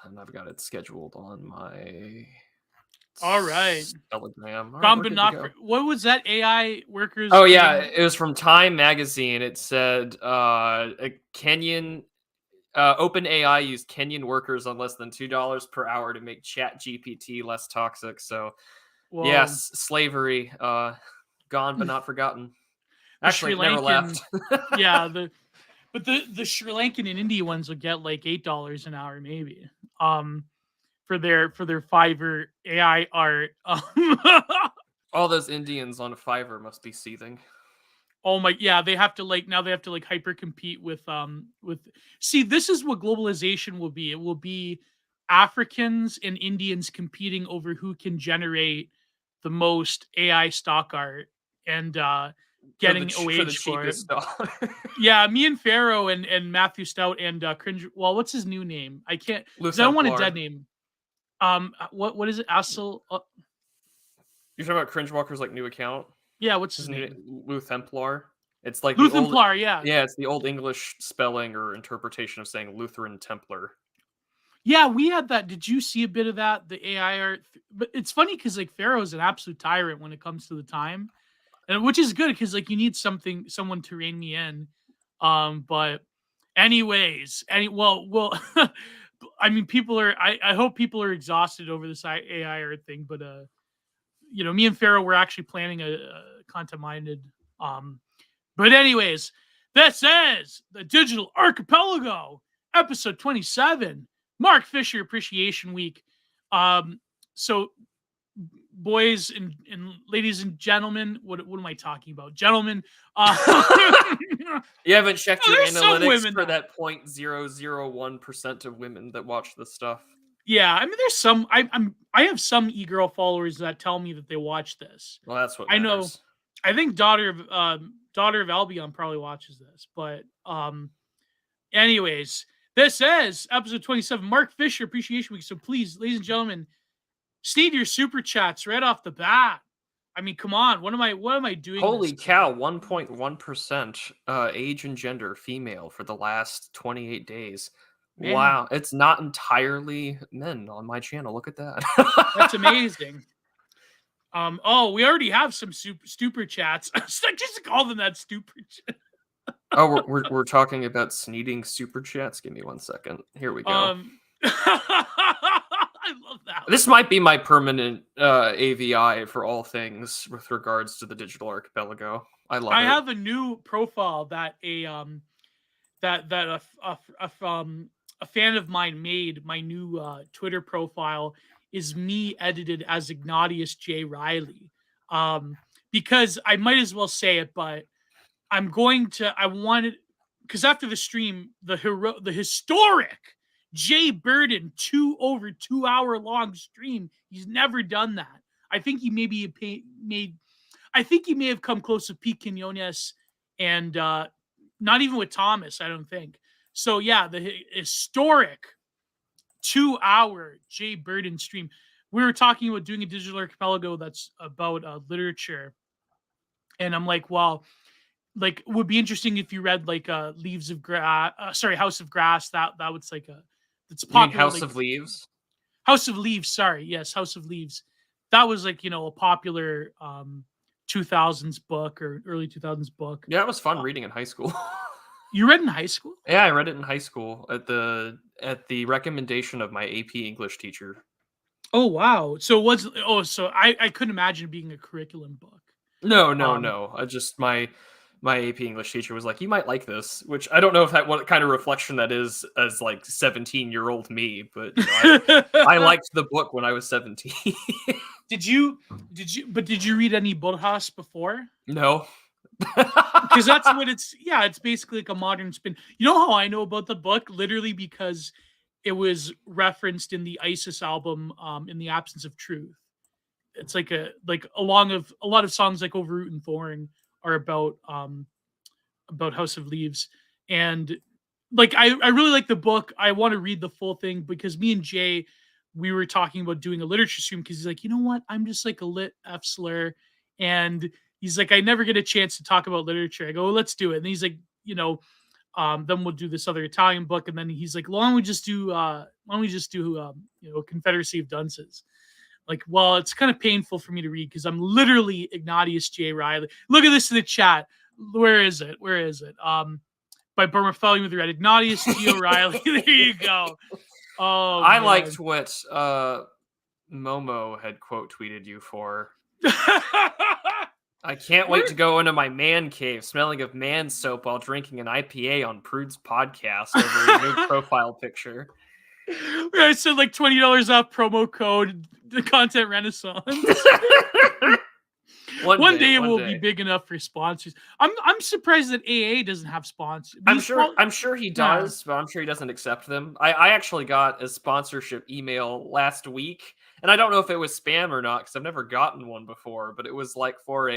and I've got it scheduled on my All right. Telegram. All right, Gone we're but good not to go. what was that AI workers? Oh yeah, it was from Time Magazine. It said a Kenyan OpenAI used Kenyan workers on less than $2 per hour to make Chat GPT less toxic. So Whoa. yes, slavery, gone but not forgotten. Actually, it never left. Yeah, but the Sri Lankan and India ones will get like $8 an hour maybe. For their Fiverr AI art. All those Indians on Fiverr must be seething. Oh my, yeah, they have to like hyper compete with see, this is what globalization will be. It will be Africans and Indians competing over who can generate the most AI stock art and getting a wage for it. Yeah, me and Pharaoh and Matthew Stout and Cringe. Well, what's his new name? I can't. I don't want a dead name. What is it? Assel. You're talking about Cringe Walker's like new account? Yeah, what's his name? Lou Templar. It's like Lou the old, Templar, yeah. Yeah, it's the old English spelling or interpretation of saying Lutheran Templar. Yeah, we had that. Did you see a bit of that? The AI art, but it's funny because like Pharaoh's an absolute tyrant when it comes to the time, and which is good because like you need someone to rein me in. But anyways, well, I mean, people are. I hope people are exhausted over this AI art thing, but me and Pharaoh were actually planning a content minded. But anyways, this is the Digital Archipelago, episode 27, Mark Fisher Appreciation Week. So, boys and ladies and gentlemen, what am I talking about? Gentlemen, you haven't checked your analytics for that 0.001% of women that watch this stuff. Yeah, I mean, there's some. I have some e-girl followers that tell me that they watch this. Well, that's what matters. I know. I think daughter of Albion probably watches this, but anyways, this is episode 27, Mark Fisher Appreciation Week. So please, ladies and gentlemen, sneed your super chats right off the bat. I mean, come on, what am I doing? Holy cow, 1.1% age and gender female for the last 28 days. Man. Wow, it's not entirely men on my channel. Look at that. That's amazing. Oh, we already have some super chats. Just call them that super chat. Oh, we're talking about sneeding super chats. Give me 1 second. Here we go. I love that. This might be my permanent AVI for all things with regards to the Digital Archipelago. I love it. I have a new profile that a fan of mine made. My new Twitter profile is me edited as Ignatius J. Riley. Because I might as well say it, but because after the stream, the historic Jay Burden over 2 hour long stream, he's never done that. I think he may have come close to Pete Quinones and not even with Thomas, I don't think. So yeah, the historic 2 hour Jay Burden stream. We were talking about doing a Digital Archipelago that's about literature. And I'm like, well, like, it would be interesting if you read like House of Grass. That was like it's popular. House of Leaves? House of Leaves, sorry. Yes, House of Leaves. That was like, a popular 2000s book or early 2000s book. Yeah, it was fun reading in high school. You read in high school? Yeah, I read it in high school at the recommendation of my AP English teacher. Oh wow! So I couldn't imagine it being a curriculum book. No. Just my AP English teacher was like, "You might like this," which I don't know if what kind of reflection that is as like 17-year-old me, but I liked the book when I was 17. Did you read any Borjas before? No. Because that's what it's basically like a modern spin. You know how I know about the book? Literally because it was referenced in the ISIS album, In the Absence of Truth. It's like a lot of songs like Over Root and Thorn are about House of Leaves. And like I really like the book. I want to read the full thing because me and Jay, we were talking about doing a literature stream because he's like, you know what? I'm just like a lit F slur. And he's like, I never get a chance to talk about literature. I go, well, let's do it. And he's like, Then we'll do this other Italian book, and then he's like, why don't we just do Confederacy of Dunces? Like, well, it's kind of painful for me to read because I'm literally Ignatius J. Riley. Look at this in the chat. Where is it? By Bartholomew with the Red. Ignatius G. O'Reilly. There you go. Oh, I man. liked what Momo had quote tweeted you for. I can't wait to go into my man cave smelling of man soap while drinking an IPA on Prude's podcast over a new profile picture. I said like $20 off promo code the Content Renaissance. One day it will be big enough for sponsors. I'm surprised that AA doesn't have sponsors. I'm sure he does, but I'm sure he doesn't accept them. I actually got a sponsorship email last week, and I don't know if it was spam or not because I've never gotten one before, but it was like for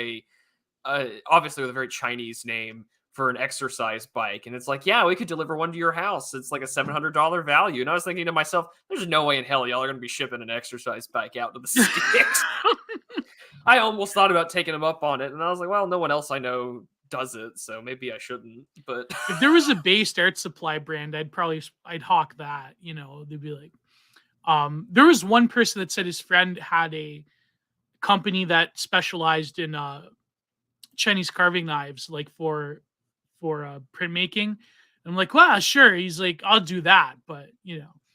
obviously with a very Chinese name for an exercise bike, and it's like, yeah, we could deliver one to your house. It's like a $700 value, and I was thinking to myself, there's no way in hell y'all are going to be shipping an exercise bike out to the sticks. I almost thought about taking him up on it, and I was like, well, no one else I know does it, so maybe I shouldn't. But if there was a based art supply brand, I'd hawk that. They'd be like, there was one person that said his friend had a company that specialized in Chinese carving knives, like for printmaking. I'm like, wow, sure. He's like, I'll do that, but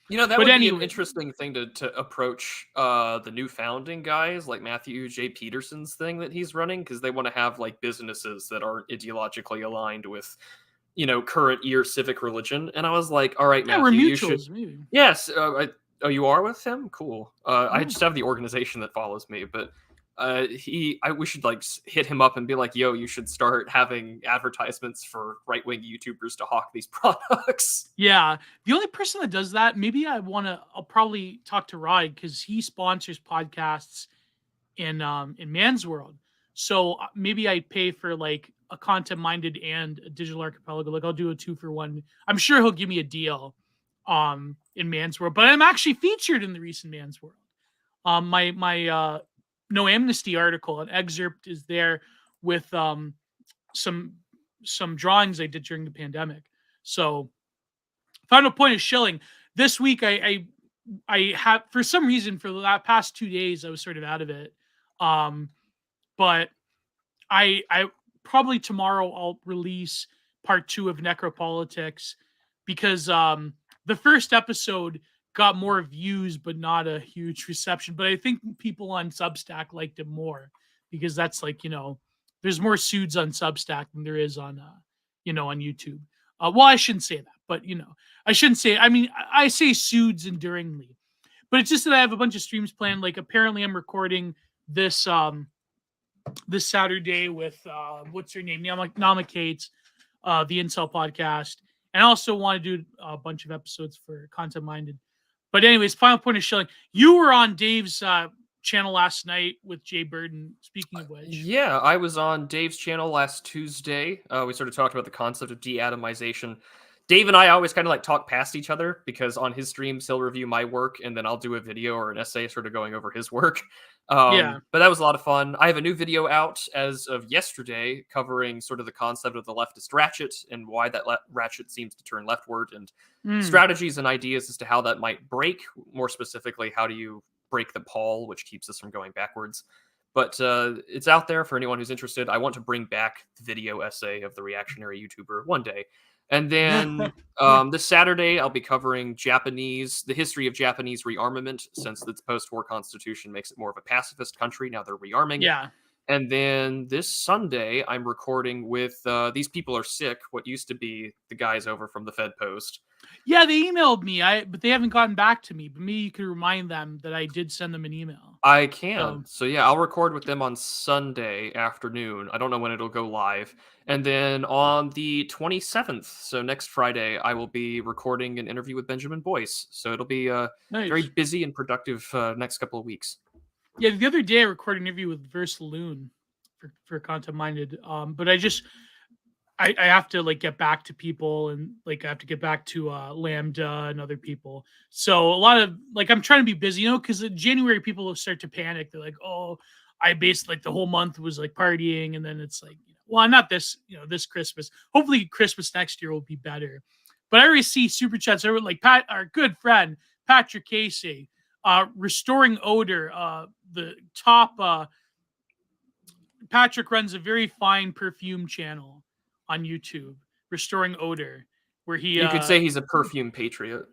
that would be an interesting thing to approach the new founding guys like Matthew J. Peterson's thing that he's running, because they want to have like businesses that aren't ideologically aligned with current year civic religion. And I was like, all right, Matthew, we're mutuals, you should. Maybe. Yes. You are with him? Cool. I just have the organization that follows me, but we should like hit him up and be like, yo, you should start having advertisements for right-wing YouTubers to hawk these products. Yeah. The only person that does that, maybe I'll probably talk to Rod, because he sponsors podcasts in Man's World. So maybe I pay for like a Content Minded and a Digital Archipelago. Like I'll do a 2-for-1. I'm sure he'll give me a deal in Man's World, but I'm actually featured in the recent Man's World. My No Amnesty article, an excerpt is there with some drawings I did during the pandemic. So final point is shilling. This week I have, for some reason, for the past 2 days I was sort of out of it. But I probably tomorrow I'll release part 2 of Necropolitics, because the first episode got more views, but not a huge reception. But I think people on Substack liked it more, because that's like, there's more suits on Substack than there is on, on YouTube. Well, I shouldn't say that, but I shouldn't say, I say suits enduringly, but it's just that I have a bunch of streams planned. Like apparently I'm recording this Saturday with, what's her name? Namakates, the Incel podcast. And I also want to do a bunch of episodes for Content Minded. But anyways, final point is shilling. You were on Dave's channel last night with Jay Burden, speaking of which. Yeah, I was on Dave's channel last Tuesday. We sort of talked about the concept of de-atomization. Dave and I always kind of like talk past each other, because on his streams he'll review my work and then I'll do a video or an essay sort of going over his work. But that was a lot of fun. I have a new video out as of yesterday covering sort of the concept of the leftist ratchet and why that ratchet seems to turn leftward, and strategies and ideas as to how that might break. More specifically, how do you break the pall which keeps us from going backwards? But it's out there for anyone who's interested. I want to bring back the video essay of the reactionary YouTuber one day. And then this Saturday, I'll be covering the history of Japanese rearmament, since the post-war constitution makes it more of a pacifist country. Now they're rearming. Yeah. And then this Sunday, I'm recording with These People Are Sick, what used to be the guys over from the Fed Post. Yeah, they emailed me, but they haven't gotten back to me. But maybe you could remind them that I did send them an email. I can. So yeah, I'll record with them on Sunday afternoon. I don't know when it'll go live. And then on the 27th, so next Friday, I will be recording an interview with Benjamin Boyce. So it'll be very busy and productive next couple of weeks. Yeah, the other day I recorded an interview with Versaloon for Content Minded. But I have to like get back to people, and like I have to get back to Lambda and other people. So a lot of like, I'm trying to be busy, because in January people will start to panic. They're like, oh, I basically like the whole month was like partying, and then it's like, Well, not this, this Christmas. Hopefully Christmas next year will be better. But I already see super chats. Everyone like Pat, our good friend Patrick Casey, restoring odor. The top. Patrick runs a very fine perfume channel on YouTube, restoring odor, where he. You could say he's a perfume patriot.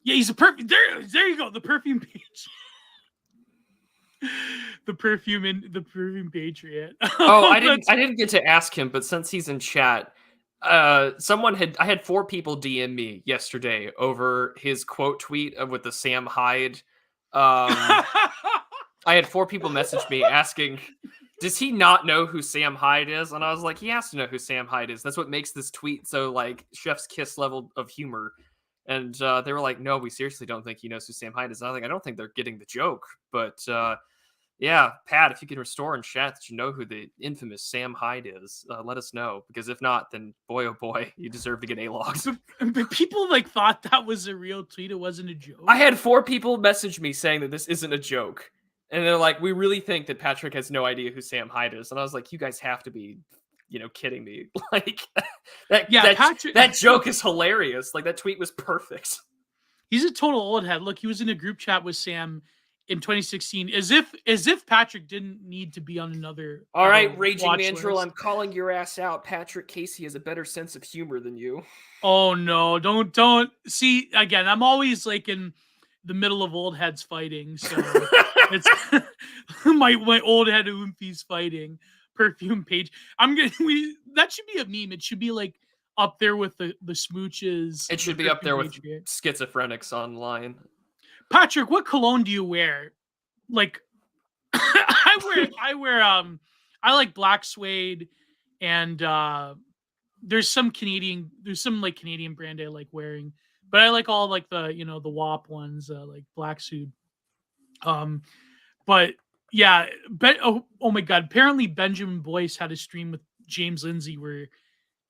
Yeah, he's a perfume. There you go. The perfume page. The perfume patriot. Oh, I didn't get to ask him, but since he's in chat, I had 4 people DM me yesterday over his quote tweet with the Sam Hyde. I had 4 people message me asking, does he not know who Sam Hyde is? And I was like, he has to know who Sam Hyde is. That's what makes this tweet so like chef's kiss level of humor. And they were like, no, we seriously don't think he knows who Sam Hyde is. And I was like, I don't think they're getting the joke. But yeah, Pat, if you can restore in chat that you know who the infamous Sam Hyde is, let us know. Because if not, then boy, oh boy, you deserve to get A-logged. But people like thought that was a real tweet. It wasn't a joke. I had 4 people message me saying that this isn't a joke. And they're like, we really think that Patrick has no idea who Sam Hyde is. And I was like, you guys have to be, kidding me. Like, that joke is hilarious. Like, that tweet was perfect. He's a total old head. Look, he was in a group chat with Sam in 2016, as if Patrick didn't need to be on another. All right, Raging Mandrill, I'm calling your ass out. Patrick Casey has a better sense of humor than you. Oh no, don't see again. I'm always like in the middle of old heads fighting, so it's my old head Oompies fighting. Perfume page. That should be a meme. It should be like up there with the smooches. It should be up there with schizophrenics online. Patrick, what cologne do you wear? Like, I wear I like black suede, and there's some Canadian brand I like wearing, but I like all like the the WAP ones, like black suede. But yeah, oh my god! Apparently, Benjamin Boyce had a stream with James Lindsay where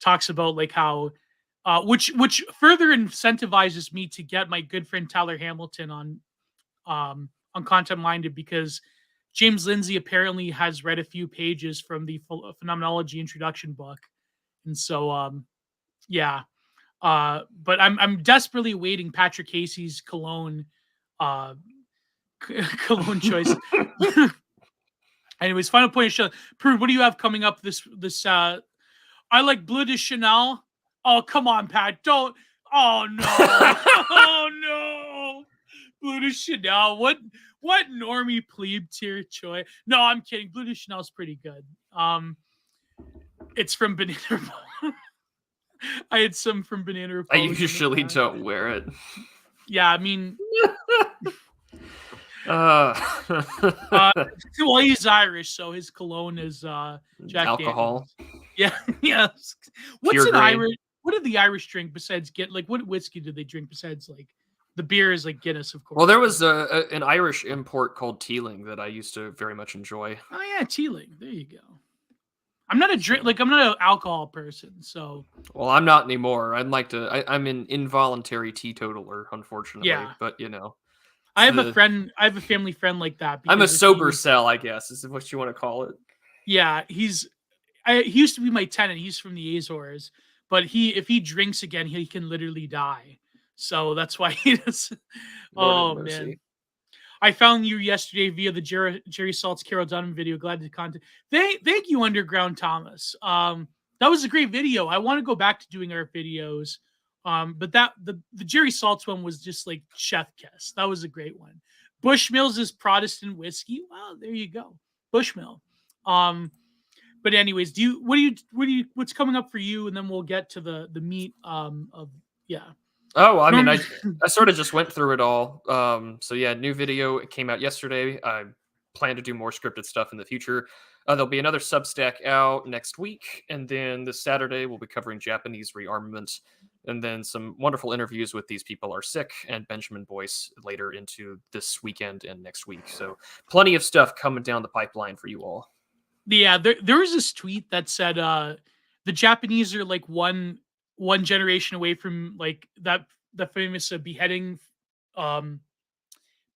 talks about like how, which further incentivizes me to get my good friend Tyler Hamilton on Content Minded, because James Lindsay apparently has read a few pages from the Phenomenology introduction book, and so yeah. But I'm desperately awaiting Patrick Casey's cologne choice. Anyways, final point of show. Prude, what do you have coming up this I like Bleu de Chanel. Oh, come on, Pat. Don't. Oh no. Oh no. Bleu de Chanel. What normie plebe tier choice? No, I'm kidding. Bleu de Chanel's pretty good. It's from Banana Republic. I had some from Banana Republic. I usually don't wear it. Yeah, I mean, well, he's Irish, so his cologne is Jack alcohol. Daniels. Yeah, yes. What's an Irish? What did the Irish drink besides what whiskey did they drink besides like the beer is like Guinness, of course. Well, there was an Irish import called Teeling that I used to very much enjoy. Oh yeah, Teeling. There you go. I'm not I'm not an alcohol person, so. Well, I'm not anymore. I'm an involuntary teetotaler, unfortunately. Yeah. But I have a friend. I have a family friend like that. I'm a sober cell, I guess, is what you want to call it. Yeah, he used to be my tenant. He's from the Azores, but if he drinks again, he can literally die. So that's why he does. Oh man. I found you yesterday via the Jerry Salt's Carol Dunham video. Glad to contact. Thank you, Underground Thomas. That was a great video. I want to go back to doing our videos. But the Jerry Salt's one was just like chef kiss. That was a great one. Bushmills is Protestant whiskey. Well, there you go. Bushmill. But anyways, what's coming up for you? And then we'll get to the meat of yeah. Oh, I mean, I sort of just went through it all. So yeah, new video. It came out yesterday. I plan to do more scripted stuff in the future. There'll be another Substack out next week. And then this Saturday, we'll be covering Japanese rearmament. And then some wonderful interviews with These People Are Sick and Benjamin Boyce later into this weekend and next week. So plenty of stuff coming down the pipeline for you all. Yeah, there was this tweet that said the Japanese are like one generation away from like the famous beheading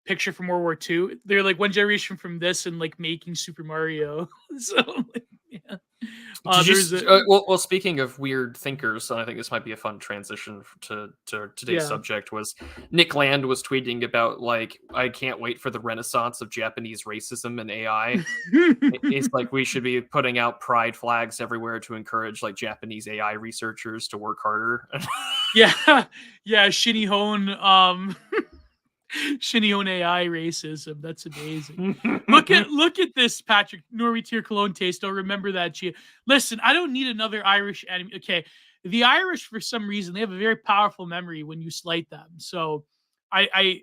picture from World War II. They're like one generation from this and like making Super Mario. So Did you? There's a Well, speaking of weird thinkers, and I think this might be a fun transition to today's yeah. subject. Was Nick Land was tweeting about like, I can't wait for the renaissance of Japanese racism and AI. It's like we should be putting out pride flags everywhere to encourage like Japanese AI researchers to work harder. Yeah, yeah, Shinny-hone AI racism. That's amazing. Look at this, Patrick. Norby Tier Cologne taste. Don't remember that. Listen, I don't need another Irish enemy. Okay, the Irish, for some reason, they have a very powerful memory when you slight them. So, I've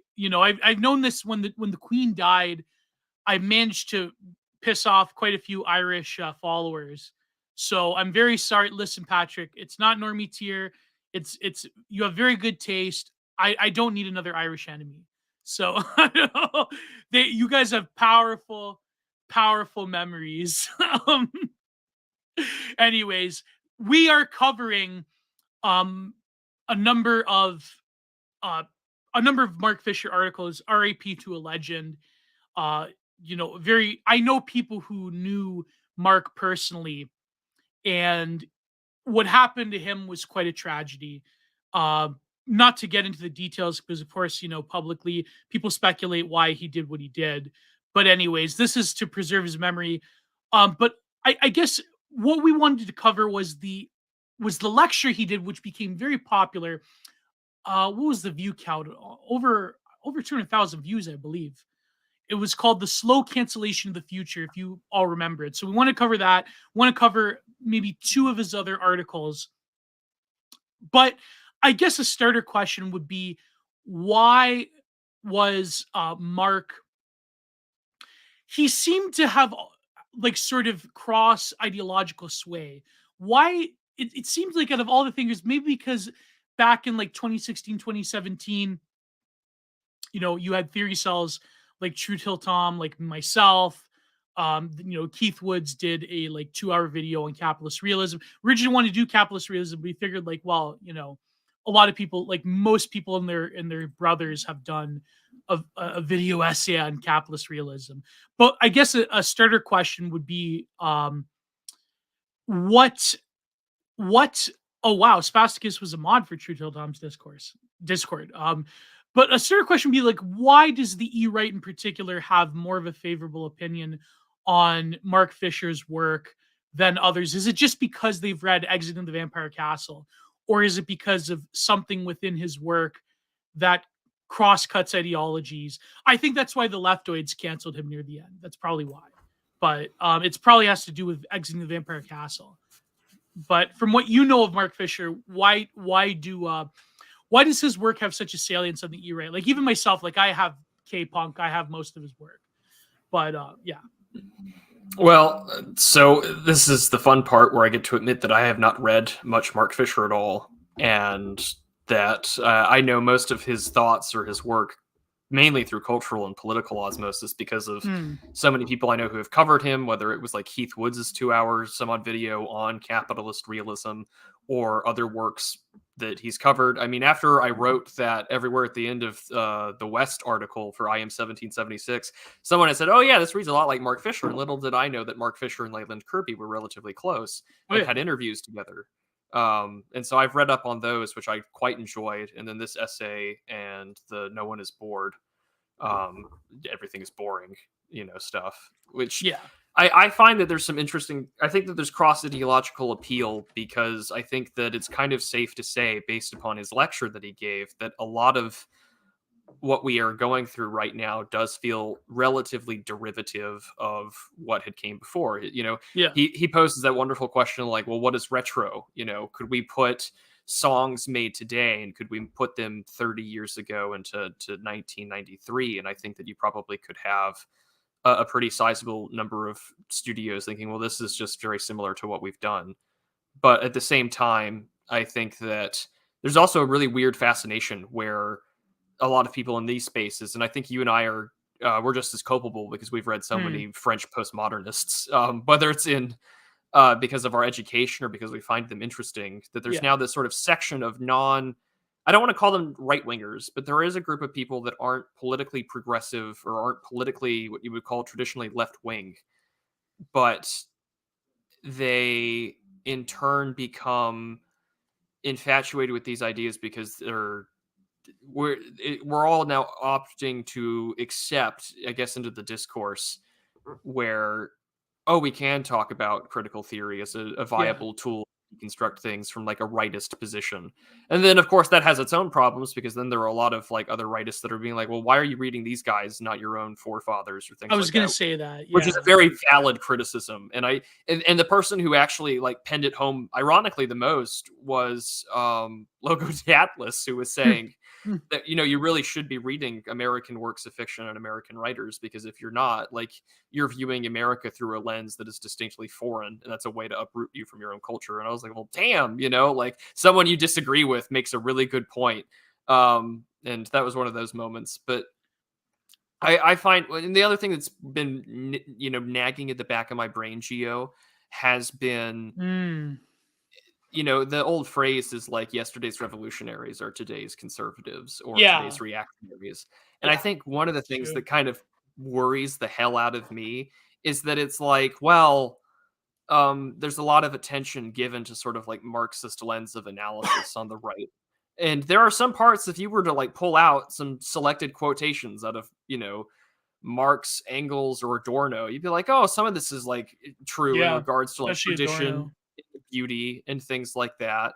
known this when the Queen died. I managed to piss off quite a few Irish followers. So I'm very sorry. Listen, Patrick, it's not Normie tier. It's you have very good taste. I don't need another Irish enemy. So you guys have powerful memories. um, Anyways, we are covering um a number of uh Mark Fisher articles, RAP to a legend. uh I know people who knew Mark personally, and what happened to him was quite a tragedy. uh Not to get into the details, because of course, publicly people speculate why he did what he did, but anyways, this is to preserve his memory. But I guess what we wanted to cover was the lecture he did, which became very popular. What was the view count? Over 200,000 views, I believe. It was called The Slow Cancellation of the Future, if you all remember it. So we want to cover that. We want to cover maybe two of his other articles. But I guess a starter question would be, why was Mark? He seemed to have like sort of cross ideological sway. Why? It seems like out of all the thinkers, maybe because back in like 2016, 2017, you had theory cells like Truth Hill Tom, like myself. Keith Woods did a like 2-hour video on capitalist realism. Originally wanted to do capitalist realism, but we figured like, well, a lot of people, like most people and their brothers, have done a video essay on capitalist realism. But I guess a starter question would be, what what oh wow, Spasticus was a mod for True Till Tom's Discord. But a certain question would be like, why does the Eright in particular have more of a favorable opinion on Mark Fisher's work than others? Is it just because they've read Exit in the Vampire Castle? Or is it because of something within his work that cross-cuts ideologies? I think that's why the leftoids canceled him near the end. That's probably why. But it's probably has to do with Exiting the Vampire Castle. But from what you know of Mark Fisher, why does his work have such a salience on the E-Ray? Like even myself, like I have K-Punk, I have most of his work. But yeah. Well, so this is the fun part where I get to admit that I have not read much Mark Fisher at all, and that I know most of his thoughts or his work mainly through cultural and political osmosis because of so many people I know who have covered him, whether it was like Keith Woods' 2-hour some odd video on capitalist realism or other works that he's covered. I mean, after I wrote that Everywhere at the End of the West article for IM1776, someone had said, oh yeah, this reads a lot like Mark Fisher. And little did I know that Mark Fisher and Leyland Kirby were relatively close and had interviews together. And so I've read up on those, which I quite enjoyed. And then this essay and the No One is Bored, everything is boring, stuff, which I find that there's some interesting, I think that there's cross ideological appeal, because I think that it's kind of safe to say, based upon his lecture that he gave, that a lot of what we are going through right now does feel relatively derivative of what had came before. He poses that wonderful question like, well, what is retro? Could we put songs made today and could we put them 30 years ago into 1993? And I think that you probably could have a pretty sizable number of studios thinking, well, this is just very similar to what we've done. But at the same time, I think that there's also a really weird fascination where a lot of people in these spaces, and I think you and I are, we're just as culpable because we've read so many French postmodernists, whether it's in because of our education or because we find them interesting, that there's now this sort of section of I don't want to call them right wingers, but there is a group of people that aren't politically progressive or aren't politically what you would call traditionally left wing, but they in turn become infatuated with these ideas because we're all now opting to accept, I guess, into the discourse where, oh, we can talk about critical theory as a Yeah. viable tool to construct things from like a rightist position. And then of course that has its own problems because then there are a lot of like other rightists that are being like, well, why are you reading these guys, not your own forefathers or I things was like gonna that? say that. Which is a Yeah. very valid criticism. And the person who actually like penned it home ironically the most was Logo de Atlas, who was Hmm. saying Hmm. that you really should be reading American works of fiction and American writers, because if you're not, like, you're viewing America through a lens that is distinctly foreign, and that's a way to uproot you from your own culture. And I was like, well, damn, like someone you disagree with makes a really good point. And that was one of those moments. But I find, and the other thing that's been nagging at the back of my brain, Geo, has been, Mm. the old phrase is like yesterday's revolutionaries are today's conservatives or today's Yeah. reactionaries. And I Yeah. think one of the It's things true. that kind of worries the hell out of me is that it's like, well, there's a lot of attention given to sort of like Marxist lens of analysis on the right. And there are some parts, if you were to like pull out some selected quotations out of, Marx, Engels, or Adorno, you'd be like, oh, some of this is like true in Yeah. regards to like Especially tradition, Adorno. beauty, and things like that.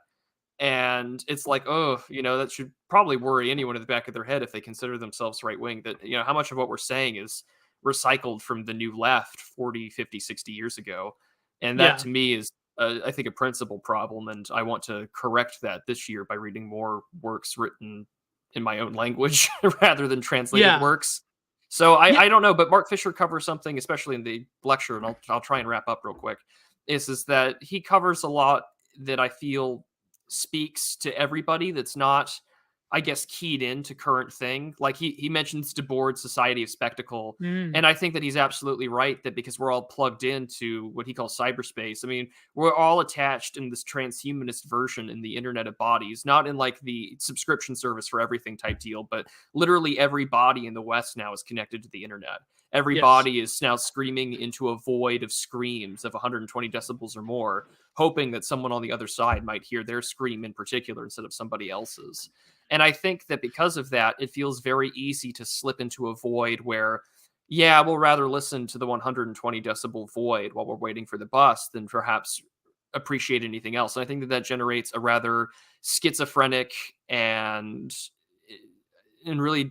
And it's like, oh, that should probably worry anyone in the back of their head if they consider themselves right wing, that, how much of what we're saying is recycled from the new left 40, 50, 60 years ago. And that Yeah. to me is, I think, a principal problem. And I want to correct that this year by reading more works written in my own language rather than translated Yeah. works. So Yeah. I don't know, but Mark Fisher covers something, especially in the lecture, and I'll try and wrap up real quick. Is that he covers a lot that I feel speaks to everybody that's not, I guess, keyed into current thing. Like he mentions Debord's Society of Spectacle, Mm. and I think that he's absolutely right, that because we're all plugged into what he calls cyberspace. I mean, we're all attached in this transhumanist version in the Internet of Bodies, not in like the subscription service for everything type deal, but literally every body in the West now is connected to the internet. Every Yes. body is now screaming into a void of screams of 120 decibels or more, hoping that someone on the other side might hear their scream in particular instead of somebody else's. And I think that because of that, it feels very easy to slip into a void where, yeah, we'll rather listen to the 120 decibel void while we're waiting for the bus than perhaps appreciate anything else. And I think that that generates a rather schizophrenic and really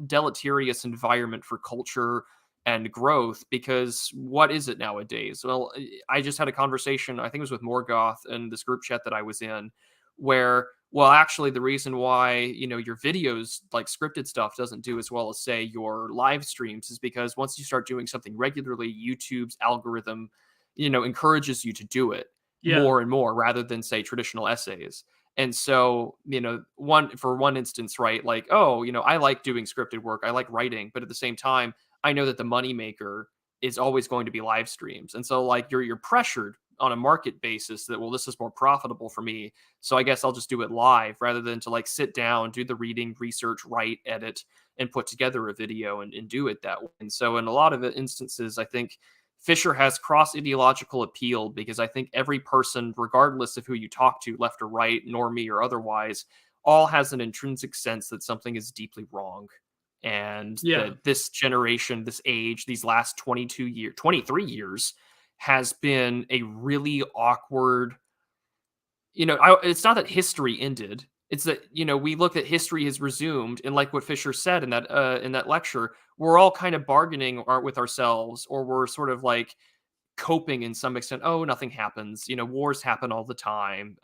deleterious environment for culture and growth, because what is it nowadays? Well, I just had a conversation, I think it was with Morgoth and this group chat that I was in, where, well, actually the reason why, your videos, like scripted stuff, doesn't do as well as say your live streams is because once you start doing something regularly, YouTube's algorithm, encourages you to do it Yeah. more and more rather than say traditional essays. And so, one instance, right? Like, oh, I like doing scripted work. I like writing, but at the same time, I know that the moneymaker is always going to be live streams. And so like you're pressured on a market basis that, well, this is more profitable for me. So I guess I'll just do it live rather than to like sit down, do the reading, research, write, edit, and put together a video and do it that way. And so in a lot of instances, I think Fisher has cross ideological appeal because I think every person, regardless of who you talk to, left or right, normie or otherwise, all has an intrinsic sense that something is deeply wrong. And Yeah. that this generation, this age, these last 23 years has been a really awkward, it's not that history ended. It's that, we look at history has resumed, and like what Fisher said in that lecture, we're all kind of bargaining with ourselves, or we're sort of like coping in some extent. Oh, nothing happens. Wars happen all the time.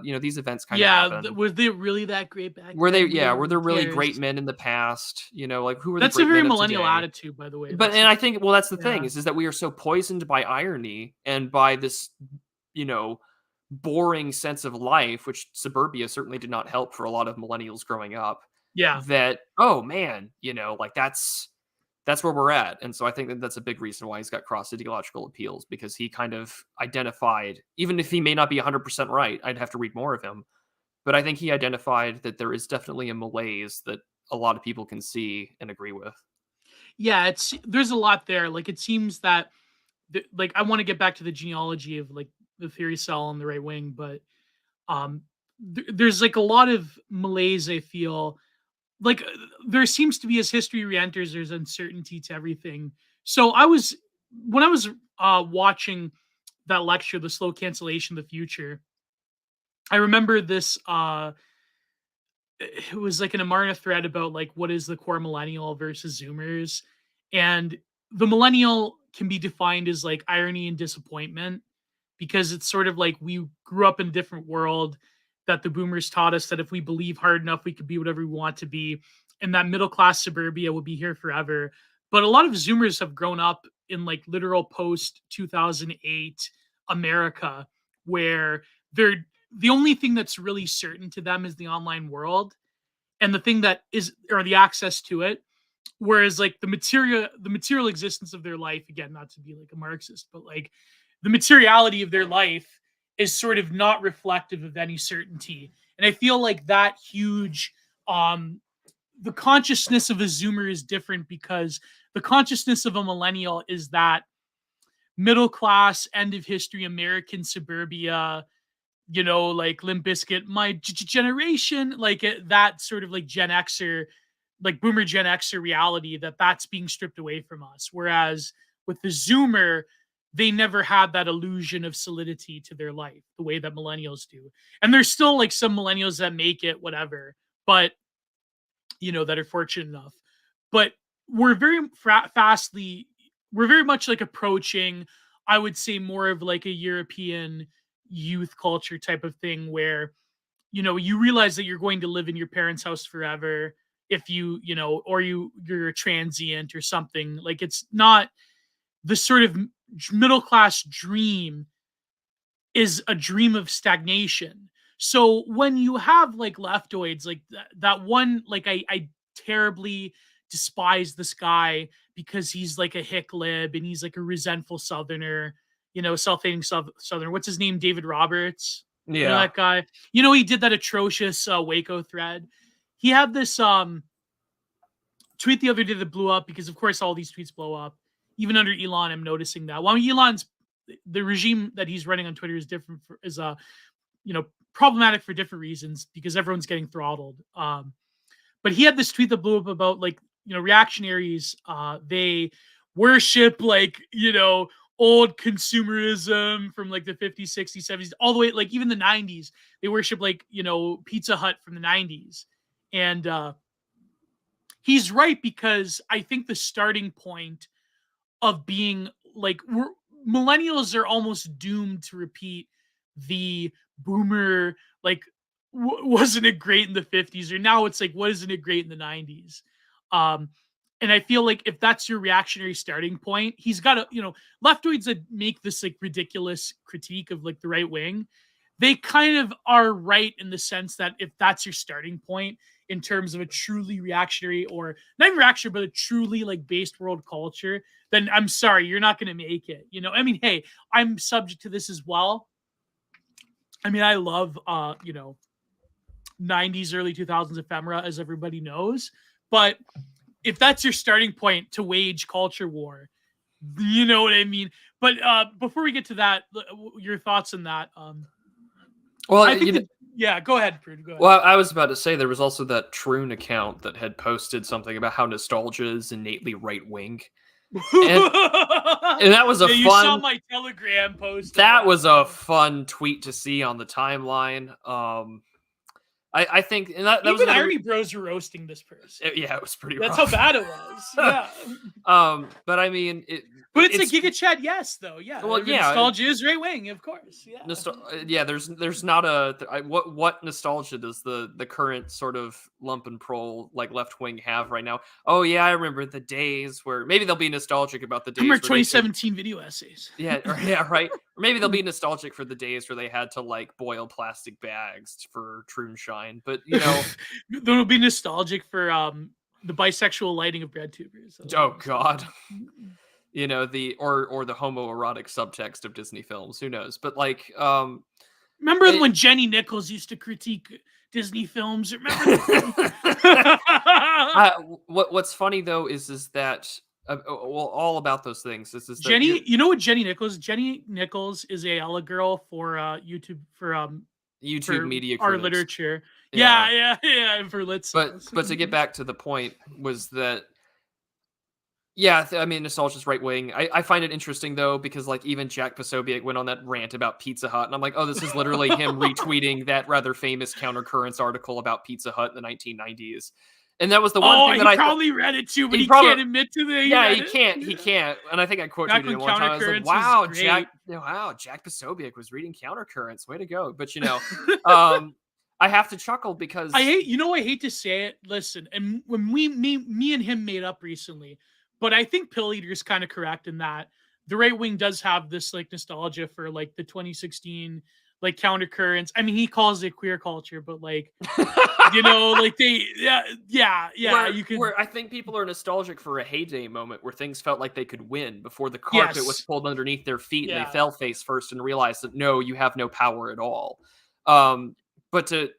These events kind of Yeah. happen. Was they really that great back Were they? then? Yeah, were Who there really great cares? men in the past? Like who are the That's a great very men of millennial today? attitude, by the way. But That's and like, I think, well, that's the thing yeah. is that we are so poisoned by irony and by this, you know, boring sense of life, which suburbia certainly did not help for a lot of millennials growing up. Yeah. That, oh man, like that's where we're at. And so I think that that's a big reason why he's got cross ideological appeals, because he kind of identified, even if he may not be 100% right, I'd have to read more of him. But I think he identified that there is definitely a malaise that a lot of people can see and agree with. Yeah, there's a lot there. Like it seems that like I want to get back to the genealogy of like the theory cell and the right wing, but um, there's like a lot of malaise. I feel like there seems to be, as history re-enters, there's uncertainty to everything. So when I was watching that lecture, The Slow Cancellation of the Future, I remember this it was like an Amarna thread about like what is the core millennial versus Zoomers, and the millennial can be defined as like irony and disappointment, because it's sort of like we grew up in a different world, that the boomers taught us that if we believe hard enough, we could be whatever we want to be, and that middle class suburbia will be here forever. But a lot of Zoomers have grown up in like literal post 2008 America, where they're the only thing that's really certain to them is the online world, and the thing that is, or the access to it. Whereas like the material existence of their life, again, not to be like a Marxist, but like the materiality of their life is sort of not reflective of any certainty. And I feel like that huge the consciousness of a Zoomer is different, because the consciousness of a millennial is that middle class, end of history American suburbia, like Limp Bizkit, my generation, like that sort of like Gen Xer, like boomer Gen Xer reality, that's being stripped away from us. Whereas with the Zoomer, they never had that illusion of solidity to their life the way that millennials do. And there's still like some millennials that make it, whatever, but that are fortunate enough. But we're very we're very much like approaching, I would say, more of like a European youth culture type of thing, where you realize that you're going to live in your parents' house forever, if or you're a transient or something. Like, it's not the sort of middle class dream is a dream of stagnation. So when you have like leftoids, like that one, like I terribly despise this guy because he's like a hick lib and he's like a resentful Southerner, self-hating Southerner. What's his name? David Roberts. Yeah. That guy. He did that atrocious Waco thread. He had this tweet the other day that blew up, because of course all these tweets blow up. Even under Elon, I'm noticing that. Well, the regime that he's running on Twitter is different, problematic for different reasons, because everyone's getting throttled. But he had this tweet that blew up about like, reactionaries, they worship like, old consumerism from like the 50s, 60s, 70s, all the way, like even the 90s. They worship like, Pizza Hut from the 90s. And he's right, because I think the starting point of being like, millennials are almost doomed to repeat the boomer, like, wasn't it great in the 50s? Or now it's like, wasn't it great in the 90s? And I feel like if that's your reactionary starting point, he's got to, leftoids that make this like ridiculous critique of like the right wing, they kind of are right in the sense that if that's your starting point in terms of a truly reactionary, or not even reactionary, but a truly like based world culture, then I'm sorry, you're not going to make it. I mean, hey, I'm subject to this as well. I mean, I love, 90s, early 2000s ephemera, as everybody knows. But if that's your starting point to wage culture war, you know what I mean? But before we get to that, your thoughts on that? Well, I think yeah, go ahead, Prud. Go ahead. Well, I was about to say there was also that Troon account that had posted something about how nostalgia is innately right wing. And that was a fun. You saw my Telegram post. That was a fun tweet to see on the timeline. I think, and that even was Irony Bros were roasting this person. Yeah, it was pretty. That's rough. how bad it was. Yeah. But I mean, it's a Giga Chad, yes, though. Yeah. Well, yeah. Nostalgia is right wing, of course. Yeah. Yeah. There's not a what nostalgia does the current sort of lump and prole like left wing have right now? Oh yeah, I remember the days where maybe they'll be nostalgic about the days. Remember 2017 video essays. Yeah. Yeah. Right. Or maybe they'll be nostalgic for the days where they had to like boil plastic bags for Troon Shine. But they'll be nostalgic for the bisexual lighting of bread tubers. Oh God. The or the homoerotic subtext of Disney films. Who knows? But like, remember when Jenny Nichols used to critique Disney films? Remember? What's funny though is that well, all about those things. This is that Jenny, you know what Jenny Nichols? Jenny Nichols is a Ella girl for YouTube YouTube for media our critics. literature. Yeah. Yeah, for lit But stuff. to get back to the point was that yeah, I mean, nostalgia's right wing. I find it interesting though because like even Jack Posobiec went on that rant about Pizza Hut, and I'm like, oh, this is literally him retweeting that rather famous countercurrents article about Pizza Hut in the 1990s, and that was the one Oh, thing that he I thought probably read it too, but he he probably can't admit to that he yeah read he it. can't Yeah. and I think I quote Back tweeted when it one time. I was like, countercurrents was great. Wow, Jack Posobiec was reading countercurrents, way to go. But I have to chuckle because I hate to say it. Listen, and when me and him made up recently, but I think Pill Eater's kind of correct in that the right wing does have this like nostalgia for like the 2016 like countercurrents. I mean, he calls it queer culture, but like like they you could where I think people are nostalgic for a heyday moment where things felt like they could win before the carpet was yes. pulled underneath their feet and they Yeah. fell face first and realized that no, you have no power at all. Um, but to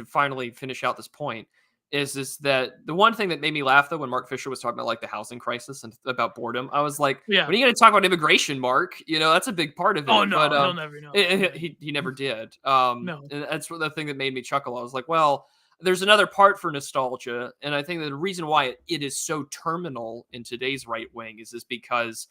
finally finish out this point is that the one thing that made me laugh though when Mark Fisher was talking about like the housing crisis and about boredom, I was like, Yeah. when are you going to talk about immigration, Mark? That's a big part of it. Oh no, But he'll never know. Yeah. he never did. No. And that's the thing that made me chuckle. I was like, well, there's another part for nostalgia, and I think that the reason why it is so terminal in today's right wing is because,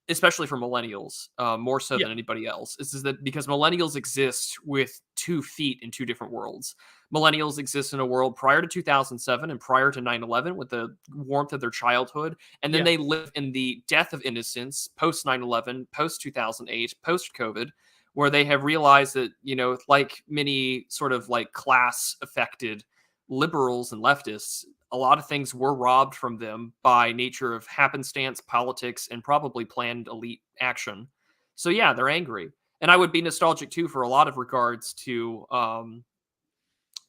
especially for millennials, more so Yeah. than anybody else, is that because millennials exist with 2 feet in 2 different worlds. Millennials exist in a world prior to 2007 and prior to 9/11 with the warmth of their childhood, and then Yeah. they live in the death of innocence post 9/11, post 2008, post COVID, where they have realized that like many sort of like class affected liberals and leftists, a lot of things were robbed from them by nature of happenstance, politics, and probably planned elite action. So yeah, they're angry. And I would be nostalgic too for a lot of regards to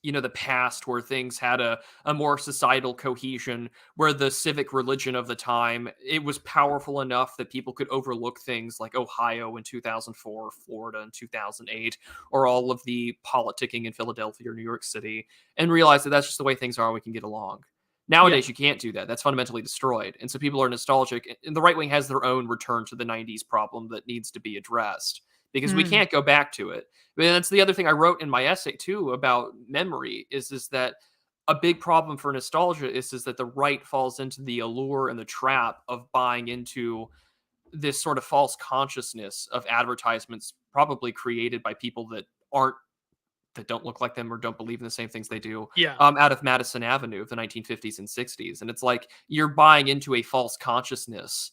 the past where things had a more societal cohesion, where the civic religion of the time, it was powerful enough that people could overlook things like Ohio in 2004, Florida in 2008, or all of the politicking in Philadelphia or New York City, and realize that that's just the way things are. We can get along. Yeah. Nowadays, you can't do that. That's fundamentally destroyed. And so people are nostalgic. And the right wing has their own return to the 90s problem that needs to be addressed because we can't go back to it. But that's the other thing I wrote in my essay, too, about memory is that a big problem for nostalgia is that the right falls into the allure and the trap of buying into this sort of false consciousness of advertisements probably created by people that don't look like them or don't believe in the same things they do, Yeah. out of Madison Avenue of the 1950s and 60s. And it's like you're buying into a false consciousness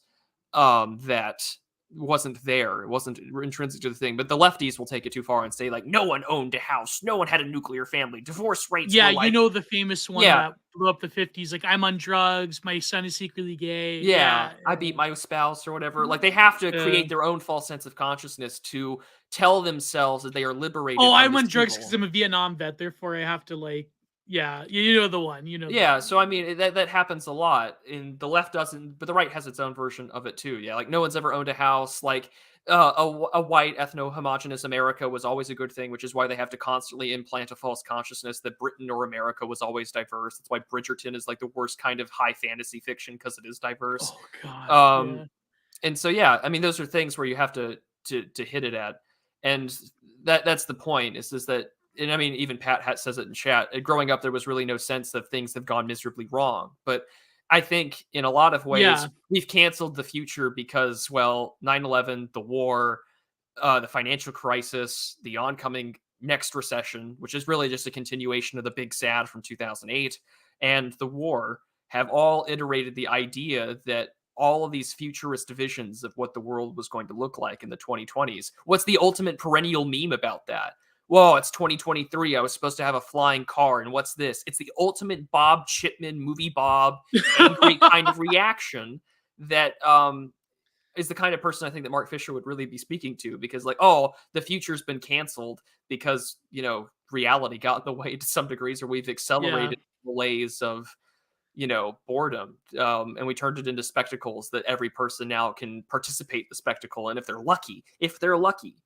that wasn't there. It wasn't intrinsic to the thing. But the lefties will take it too far and say, like, no one owned a house. No one had a nuclear family. Divorce rates Yeah, were like... the famous one that blew up the 50s, like, I'm on drugs, my son is secretly gay. Yeah, I beat my spouse or whatever. Like, they have to create their own false sense of consciousness to tell themselves that they are liberated Oh, from I'm this on drugs evil. because I'm a Vietnam vet, therefore I have to, like, yeah, you know the one, Yeah, so I mean that happens a lot, and the left doesn't, but the right has its own version of it too. Yeah, like no one's ever owned a house. Like a white ethno-homogenous America was always a good thing, which is why they have to constantly implant a false consciousness that Britain or America was always diverse. That's why Bridgerton is like the worst kind of high fantasy fiction because it is diverse. Oh god. And so yeah, I mean those are things where you have to hit it at, and that's the point. Is that. And I mean, even Pat says it in chat. Growing up, there was really no sense that things have gone miserably wrong. But I think in a lot of ways, we've canceled the future because, well, 9/11, the war, the financial crisis, the oncoming next recession, which is really just a continuation of the big sad from 2008, and the war have all iterated the idea that all of these futurist visions of what the world was going to look like in the 2020s. What's the ultimate perennial meme about that? Whoa, it's 2023. I was supposed to have a flying car. And what's this? It's the ultimate Bob Chipman, movie Bob, angry kind of reaction that is the kind of person I think that Mark Fisher would really be speaking to, because like, oh, the future's been canceled because, reality got in the way to some degrees, or we've accelerated the malaise of, boredom. And we turned it into spectacles that every person now can participate in the spectacle. And if they're lucky,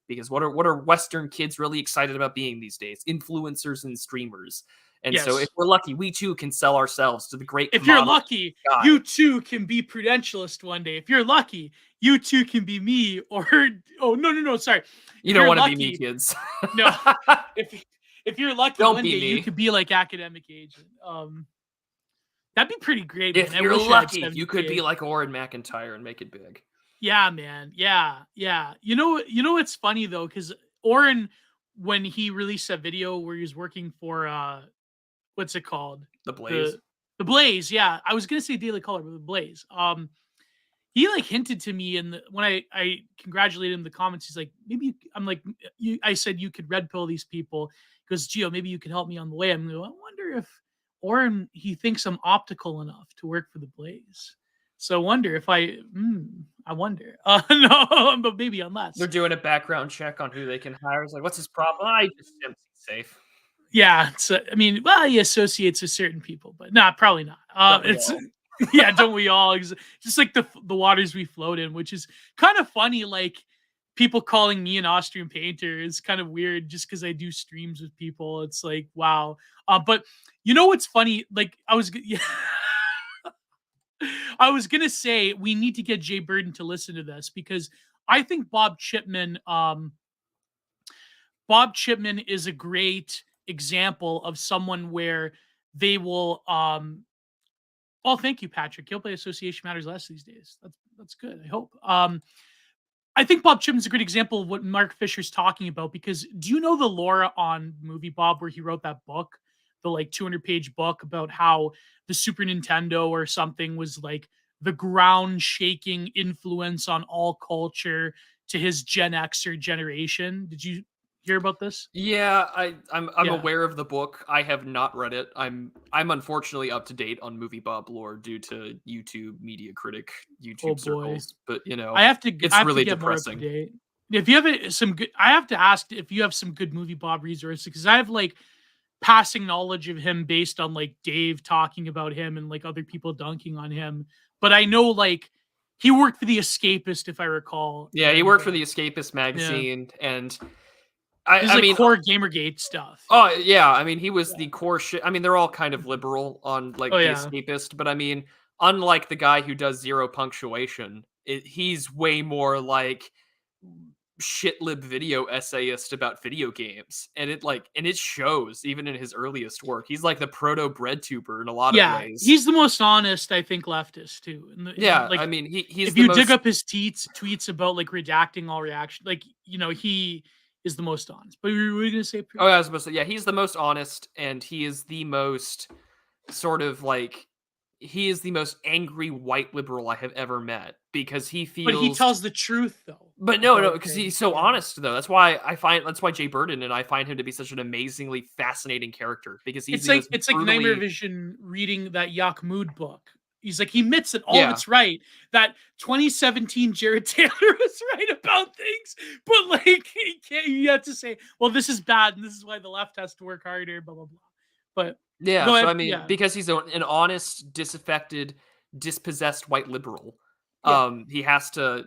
because what are Western kids really excited about being these days? Influencers and streamers. And so if Yes. we're lucky, we too can sell ourselves to the great If you're commodity lucky, guy. you too can be Prudentialist one day. If you're lucky, you too can be me. Or oh no, sorry. You If don't you're want to be me, lucky, kids. no. If if you're lucky, Don't one be day you me. could be like academic agent. That'd be pretty great, man. If I you're wish I had lucky, you could 70K. be like Oren McIntyre and make it big. Yeah, man. Yeah. You know what's funny though, because Oren, when he released that video where he was working for what's it called? The Blaze. The the Blaze, yeah. I was gonna say Daily Caller, but the Blaze. He like hinted to me in the when I congratulated him in the comments. He's like, maybe I'm like you. I said you could red pill these people. He goes, Gio, maybe you could help me on the way. I'm going. I wonder if Oren he thinks I'm optical enough to work for the Blaze. So I wonder if I wonder. No, but maybe unless. They're doing a background check on who they can hire. It's like, what's his problem? I just am safe. Yeah, it's I mean, well, he associates with certain people, but nah, probably not. Don't we It's all? yeah, don't we all? Just like the waters we float in, which is kind of funny. Like people calling me an Austrian painter is kind of weird, just because I do streams with people. It's like wow. But you know what's funny? Like yeah, I was gonna say we need to get Jay Burden to listen to this because I think Bob Chipman is a great example of someone where they will oh thank you Patrick, he'll play association matters less these days. That's good, I hope. I think Bob Chipman's a great example of what Mark Fisher's talking about, because do you know the lore on Movie Bob where he wrote that book, the like 200-page book about how the Super Nintendo or something was like the ground shaking influence on all culture to his Gen Xer generation? Did you hear about this? Yeah, I'm Yeah. aware of the book. I have not read it. I'm unfortunately up to date on Movie Bob lore due to YouTube media critic Oh YouTube boy. circles, but I it's have to really get more up to depressing. date. If you have some good, I have to ask if you have some good Movie Bob resources, because I have like passing knowledge of him based on like Dave talking about him and like other people dunking on him. But I know like he worked for the Escapist, if I recall, Yeah, he and worked for the Escapist yeah, magazine, and I this is I like mean, core Gamergate stuff. oh yeah, I mean he was Yeah. the core shit. I mean they're all kind of liberal on Oh like the yeah. Escapist, but I mean unlike the guy who does zero punctuation, he's way more like shitlib video essayist about video games, and it shows even in his earliest work. He's like the proto bread tuber in a lot of Yeah, ways. he's the most honest, I think, leftist too. Yeah, I Like, mean he's if the you dig most. up his tweets about like redacting all reaction, like he is the most honest. But were you gonna say? Oh, yeah, I was supposed to. Yeah, he's the most honest, and he is the most sort of like he is the most angry white liberal I have ever met because he But he feels. tells the truth though But no, about because he's things. so Yeah, honest though. That's why Jay Burden and I find him to be such an amazingly fascinating character because he's the most it's like Nightmare brutally. Vision reading that Yuck Mood book. He's like he admits that all of Yeah, it's right. That 2017 Jared Taylor was right about things, but like he can't. You have to say, well, this is bad, and this is why the left has to work harder. Blah blah blah. But yeah. go So I ahead. mean, Yeah, because he's an honest, disaffected, dispossessed white liberal, yeah. he has to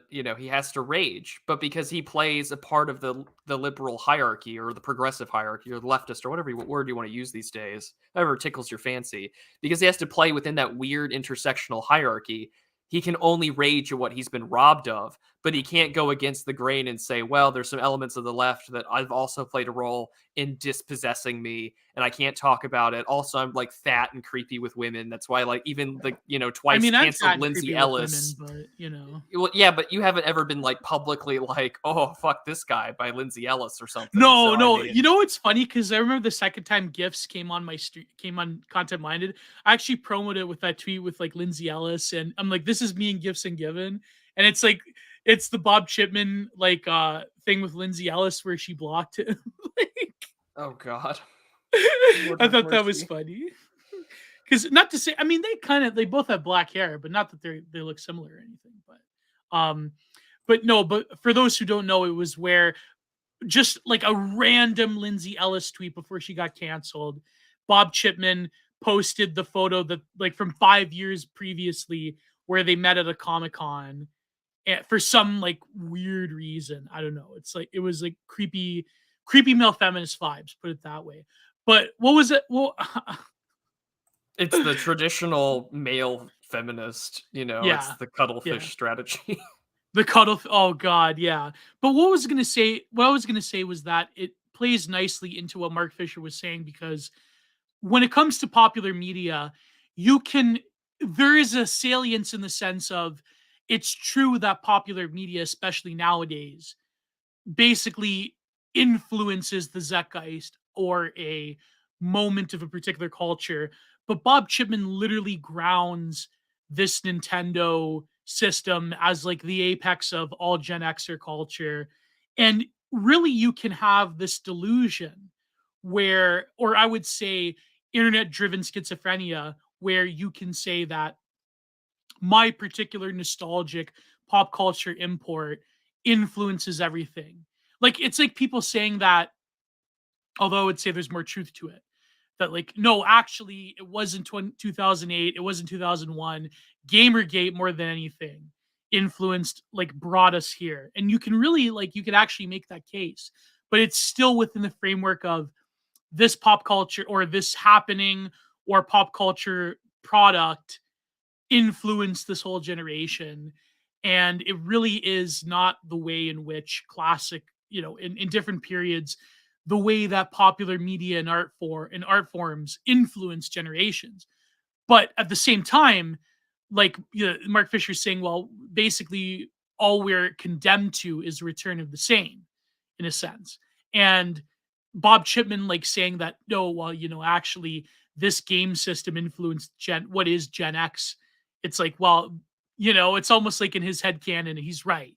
rage. But because he plays a part of the liberal hierarchy or the progressive hierarchy or the leftist or whatever word you want to use these days, however tickles your fancy, because he has to play within that weird intersectional hierarchy. He can only rage at what he's been robbed of, but he can't go against the grain and say, well, there's some elements of the left that I've also played a role in dispossessing me, and I can't talk about it. Also, I'm like fat and creepy with women. That's why, like, even the I twice mean, I'm fat canceled and Lindsay creepy with women, Ellis. but Well, yeah, but you haven't ever been like publicly like, oh fuck this guy by Lindsay Ellis or something. no, So I no. mean, You know what's funny? Because I remember the second time gifts came on my street, came on Content Minded. I actually promoted it with that tweet with like Lindsay Ellis, and I'm like, this is me and Gifts and Given, and it's like it's the Bob Chipman like thing with Lindsay Ellis where she blocked him. Like, oh god, Lord I have thought that was mercy. funny. Because not to say, I mean, they both have black hair, but not that they look similar or anything. Um, but no, but for those who don't know, it was where just like a random Lindsay Ellis tweet before she got canceled, Bob Chipman posted the photo that like from 5 years previously where they met at a Comic Con for some like weird reason. I don't know. It's like it was like creepy male feminist vibes, put it that way. But what was it? Well, It's the traditional male feminist, it's yeah, the yeah. cuddlefish strategy. The cuddle. Oh God, yeah. But what was gonna say? What I was gonna say was that it plays nicely into what Mark Fisher was saying, because when it comes to popular media, you can there is a salience in the sense of it's true that popular media, especially nowadays, basically influences the zeitgeist or a moment of a particular culture. But Bob Chipman literally grounds this Nintendo system as like the apex of all Gen Xer culture. And really, you can have this delusion where, or I would say, internet driven schizophrenia, where you can say that my particular nostalgic pop culture import influences everything. Like it's like people saying that, although I would say there's more truth to it, that like no, actually it wasn't 2008, it wasn't 2001. Gamergate more than anything influenced, like brought us here. And you can really like you could actually make that case, but it's still within the framework of this pop culture or this happening or pop culture product influenced this whole generation. And it really is not the way in which classic, in different periods, the way that popular media and art forms influence generations. But at the same time, like Mark Fisher's saying, well, basically all we're condemned to is the return of the same, in a sense. And Bob Chipman like saying that, no, well, actually this game system influenced what is Gen X. It's like, well, it's almost like in his head canon, he's right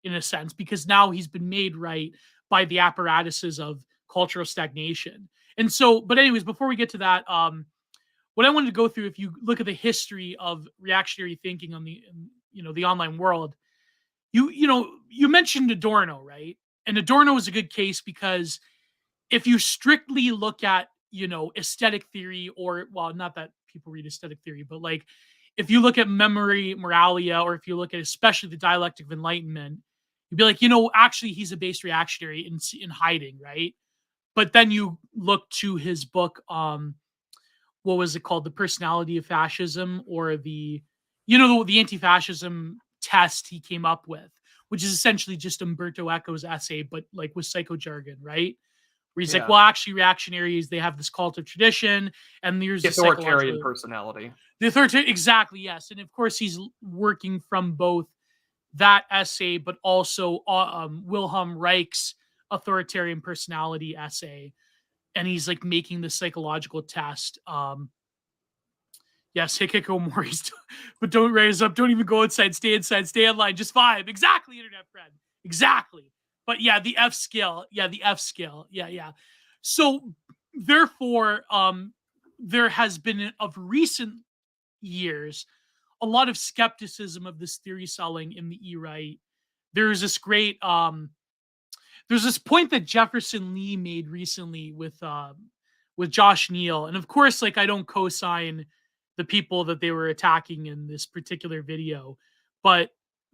in a sense, because now he's been made right by the apparatuses of cultural stagnation. And so, but anyways, before we get to that, what I wanted to go through, if you look at the history of reactionary thinking on the online world, you mentioned Adorno, right? And Adorno is a good case because if you strictly look at aesthetic theory, or well, not that people read aesthetic theory, but like if you look at memory moralia, or if you look at especially the dialectic of enlightenment, you'd be like, actually he's a base reactionary in hiding, right? But then you look to his book, what was it called, the personality of fascism, or the anti-fascism test he came up with, which is essentially just Umberto Eco's essay, but like with psychojargon, right? Where he's like, Yeah. well, actually reactionaries, they have this cult of tradition, and there's The a authoritarian psychological, personality. the authoritarian, exactly, yes. And of course he's working from both that essay, but also Wilhelm Reich's authoritarian personality essay. And he's like making the psychological test. Yes, Hikiko Mori's, but don't raise up, don't even go inside, stay online, just vibe. Exactly, internet friend. Exactly. But yeah, the F scale. Yeah, the F scale. Yeah, yeah. So therefore, there has been of recent years a lot of skepticism of this theory selling in the E-right. There's this great there's this point that Jefferson Lee made recently with Josh Neal. And of course, like I don't co-sign the people that they were attacking in this particular video, but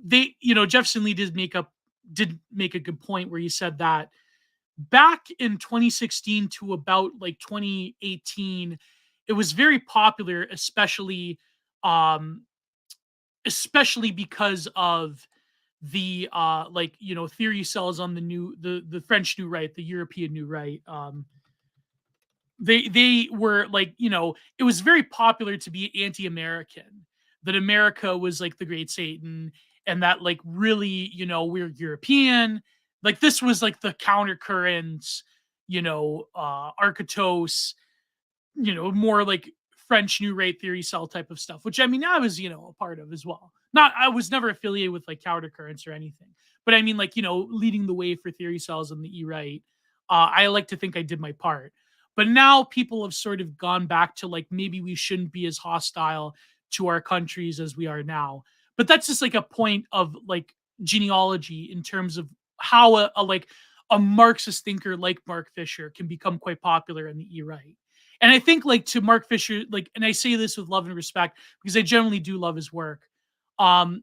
Jefferson Lee did make a good point where he said that back in 2016 to about like 2018, it was very popular, um especially because of the theory cells on the French new right, the European new right. They were like, it was very popular to be anti-American, that America was like the great Satan, and that like really, we're European. Like this was like the countercurrents, Arctos, more like French New Right theory cell type of stuff, which I mean, I was, a part of as well. Not, I was never affiliated with like countercurrents or anything, but I mean, like, leading the way for theory cells in the E right. I like to think I did my part, but now people have sort of gone back to like, maybe we shouldn't be as hostile to our countries as we are now. But that's just like a point of like genealogy in terms of how a Marxist thinker like Mark Fisher can become quite popular in the E right. And I think like to Mark Fisher, like, and I say this with love and respect because I generally do love his work. Um,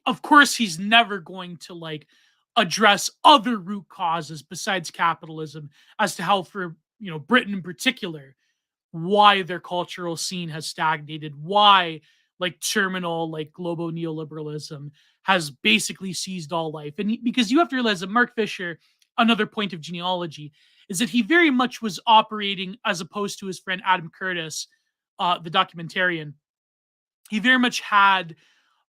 of course, he's never going to like address other root causes besides capitalism as to how for Britain in particular, why their cultural scene has stagnated, why like terminal like global neoliberalism has basically seized all life. And because you have to realize that Mark Fisher, another point of genealogy, is that he very much was operating as opposed to his friend Adam Curtis, the documentarian. He very much had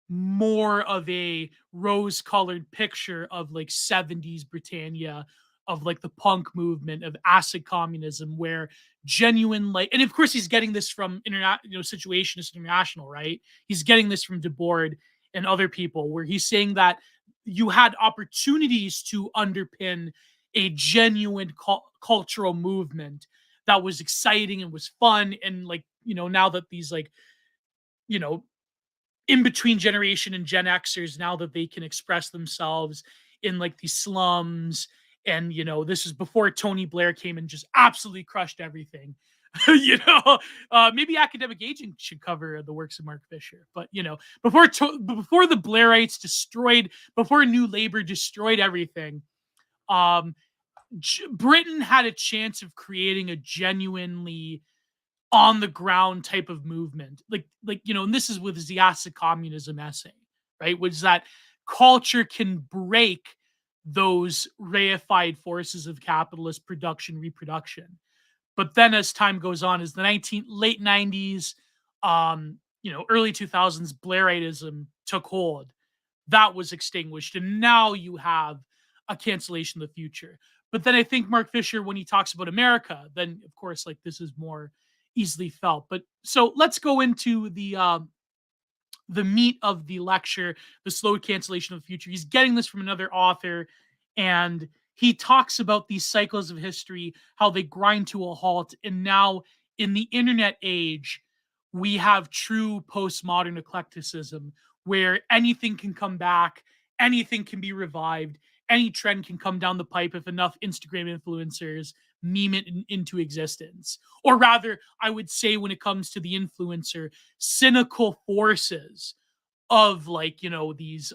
more of a rose-colored picture of like 70s Britannia, of like the punk movement, of acid communism, where genuine like, and of course he's getting this from Situationist International, right? He's getting this from Debord and other people, where he's saying that you had opportunities to underpin a genuine cultural movement that was exciting and was fun, and like now that these like you know in between generation and Gen Xers, now that they can express themselves in like these slums. And, this is before Tony Blair came and just absolutely crushed everything. Maybe Academic Aging should cover the works of Mark Fisher. But, before the Blairites before New Labor destroyed everything, Britain had a chance of creating a genuinely on the ground type of movement, and this is with the acid communism essay, right? Which is that culture can break those reified forces of capitalist production, reproduction. But then as time goes on, as the late 90s, early 2000s, Blairitism took hold, that was extinguished. And now you have a cancellation of the future. But then I think Mark Fisher, when he talks about America, then of course, like this is more easily felt. But so let's go into the meat of the lecture, the slow cancellation of the future. He's getting this from another author, and he talks about these cycles of history, how they grind to a halt. And now in the internet age, we have true postmodern eclecticism, where anything can come back, anything can be revived, any trend can come down the pipe if enough Instagram influencers meme it into existence. Or rather, I would say, when it comes to the influencer, cynical forces of these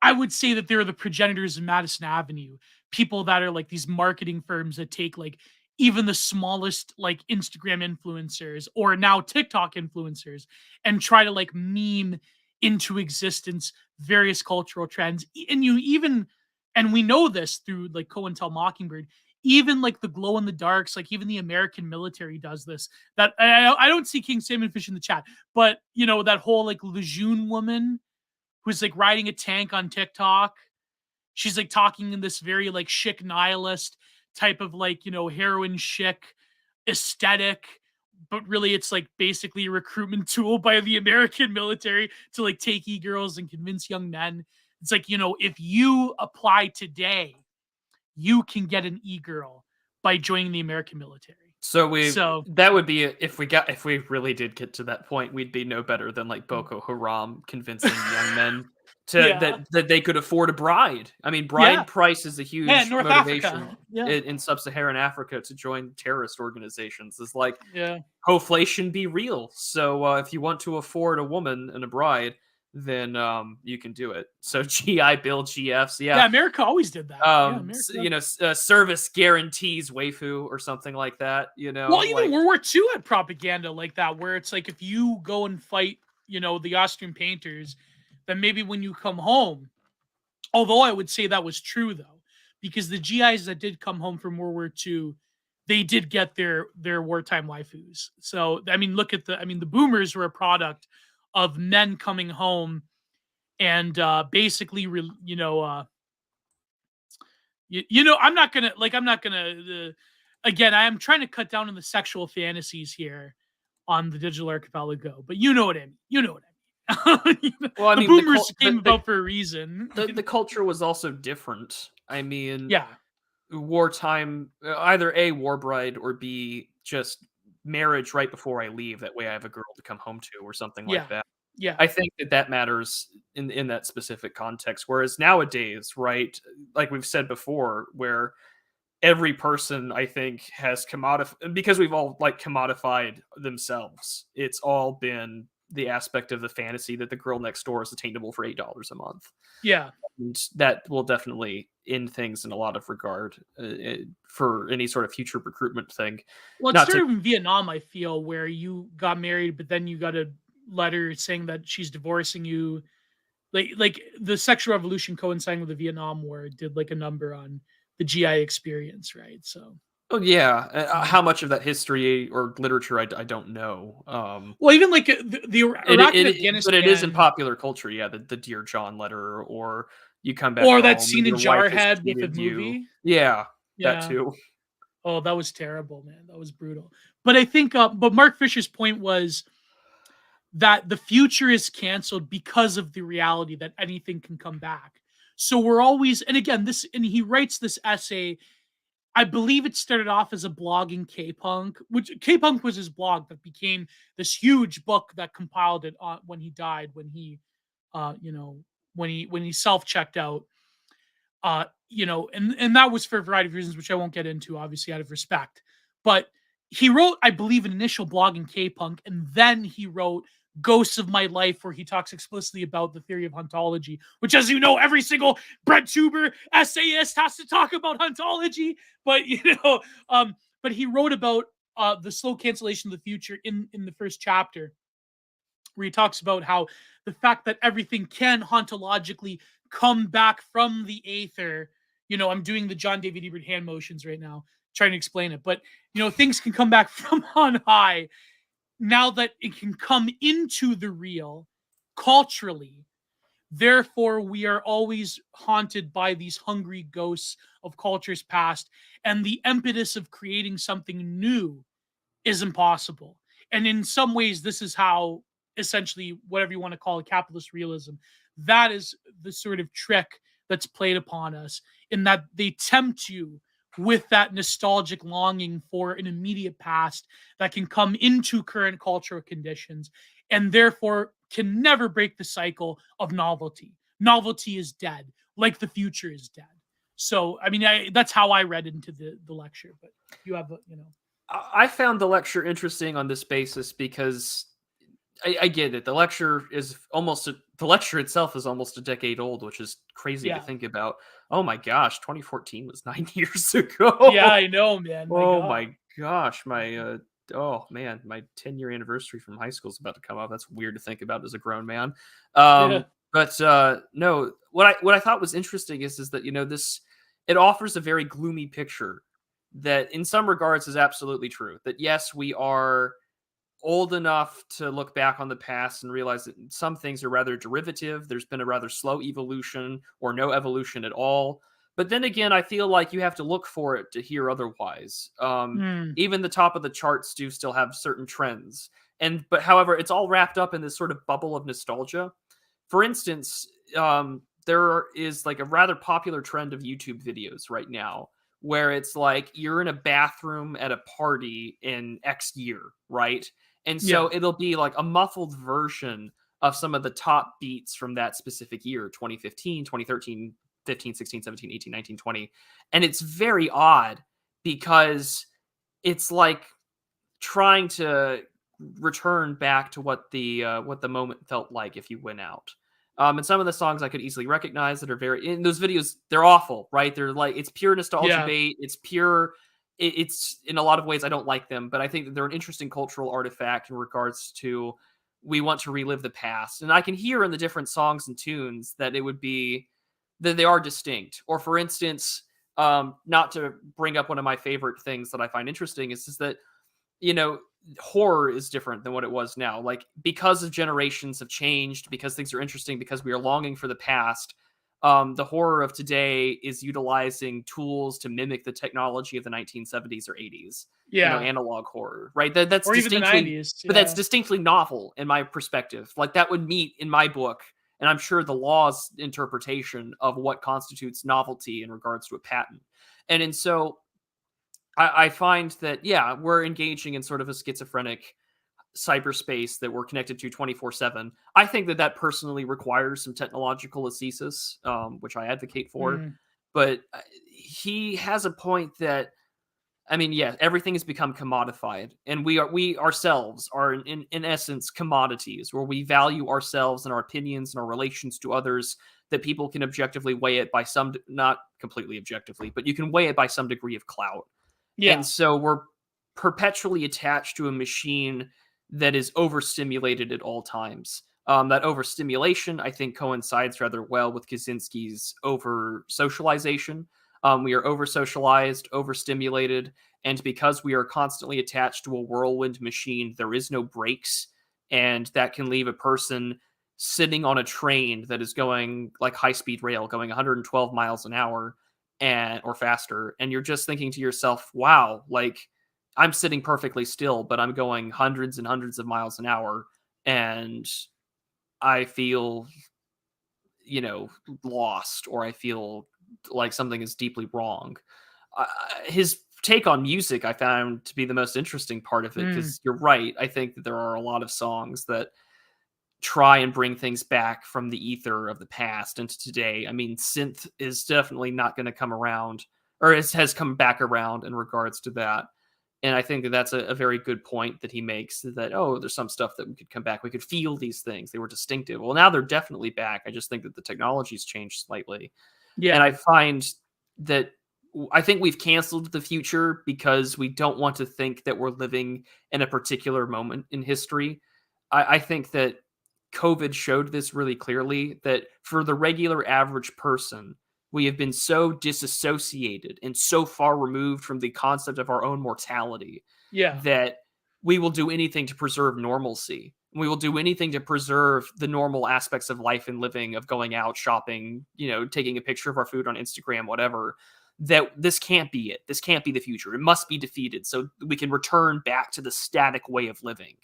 I would say that they're the progenitors of Madison Avenue, people that are like these marketing firms that take like even the smallest like Instagram influencers or now TikTok influencers and try to like meme into existence various cultural trends. And we know this through like COINTEL Mockingbird, even like the glow in the darks, like even the American military does this. That I don't see King Salmonfish in the chat, but that whole like Lejeune woman who's like riding a tank on TikTok. She's like talking in this very like chic nihilist type of like, heroin chic aesthetic, but really it's like basically a recruitment tool by the American military to like take e-girls and convince young men. It's like, if you apply today, you can get an e-girl by joining the American military. That would be if we really did get to that point, we'd be no better than like Boko Haram convincing young men that they could afford a bride. I mean, bride price is a huge North motivation Africa. in sub-Saharan Africa to join terrorist organizations. It's like hoflation be real. So if you want to afford a woman and a bride, then you can do it. So GI Bill GFs, America always did that. Service guarantees waifu or something like that. Well, even World War II had propaganda like that, where it's like if you go and fight, the Austrian painters, then maybe when you come home, although I would say that was true though, because the GIs that did come home from World War II, they did get their wartime waifus. So I mean, the boomers were a product of men coming home and basically, I'm not gonna. Again, I am trying to cut down on the sexual fantasies here on the Digital Archipelago, but you know what I mean. Well, I mean, the boomers came about for a reason. The culture was also different. I mean, wartime, either A, war bride, or B, just marriage right before I leave. That way I have a girl to come home to or something like that. Yeah. I think that matters in that specific context. Whereas nowadays, right, like we've said before, where every person, I think, has commodified, because we've all like commodified themselves. It's all been the aspect of the fantasy that the girl next door is attainable for $8 a month. Yeah. And that will definitely end things in a lot of regard for any sort of future recruitment thing. Well, it Not to started in Vietnam, I feel, where you got married, but then you got a letter saying that she's divorcing you. Like the sexual revolution coinciding with the Vietnam War did like a number on the GI experience, right? So, Oh yeah, yeah. how much of that history or literature I don't know. Well, even like the Iraq and But it is in Afghanistan, popular culture. Yeah, the Dear John letter, or you come back or that home and scene in your wife has Jarhead with the cheated you. movie. Yeah, that Yeah. too. Oh, that was terrible, man. That was brutal. But I think, but Mark Fisher's point was that the future is canceled because of the reality that anything can come back. So we're always, and again, this, and he writes this essay. I believe it started off as a blog in K-Punk, which K-Punk was his blog that became this huge book that compiled it when he died, when he, you know, when he self-checked out, and that was for a variety of reasons, which I won't get into, obviously, out of respect. But he wrote, I believe, an initial blog in K-Punk, and then he wrote Ghosts of My Life, where he talks explicitly about the theory of hauntology, which, as you know, every single Brett Tuber essayist has to talk about hauntology. But but he wrote about the slow cancellation of the future in the first chapter, where he talks about how the fact that everything can hauntologically come back from the aether. I'm doing the John David Ebert hand motions right now, trying to explain it, but things can come back from on high now that it can come into the real culturally. Therefore, we are always haunted by these hungry ghosts of cultures past, and the impetus of creating something new is impossible. And in some ways, this is how, essentially, whatever you want to call it, capitalist realism, that is the sort of trick that's played upon us, in that they tempt you with that nostalgic longing for an immediate past that can come into current cultural conditions, and therefore can never break the cycle of novelty. Novelty is dead, like the future is dead. So, I mean, that's how I read into the lecture. But you have, I found the lecture interesting on this basis because I get it. The lecture itself is almost a decade old, which is crazy to yeah. think about. Oh my gosh, 2014 was 9 years Yeah, ago. I know, man. My Oh God. my gosh, oh man, my 10-year anniversary from high school is about to come up. That's weird to think about as a grown man. Yeah. But no, what I thought was interesting is that this, it offers a very gloomy picture that in some regards is absolutely true. That yes, we are old enough to look back on the past and realize that some things are rather derivative. There's been a rather slow evolution or no evolution at all. But then again, I feel like you have to look for it to hear otherwise. Mm. Even the top of the charts do still have certain trends. But however, it's all wrapped up in this sort of bubble of nostalgia. For instance, there is like a rather popular trend of YouTube videos right now where it's like you're in a bathroom at a party in X year, right? And so Yeah. it'll be like a muffled version of some of the top beats from that specific year, 2015, 2013, 15, 16, 17, 18, 19, 20. And it's very odd because it's like trying to return back to what the moment felt like if you went out. And some of the songs I could easily recognize that are very in those videos, they're awful, right? They're like it's pure nostalgia Yeah. bait. It's pure. It's in a lot of ways I don't like them, but I think that they're an interesting cultural artifact in regards to we want to relive the past, and I can hear in the different songs and tunes that it would be that they are distinct. Or for instance, not to bring up one of my favorite things that I find interesting is that you know, horror is different than what it was now. Like because of generations have changed, because things are interesting, because we are longing for the past. The horror of today is utilizing tools to mimic the technology of the 1970s or 80s. Yeah. Analog horror, right? That's Or even the distinctly, 90s. but that's Yeah. distinctly novel in my perspective. Like that would meet in my book, and I'm sure the law's interpretation of what constitutes novelty in regards to a patent. And so I find that, yeah, we're engaging in sort of a schizophrenic cyberspace that we're connected to 24/7. I think that that personally requires some technological ascesis, which I advocate for. Mm. But he has a point that I mean, yeah, everything has become commodified, and we ourselves are in essence commodities, where we value ourselves and our opinions and our relations to others, that people can objectively weigh it by some, not completely objectively, but you can weigh it by some degree of clout. And Yeah. so we're perpetually attached to a machine that is overstimulated at all times. That overstimulation, I think, coincides rather well with Kaczynski's over socialization. We are over socialized, overstimulated, and because we are constantly attached to a whirlwind machine, there is no brakes, and that can leave a person sitting on a train that is going like high speed rail, going 112 miles an hour and or faster, and you're just thinking to yourself, wow, like I'm sitting perfectly still, but I'm going hundreds and hundreds of miles an hour, and I feel, lost, or I feel like something is deeply wrong. His take on music I found to be the most interesting part of it, Mm. because you're right. I think that there are a lot of songs that try and bring things back from the ether of the past into today. I mean, synth is definitely not going to come around, or has come back around in regards to that. And I think that that's a very good point that he makes, that, oh, there's some stuff that we could come back. We could feel these things. They were distinctive. Well, now they're definitely back. I just think that the technology's changed slightly. And Yeah. I find that I think we've canceled the future because we don't want to think that we're living in a particular moment in history. I think that COVID showed this really clearly, that for the regular average person, we have been so disassociated and so far removed from the concept of our own mortality Yeah. that we will do anything to preserve normalcy. We will do anything to preserve the normal aspects of life and living, of going out, shopping, taking a picture of our food on Instagram, whatever. That this can't be it. This can't be the future. It must be defeated so we can return back to the static way of living.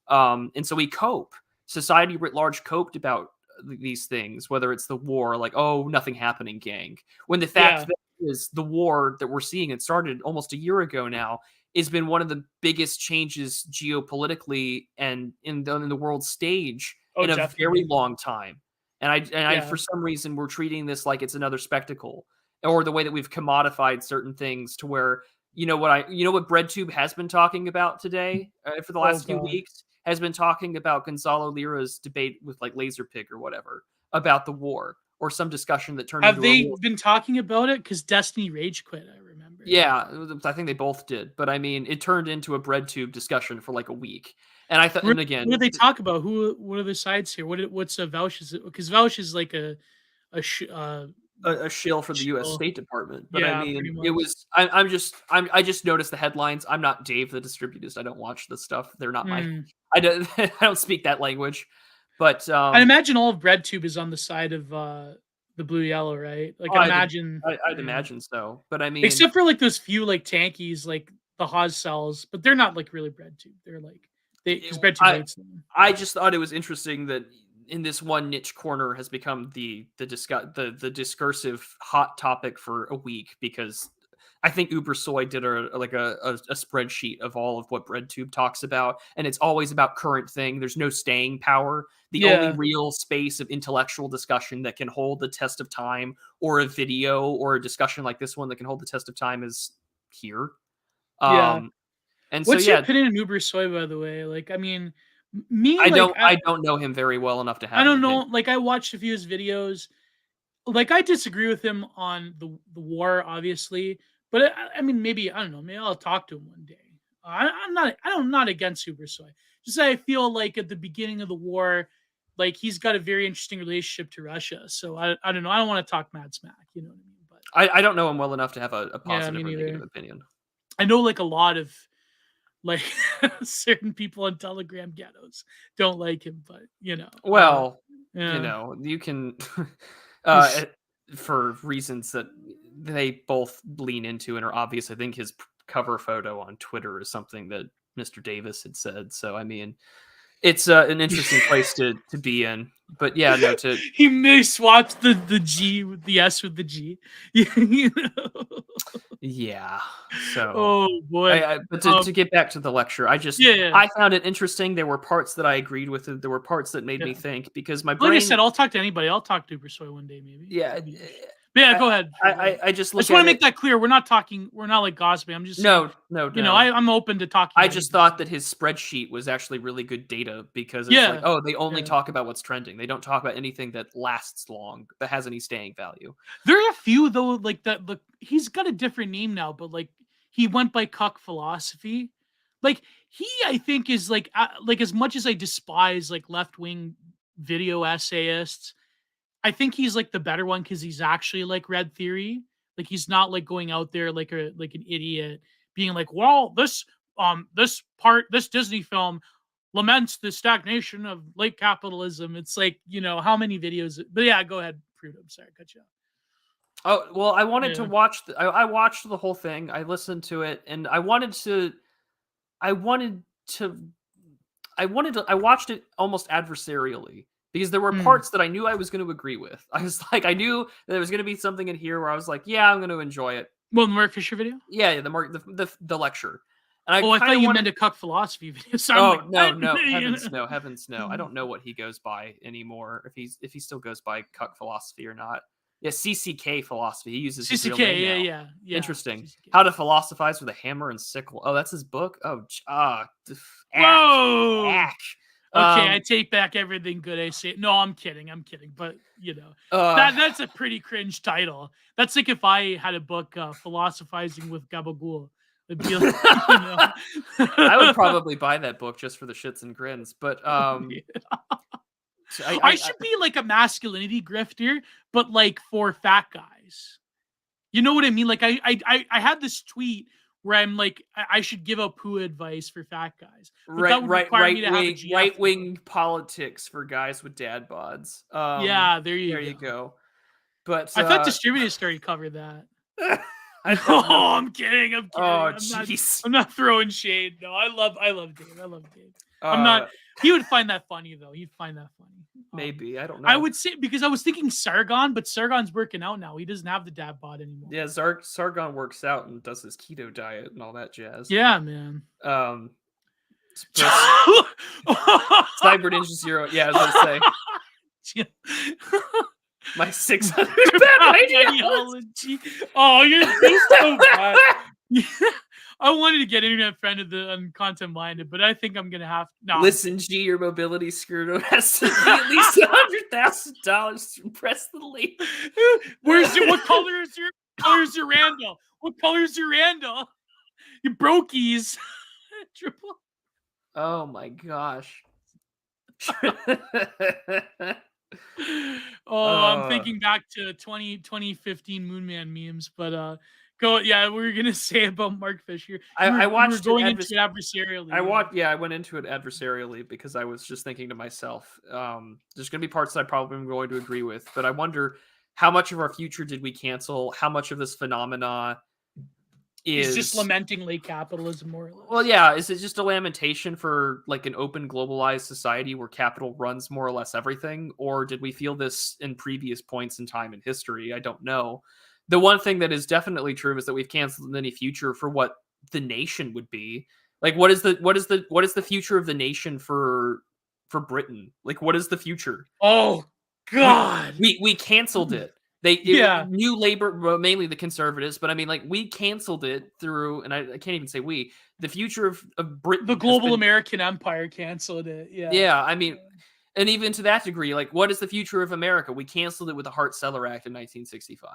And so we cope. Society writ large coped about these things, whether it's the war, like, oh, nothing happening, gang. When the fact Yeah. that is the war that we're seeing, it started almost a year ago now, has been one of the biggest changes geopolitically and in the world stage Oh, in a very definitely. long time. And I Yeah. for some reason we're treating this like it's another spectacle, or the way that we've commodified certain things to where, what BreadTube has been talking about today, for the Oh last few God. weeks, has been talking about Gonzalo Lira's debate with like Laserpig or whatever about the war, or some discussion that turned Have into a they real. been talking about it? Because Destiny Rage quit, I remember. Yeah, I think they both did, but I mean, it turned into a BreadTube discussion for like a week, and I thought, and What do again, they talk about? What are the sides here? What's Vouch's? Because Vouch is like a sh a shill for the U.S. shill. State Department. But I Yeah, pretty mean, it much. was. I just noticed the headlines. I'm not Dave the distributist. I don't watch this stuff. They're not my. Mm. I don't. I don't speak that language. But I imagine all of BreadTube is on the side of the blue yellow, right? Like, I'd imagine. I'd Yeah. imagine so. But I mean, Except for like those few like tankies, like the Haas cells, but they're not like really BreadTube. They're like because BreadTube I hates them. I just thought it was interesting that in this one niche corner has become the discursive hot topic for a week, because I think Uber Soy did a spreadsheet of all of what BreadTube talks about, and it's always about current thing. There's no staying power. The only Yeah, real space of intellectual discussion that can hold the test of time, or a video or a discussion like this one that can hold the test of time, is here. yeah. Um, and so What's your yeah, opinion on Uber Soy, by the way? Like, I mean, me, I like, don't I don't know him very well enough to I have an don't know. opinion. Like, I watched a few of his videos. Like, I disagree with him on the war, obviously, but I mean, maybe I don't know. Maybe I'll talk to him one day. I'm not against Super Soy. Just that I feel like at the beginning of the war, like he's got a very interesting relationship to Russia. So I don't know. I don't want to talk mad smack. You know what I mean? But I don't know him well enough to have a yeah, me positive or negative neither. opinion. I know like a lot of like certain people in Telegram ghettos don't like him, but Well, yeah. you can, uh, for reasons that they both lean into and are obvious. I think his cover photo on Twitter is something that Mr. Davis had said. So I mean, it's an interesting place to be in. But yeah, no, to He may swapped the G with the S with the G. You know? yeah. So Oh boy. but to get back to the lecture, Yeah, yeah, I found it interesting. There were parts that I agreed with, and there were parts that made yeah. me think, because my Like I brain, said, I'll talk to anybody. I'll talk to Uber Soy one day, maybe. yeah, That'd be interesting. But yeah, go ahead. I just I look just want at to make it. that clear. We're not like gossiping. I'm just saying, No. I'm open to talking I about just anything. thought that his spreadsheet was actually really good data because it's like, Yeah. oh, they only Yeah. talk about what's trending. They don't talk about anything that lasts long, that has any staying value. There are a few though, like that. Look, he's got a different name now, but like he went by Cuck Philosophy. Like he, I think, is like as much as I despise like left wing video essayists, I think he's like the better one because he's actually like read theory. Like he's not like going out there like an idiot, being like, well, this Disney film laments the stagnation of late capitalism. It's like, how many videos? But yeah, go ahead, Prude. I'm sorry, I cut you off. Oh, well, I wanted to Yeah. watch I watched the whole thing. I listened to it and I wanted to I wanted to I watched it almost adversarially because there were Mm. parts that I knew I was going to agree with. I was like, I knew there was going to be something in here where I was like, yeah, I'm going to enjoy it. Well, the Mark Fisher video? Yeah, the lecture. And I Oh, I kind thought of you wanted meant a Cuck Philosophy video. So I'm Oh, like, no, what? no, heavens no. I don't know what he goes by anymore, if he still goes by Cuck Philosophy or not. Yeah, CCK Philosophy. He uses his real name now. yeah. Interesting. CCK. How to Philosophize with a Hammer and Sickle. Oh, that's his book? Oh, ack. Whoa! Ack. Okay, I take back everything good I say. No, I'm kidding. But Uh, that's a pretty cringe title. That's like if I had a book, philosophizing with Gabagool. It'd be like, I would probably buy that book just for the shits and grins, but I should be like a masculinity grifter, but like for fat guys. You know what I mean? Like I had this tweet where I'm like, I should give out poo advice for fat guys, but that would require me to have a GF. right wing politics for guys with dad bods. Yeah, there you go. go. But I thought distributors started to cover that. I No, don't know. I'm kidding. Oh, jeez. I'm not throwing shade. No, I love Dave. I love Dave. I'm not. Uh, He would find that funny though. He'd find that funny. Maybe, I don't know. I would say, because I was thinking Sargon, but Sargon's working out now. He doesn't have the dad bod anymore. Yeah, Sargon works out and does his keto diet and all that jazz. Yeah, man. Cyber Ninja Zero. Yeah, I was gonna say my 600 bad ideology. Oh, you're so bad. I wanted to get internet friended and content minded, but I think I'm gonna have no. Listen, G, your mobility screw has to be at least $100,000 to impress the lady. What color is your Randall? What color is your Randall? You brokies. Triple. Oh my gosh. I'm thinking back to 2015 Moonman memes, but go. Yeah, we were gonna say about Mark Fisher. I watched going into it adversarially. I went into it adversarially because I was just thinking to myself, there's gonna be parts that I probably am going to agree with, but I wonder how much of our future did we cancel? How much of this phenomena is just lamenting late capitalism, more or less? Well, yeah. Is it just a lamentation for like an open, globalized society where capital runs more or less everything, or did we feel this in previous points in time in history? I don't know. The one thing that is definitely true is that we've canceled any future for what the nation would be. Like, what is the future of the nation for Britain? Like, what is the future? Oh God, we canceled it. New Labor, mainly the conservatives, but I mean, like, we canceled it through, and I can't even say we. The future of Britain, the global American empire, canceled it. Yeah. I mean, and even to that degree, like, what is the future of America? We canceled it with the Hart-Celler Act in 1965.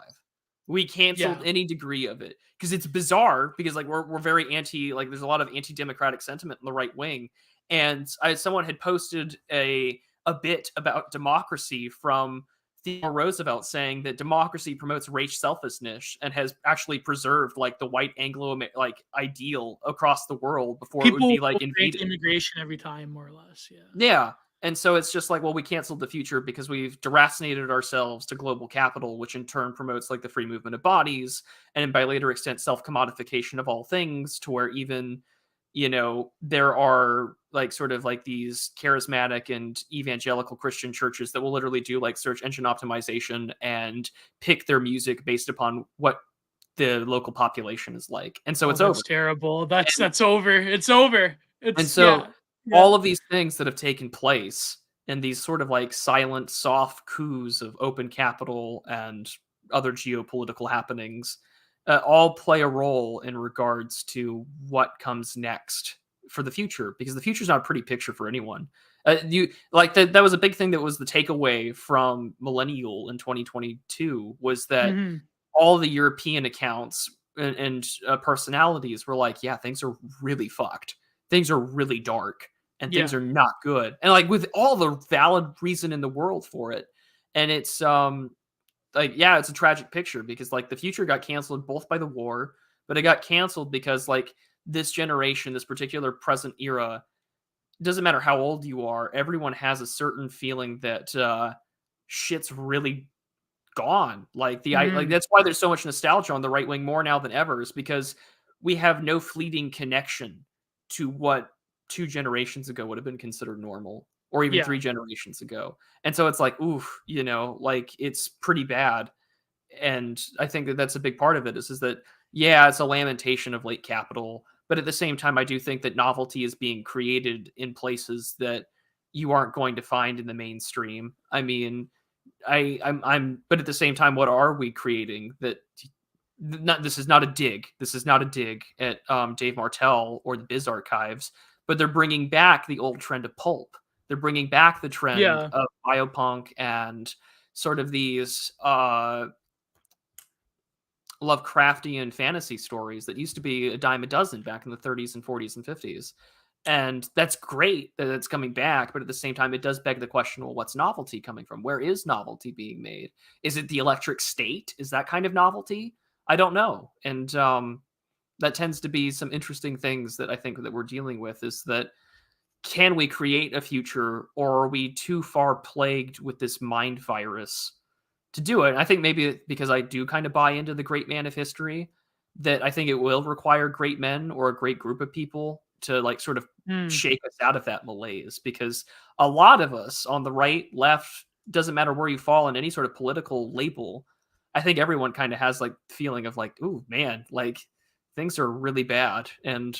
We canceled any degree of it because it's bizarre because like we're very anti, like there's a lot of anti-democratic sentiment in the right wing, and someone had posted a bit about democracy from Theodore Roosevelt saying that democracy promotes race selfishness and has actually preserved like the white Anglo like ideal across the world before people it would be like invaded. Immigration every time, more or less. Yeah. And so it's just like, well, we canceled the future because we've deracinated ourselves to global capital, which in turn promotes like the free movement of bodies and by later extent self-commodification of all things, to where even, there are like sort of like these charismatic and evangelical Christian churches that will literally do like search engine optimization and pick their music based upon what the local population is like. And so it's over. That's terrible. That's over. It's over. All of these things that have taken place and these sort of like silent, soft coups of open capital and other geopolitical happenings, all play a role in regards to what comes next for the future, because the future's not a pretty picture for anyone. You like that was a big thing that was the takeaway from Millennial in 2022 was that Mhm. all the European accounts and personalities were like, yeah, things are really fucked. Things are really dark and things Yeah. are not good. And like with all the valid reason in the world for it. And it's like, yeah, it's a tragic picture because like the future got canceled both by the war, but it got canceled because like this generation, this particular present era, doesn't matter how old you are, everyone has a certain feeling that shit's really gone. Like Mhm. that's why there's so much nostalgia on the right wing more now than ever, is because we have no fleeting connection to what 2 generations ago would have been considered normal, or even Yeah. 3 generations ago. And so it's like, oof, like it's pretty bad. And I think that that's a big part of it is that, yeah, it's a lamentation of late capital, but at the same time, I do think that novelty is being created in places that you aren't going to find in the mainstream. I mean, but at the same time, what are we creating that? Not this is not a dig. This is not a dig at Dave Martell or the Biz Archives, but they're bringing back the old trend of pulp. They're bringing back the trend Yeah. of biopunk and sort of these Lovecraftian fantasy stories that used to be a dime a dozen back in the 30s and 40s and 50s. And that's great that it's coming back, but at the same time, it does beg the question, well, what's novelty coming from? Where is novelty being made? Is it the electric state? Is that kind of novelty? I don't know. And that tends to be some interesting things that I think that we're dealing with, is that can we create a future, or are we too far plagued with this mind virus to do it? And I think maybe because I do kind of buy into the great man of history, that I think it will require great men or a great group of people to like sort of Mm. shake us out of that malaise, because a lot of us on the right, left, doesn't matter where you fall in any sort of political label, I think everyone kind of has like feeling of like, ooh man, like things are really bad. And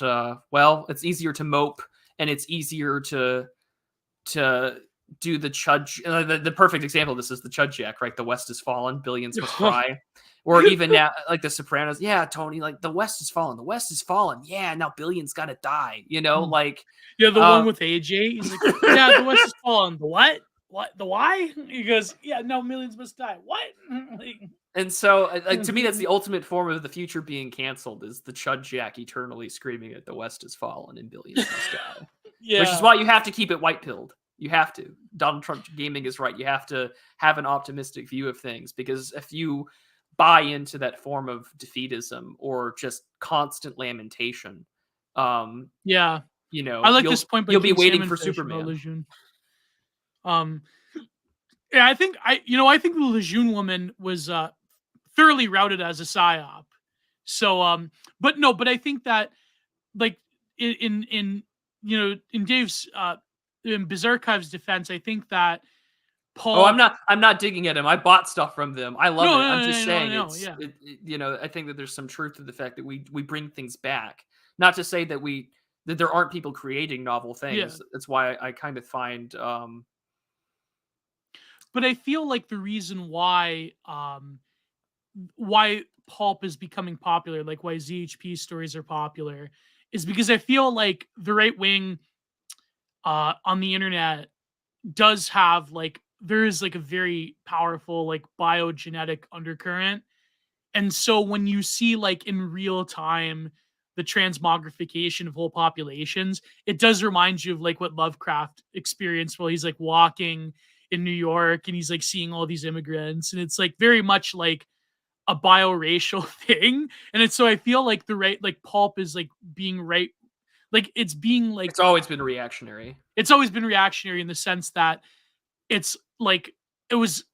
well, it's easier to mope, and it's easier to do the chud. The perfect example of this is the chud jack, right? The West has fallen, billions must cry. Or even now, like the Sopranos, yeah, Tony, like the West has fallen, the West has fallen, yeah, now billions gotta die, like Yeah, the one uh with AJ. He's like, "Yeah, the West is falling." The what? What? The why? He goes, "Yeah, no, millions must die." What? Like, and so like to me that's the ultimate form of the future being canceled, is the chud jack eternally screaming that the West has fallen and billions must die. Which is yeah, why you have to keep it white pilled. You have to. Donald Trump gaming is right. You have to have an optimistic view of things, because if you buy into that form of defeatism or just constant lamentation, um, yeah. I like this you'll point by you'll be King waiting for Salmonfish about Superman. Lejeune. Um, yeah, I think the Lejeune woman was thoroughly routed as a psyop. So, but no, but I think that like in in Dave's in Berserkive's defense, I think that Oh, Pulp. I'm not digging at him. I bought stuff from them. I love No, it. no, I'm no, just no, no, saying no, yeah. I think that there's some truth to the fact that we bring things back. Not to say that that there aren't people creating novel Yeah. things. That's why I kind of find But I feel like the reason why pulp is becoming popular, like why ZHP stories are popular, is because I feel like the right wing on the internet does have like there is like a very powerful like biogenetic undercurrent. And so when you see like in real time the transmogrification of whole populations, it does remind you of like what Lovecraft experienced while he's like walking in New York and he's like seeing all these immigrants. And it's like very much like a bioracial thing. And it's so I feel like the right like pulp is like being right like it's being like it's always been reactionary. it's always been reactionary in the sense that it's like it was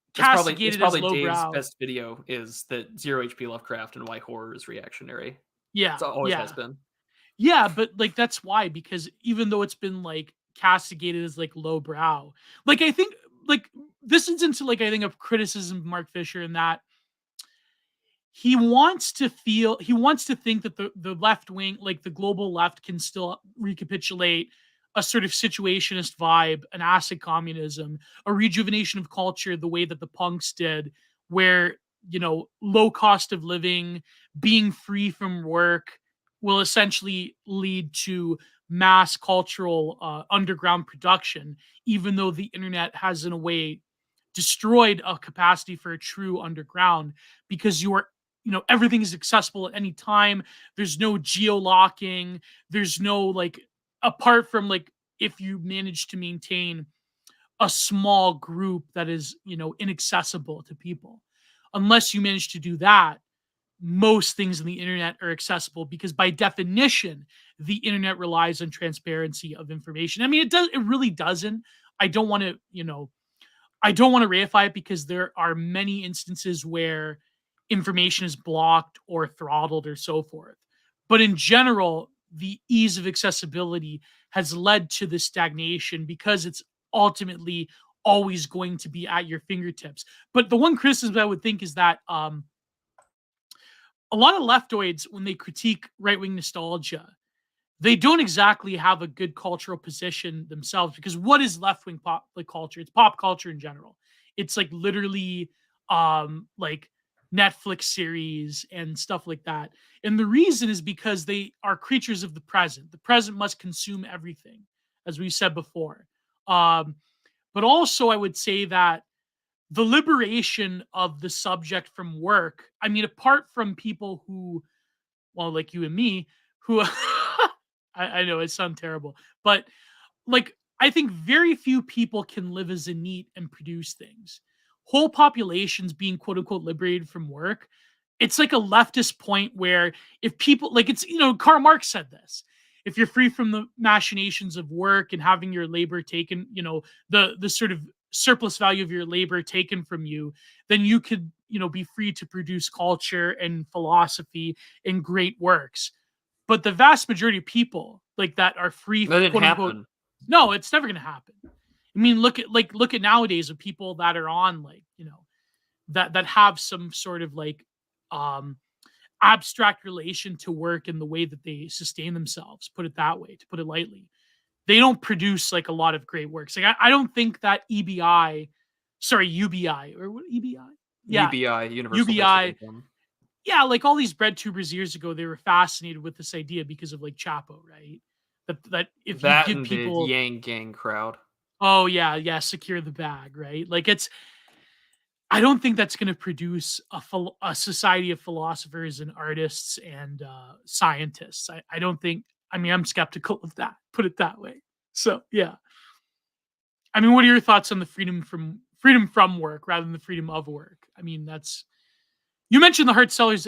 It's castigated as probably Dave's lowbrow. best video, is that Zero HP Lovecraft and why horror is reactionary. Yeah, It's always has yeah. been. Yeah, but like that's why because even though it's been like castigated as like lowbrow, like I think like this is into like I think of criticism of Mark Fisher in that he wants to think that the left wing, like the global left, can still recapitulate a sort of situationist vibe, an acid communism, a rejuvenation of culture, the way that the punks did, where low cost of living, being free from work will essentially lead to mass cultural underground production, even though the internet has, in a way, destroyed a capacity for a true underground because everything is accessible at any time. There's no geo-locking. There's no, like, apart from, like, if you manage to maintain a small group that is, inaccessible to people. Unless you manage to do that, most things on the internet are accessible because by definition, the internet relies on transparency of information. I mean, it really doesn't. I don't want to, I don't want to reify it because there are many instances where information is blocked or throttled or so forth. But in general, the ease of accessibility has led to this stagnation because it's ultimately always going to be at your fingertips. But the one criticism I would think is that a lot of leftoids, when they critique right wing nostalgia, they don't exactly have a good cultural position themselves because what is left wing pop like culture? It's pop culture in general. It's like literally like Netflix series and stuff like that. And the reason is because they are creatures of the present. The present must consume everything, as we said before. Um, but also I would say that the liberation of the subject from work, I mean, apart from people who, well, like you and me, who I know it sounds terrible, but like I think very few people can live as a neat and produce things. Whole populations being quote unquote liberated from work. It's like a leftist point where if people like it's Karl Marx said this. If you're free from the machinations of work and having your labor taken, the sort of surplus value of your labor taken from you, then you could, be free to produce culture and philosophy and great works. But the vast majority of people like that are free, That didn't quote unquote. happen. No, it's never going to happen. I mean, look at nowadays of people that are on like that have some sort of like um abstract relation to work and the way that they sustain themselves. Put it that way, to put it lightly. They don't produce like a lot of great works. Like I don't think that UBI or what EBI? Yeah, UBI, Universal Basic UBI. Income. Yeah, like all these bread tubers years ago, they were fascinated with this idea because of like Chapo, right? That if you That give and the people, Yang Gang crowd. oh yeah, secure the bag, right? Like I don't think that's going to produce a society of philosophers and artists and scientists. I don't think. I mean, I'm skeptical of that. Put it that way. So yeah. I mean, what are your thoughts on the freedom from work rather than the freedom of work? I mean, that's you mentioned the Hart Sellers.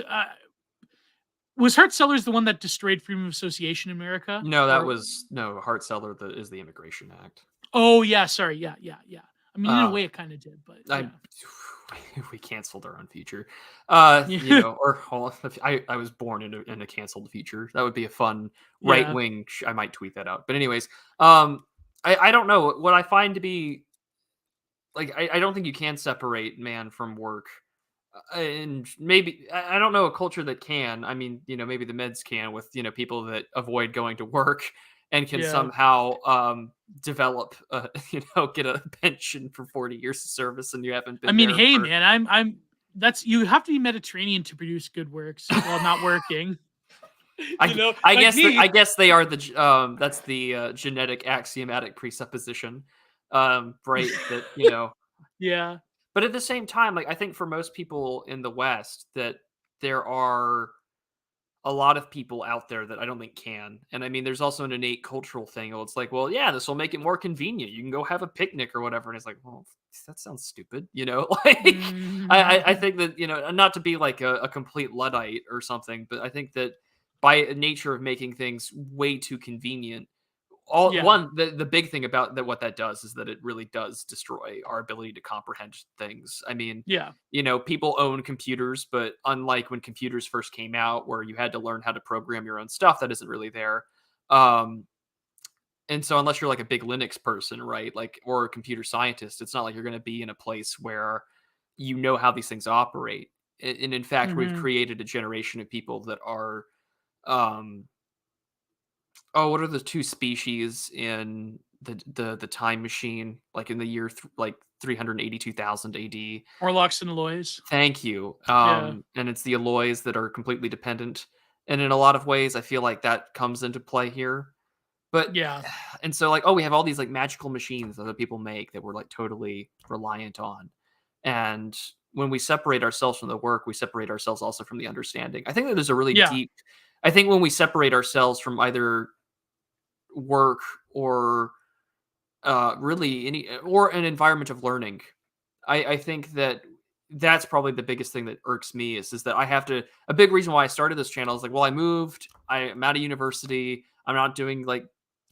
Was Hart Sellers the one that destroyed freedom of association in America? No, that Or was no Hart Seller. That is the Immigration Act. oh yeah, sorry, yeah. I mean, in a Uh, way, it kind of did, but I yeah, we canceled our own future. yeah, Or well, if I was born in a canceled future. That would be a fun right yeah, wing. I might tweet that out. But anyways, I don't know what I find to be like. I don't think you can separate man from work. And maybe I don't know a culture that can. I mean, maybe the meds can with people that avoid going to work and can yeah. somehow develop, get a pension for 40 years of service, and you haven't I been mean, there hey, for. man, I'm that's you have to be Mediterranean to produce good works while not working. Like I me. guess they are that's the genetic axiomatic presupposition, right? That Yeah, but at the same time, like I think for most people in the West, that there are a lot of people out there that I don't think can. And I mean, there's also an innate cultural thing. Oh, it's like, well, yeah, this will make it more convenient. You can go have a picnic or whatever. And it's like, well, that sounds stupid, Like, I mm, think that not to be like a complete luddite or something, but I think that by nature of making things way too convenient, all yeah, one the big thing about that what that does is that it really does destroy our ability to comprehend things. I mean, yeah. people own computers, but unlike when computers first came out where you had to learn how to program your own stuff, that isn't really there. um and so unless you're like a big Linux person, right, like, or a computer scientist, it's not like you're going to be in a place where how these things operate. And in fact, we've Hmm. created a generation of people that are um oh, what are the two species in the time machine? Like in the year like 382,000 AD. Orlocks and Aloys. Thank you. Yeah. And it's the alloys that are completely dependent. And in a lot of ways, I feel like that comes into play here. But Yeah. and so like, oh, we have all these like magical machines that other people make that we're like totally reliant on. And when we separate ourselves from the work, we separate ourselves also from the understanding. I think that there's a really Yeah. deep I think when we separate ourselves from either work or really any or an environment of learning, I think that that's probably the biggest thing that irks me is that I have to a big reason why I started this channel is like, well, I moved, I'm out of university, I'm not doing like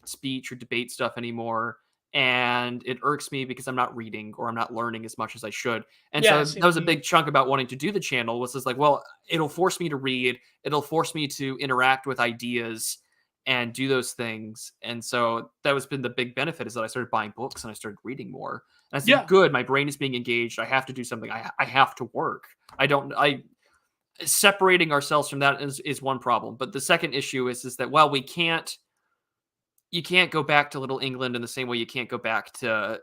speech or debate stuff anymore. And it irks me because I'm not reading or I'm not learning as much as I should. And Yeah, so that same was with a me. big chunk about wanting to do the channel was just like, well, it'll force me to read, it'll force me to interact with ideas and do those things. And so that was been the big benefit is that I started buying books and I started reading more. And I said, Yeah. good, my brain is being engaged. I have to do something. I have to work. I separating ourselves from that is one problem. But the second issue is that, well, you can't go back to Little England in the same way you can't go back to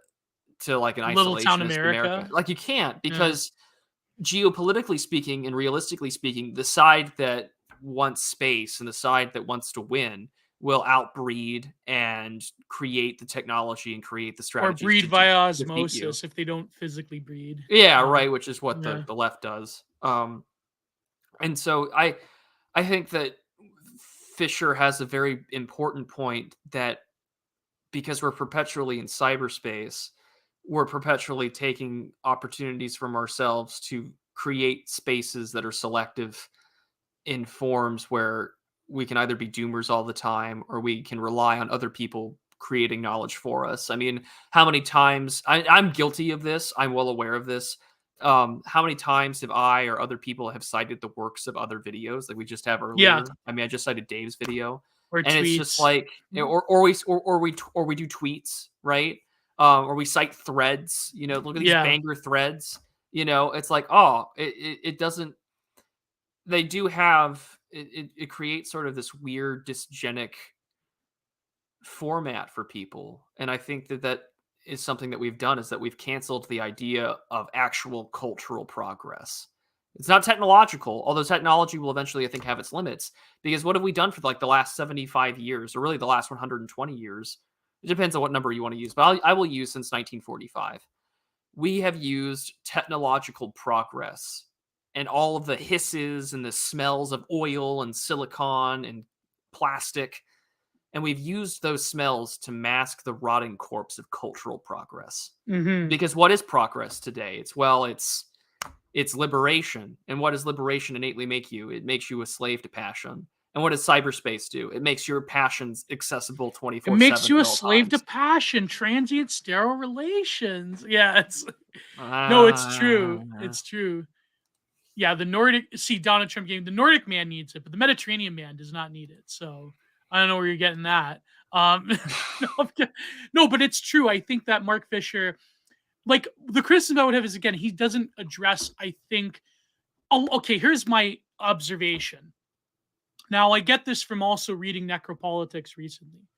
like an Little Town isolationist America. America. Like you can't Yeah. because geopolitically speaking and realistically speaking, the side that wants space and the side that wants to win will outbreed and create the technology and create the Or strategies breed to via defeat you. osmosis if they don't physically breed. Yeah, right, which is what Yeah. the left does. And so I think that Fisher has a very important point that because we're perpetually in cyberspace, we're perpetually taking opportunities from ourselves to create spaces that are selective in forms where we can either be doomers all the time or we can rely on other people creating knowledge for us. I mean, how many times I'm guilty of this? I'm well aware of this. How many times have I or other people have cited the works of other videos like we just have Yeah. earlier? I mean, I just cited Dave's video, Or and it's just tweets. like, or we do tweets, right? Or we cite threads. You know, look at these Yeah. banger threads. You know, it's like, oh, it doesn't they do have it creates sort of this weird dysgenic format for people, and I think that that is something that we've done is that we've canceled the idea of actual cultural progress. It's not technological, although technology will eventually, I think, have its limits. Because what have we done for like the last 75 years, or really the last 120 years? It depends on what number you want to use, but I will use since 1945. We have used technological progress and all of the hisses and the smells of oil and silicon and plastic. And we've used those smells to mask the rotting corpse of cultural progress. Mm-hmm. Because what is progress today? It's liberation. And what does liberation innately make you? It makes you a slave to passion. And what does cyberspace do? It makes your passions accessible It 24/7 makes you a at all slave to times. passion, transient sterile relations. Yeah, it's no, it's true. Ah. It's true. Yeah, the Nordic see Donald Trump game. The Nordic man needs it, but the Mediterranean man does not need it. So I don't know where you're getting that. No, no, but it's true. I think that Mark Fisher, like the criticism I would have is again, he doesn't address. I think. Oh, okay. Here's my observation. Now I get this from also reading Necropolitics recently,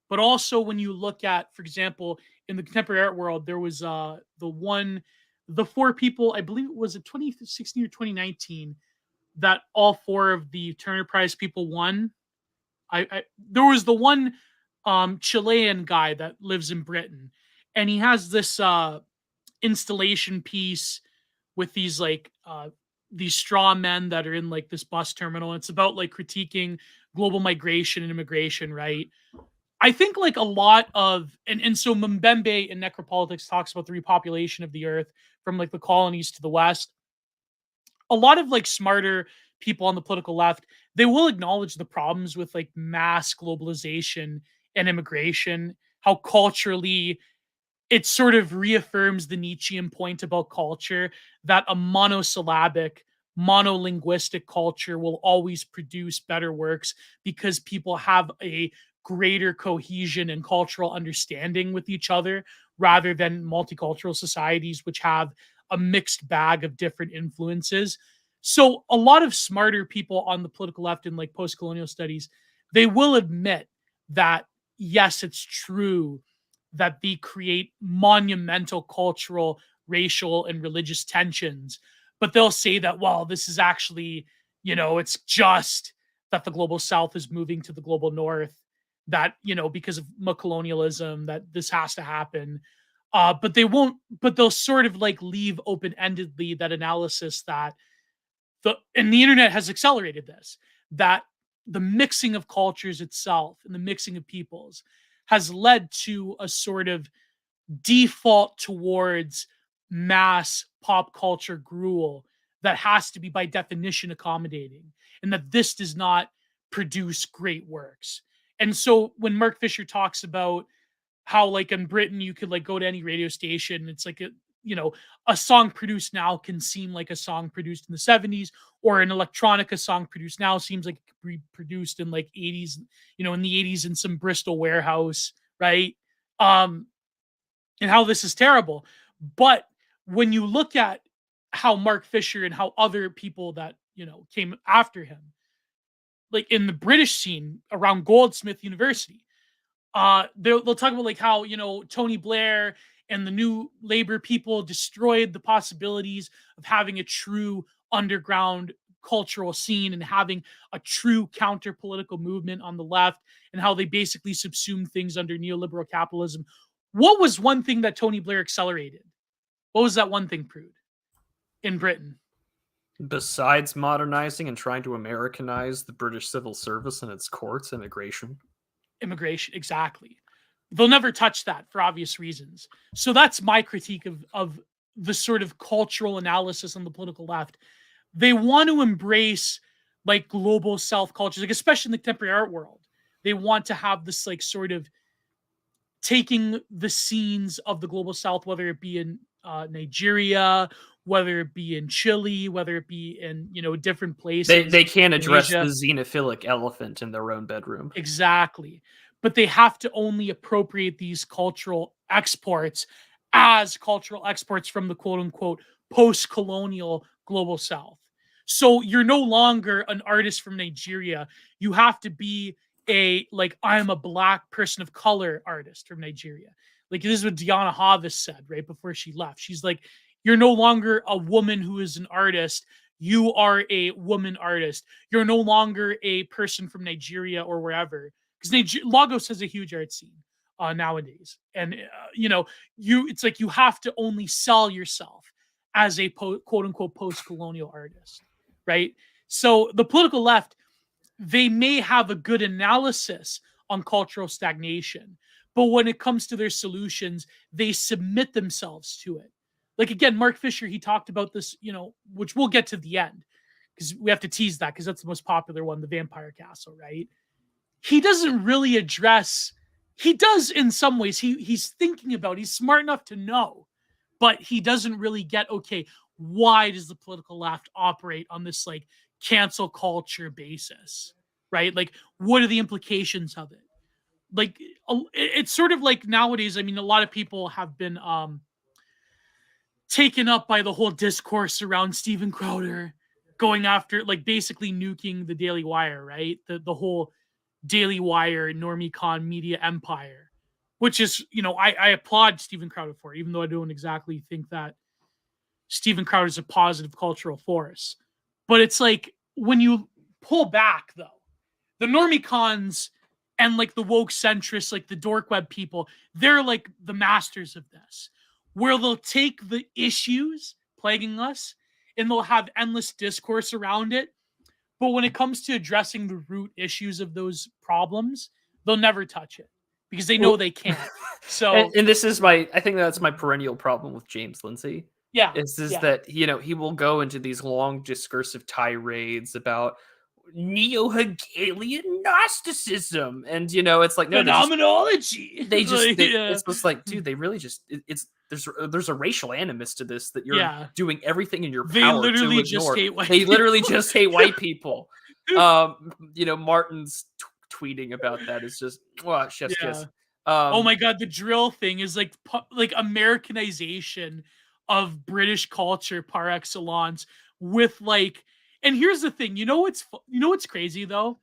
but also when you look at, for example, in the contemporary art world, there was the four people, I believe it was a 2016 or 2019, that all four of the Turner Prize people won. I there was the one Chilean guy that lives in Britain, and he has this installation piece with these straw men that are in like this bus terminal. It's about like critiquing global migration and immigration, right? I think like a lot of and so Mbembe in Necropolitics talks about the repopulation of the earth from like the colonies to the west. A lot of like smarter people on the political left, they will acknowledge the problems with like mass globalization and immigration, how culturally it sort of reaffirms the Nietzschean point about culture that a monosyllabic, monolinguistic culture will always produce better works because people have a greater cohesion and cultural understanding with each other rather than multicultural societies, which have a mixed bag of different influences. So, a lot of smarter people on the political left in like post colonial studies, they will admit that, yes, it's true that they create monumental cultural, racial, and religious tensions. But they'll say that, well, this is actually, it's just that the global south is moving to the global north, that, because of colonialism, that this has to happen. But they won't, but they'll sort of like leave open-endedly that analysis that and the internet has accelerated this, that the mixing of cultures itself and the mixing of peoples has led to a sort of default towards mass pop culture gruel that has to be by definition accommodating, and that this does not produce great works. And so when Mark Fisher talks about how, like, in Britain you could like go to any radio station, it's like a song produced now can seem like a song produced in the 70s, or an electronica song produced now seems like it could be produced in like 80s, in the 80s in some Bristol warehouse, right? And how this is terrible. But when you look at how Mark Fisher and how other people that, came after him, like in the British scene around Goldsmith University, they'll talk about like how, Tony Blair and the new Labor people destroyed the possibilities of having a true underground cultural scene and having a true counter political movement on the left, and how they basically subsumed things under neoliberal capitalism. What was one thing that Tony Blair accelerated? What was that one thing, Prude, in Britain? Besides modernizing and trying to Americanize the British civil service and its courts, immigration. Immigration, exactly. They'll never touch that for obvious reasons. So that's my critique of the sort of cultural analysis on the political left. They want to embrace like global South cultures, like especially in the contemporary art world. They want to have this like sort of taking the scenes of the global South, whether it be in Nigeria, whether it be in Chile, whether it be in different places. They can't address the xenophilic elephant in their own bedroom. Exactly. But they have to only appropriate these cultural exports as cultural exports from the quote unquote post-colonial global South. So you're no longer an artist from Nigeria. You have to be I'm a black person of color artist from Nigeria. Like this is what Diana Havas said right before she left. She's like, you're no longer a woman who is an artist. You are a woman artist. You're no longer a person from Nigeria or wherever. Because Lagos has a huge art scene nowadays. And, it's like you have to only sell yourself as a quote unquote post-colonial artist, right? So the political left, they may have a good analysis on cultural stagnation, but when it comes to their solutions, they submit themselves to it. Like again, Mark Fisher, he talked about this, which we'll get to the end because we have to tease that because that's the most popular one, the Vampire Castle, right? He doesn't really address. He does in some ways. He's thinking about. He's smart enough to know, but he doesn't really get. Okay, why does the political left operate on this like cancel culture basis, right? Like, what are the implications of it? Like, it's sort of like nowadays. I mean, a lot of people have been taken up by the whole discourse around Steven Crowder going after, like, basically nuking the Daily Wire, right? The whole Daily Wire, Normicon media empire, which is, I applaud Steven Crowder for it, even though I don't exactly think that Steven Crowder is a positive cultural force. But it's like, when you pull back, though, the Normicons and like the woke centrists, like the dork web people, they're like the masters of this, where they'll take the issues plaguing us and they'll have endless discourse around it. But when it comes to addressing the root issues of those problems, they'll never touch it because they know they can't. So, and this is I think that's my perennial problem with James Lindsay. Yeah. Is that, he will go into these long discursive tirades about neo-Hegelian Gnosticism. And, it's like, no, phenomenology. It's just like, dude, they really just, there's a racial animus to this that you're doing everything in your power they literally to just ignore. hate white They people. literally just hate white people. Martin's tweeting about that is just, well, chef's kiss. Oh my God, the drill thing is like Americanization of British culture par excellence with like, and here's the thing, what's crazy though,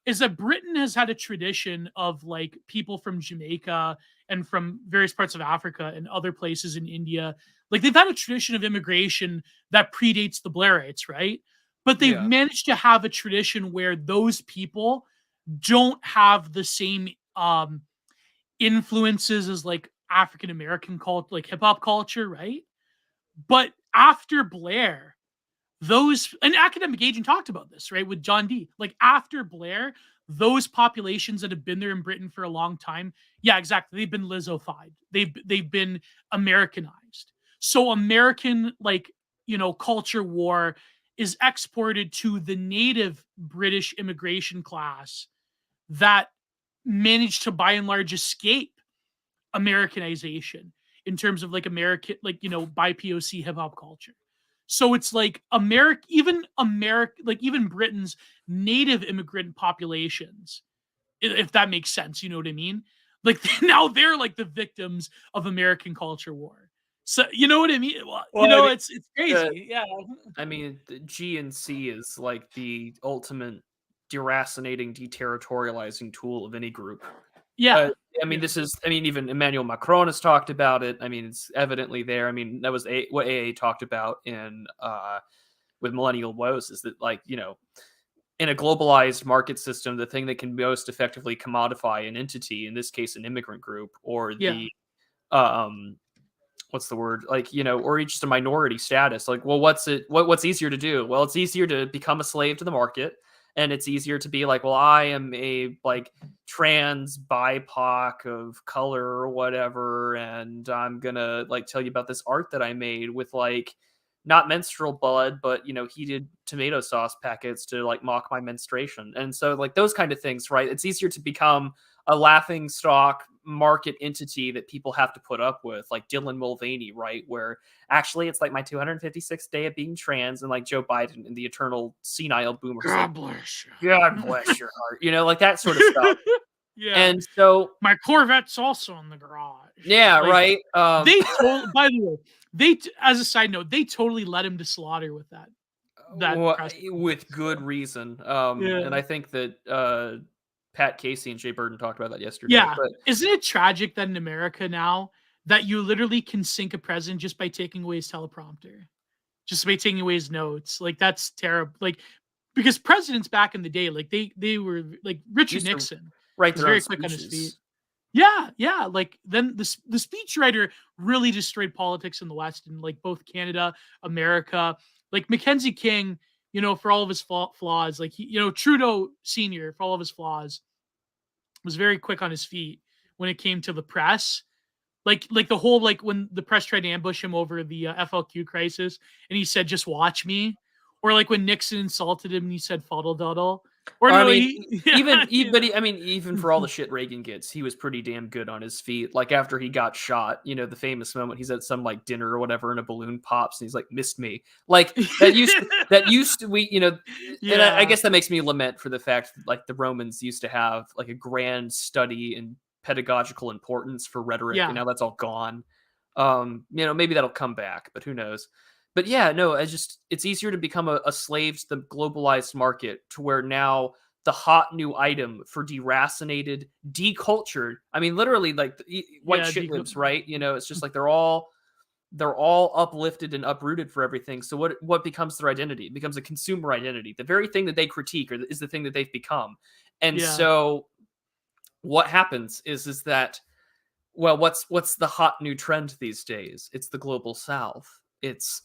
is that Britain has had a tradition of like people from Jamaica and from various parts of Africa and other places in India. Like they've had a tradition of immigration that predates the Blairites, right? But they've Yeah. managed to have a tradition where those people don't have the same influences as like African American culture, like hip hop culture, right? But after Blair, those, and academic agent talked about this, right, with John Dee. Like after Blair, those populations that have been there in Britain for a long time, yeah, exactly, they've been Lizzofied. They've been Americanized. So American, like, culture war is exported to the native British immigration class that managed to by and large escape Americanization in terms of like American, like, by POC hip hop culture. So it's like like even Britain's native immigrant populations, if that makes sense, you know what I mean? Like now they're like the victims of American culture war. So you know what I mean? Well, Well, I mean, it's crazy. Yeah. I mean, the G and C is like the ultimate deracinating, deterritorializing tool of any group. Uh, Yeah. I mean, Yeah. even Emmanuel Macron has talked about it. I mean, it's evidently there. I mean, that was what AA talked about in with millennial woes, is that, like, in a globalized market system, the thing that can most effectively commodify an entity, in this case, an immigrant group, or Yeah. the um, what's the word, like, or just a minority status, like, well, what's easier to do? Well, it's easier to become a slave to the market, and it's easier to be like, well, I am a, like, trans BIPOC of color or whatever, and I'm gonna, like, tell you about this art that I made with, like, not menstrual blood, but heated tomato sauce packets to, like, mock my menstruation. And so, like, those kind of things, right? It's easier to become a laughing stock market entity that people have to put up with, like Dylan Mulvaney, right? Where actually it's like my 256th day of being trans, and like Joe Biden and the eternal senile boomer who's like, God bless you. God bless your heart, like that sort of stuff. Yeah. And so, My Corvette's also in the garage. yeah, Like, right. by the way, as a side note, they totally led him to slaughter with that press. With good reason. Yeah. And I think that Pat Casey and Jay Burden talked about that yesterday. Yeah. But Isn't it tragic that in America now that you literally can sink a president just by taking away his teleprompter, just by taking away his notes? Like that's terrible. Like because presidents back in the day, like they were like Richard used to Nixon write was their own very quick on his feet. speeches. Yeah, yeah. Like then the speechwriter really destroyed politics in the West, in like both Canada, America. Like Mackenzie King, for all of his flaws, like Trudeau Senior, for all of his flaws, was very quick on his feet when it came to the press. Like the whole, like when the press tried to ambush him over the FLQ crisis, and he said, "Just watch me," or like when Nixon insulted him and he said, "Fuddle duddle." Or I no, mean, yeah, even for all the shit Reagan gets, he was pretty damn good on his feet. Like after he got shot, the famous moment, he's at some like dinner or whatever, and a balloon pops, and he's like, "Missed me." Like that used to we, and I guess that makes me lament for the fact that, like, the Romans used to have like a grand study in pedagogical importance for rhetoric, and yeah, now that's all gone. Maybe that'll come back, but who knows? But yeah, no, it's easier to become a slave to the globalized market, to where now the hot new item for deracinated, decultured. I mean, literally, like white yeah, shit libs, right? It's just like they're all uplifted and uprooted for everything. So what becomes their identity? It becomes a consumer identity. The very thing that they critique is the thing that they've become. And yeah. so what happens is that, well, what's the hot new trend these days? It's the global south. It's,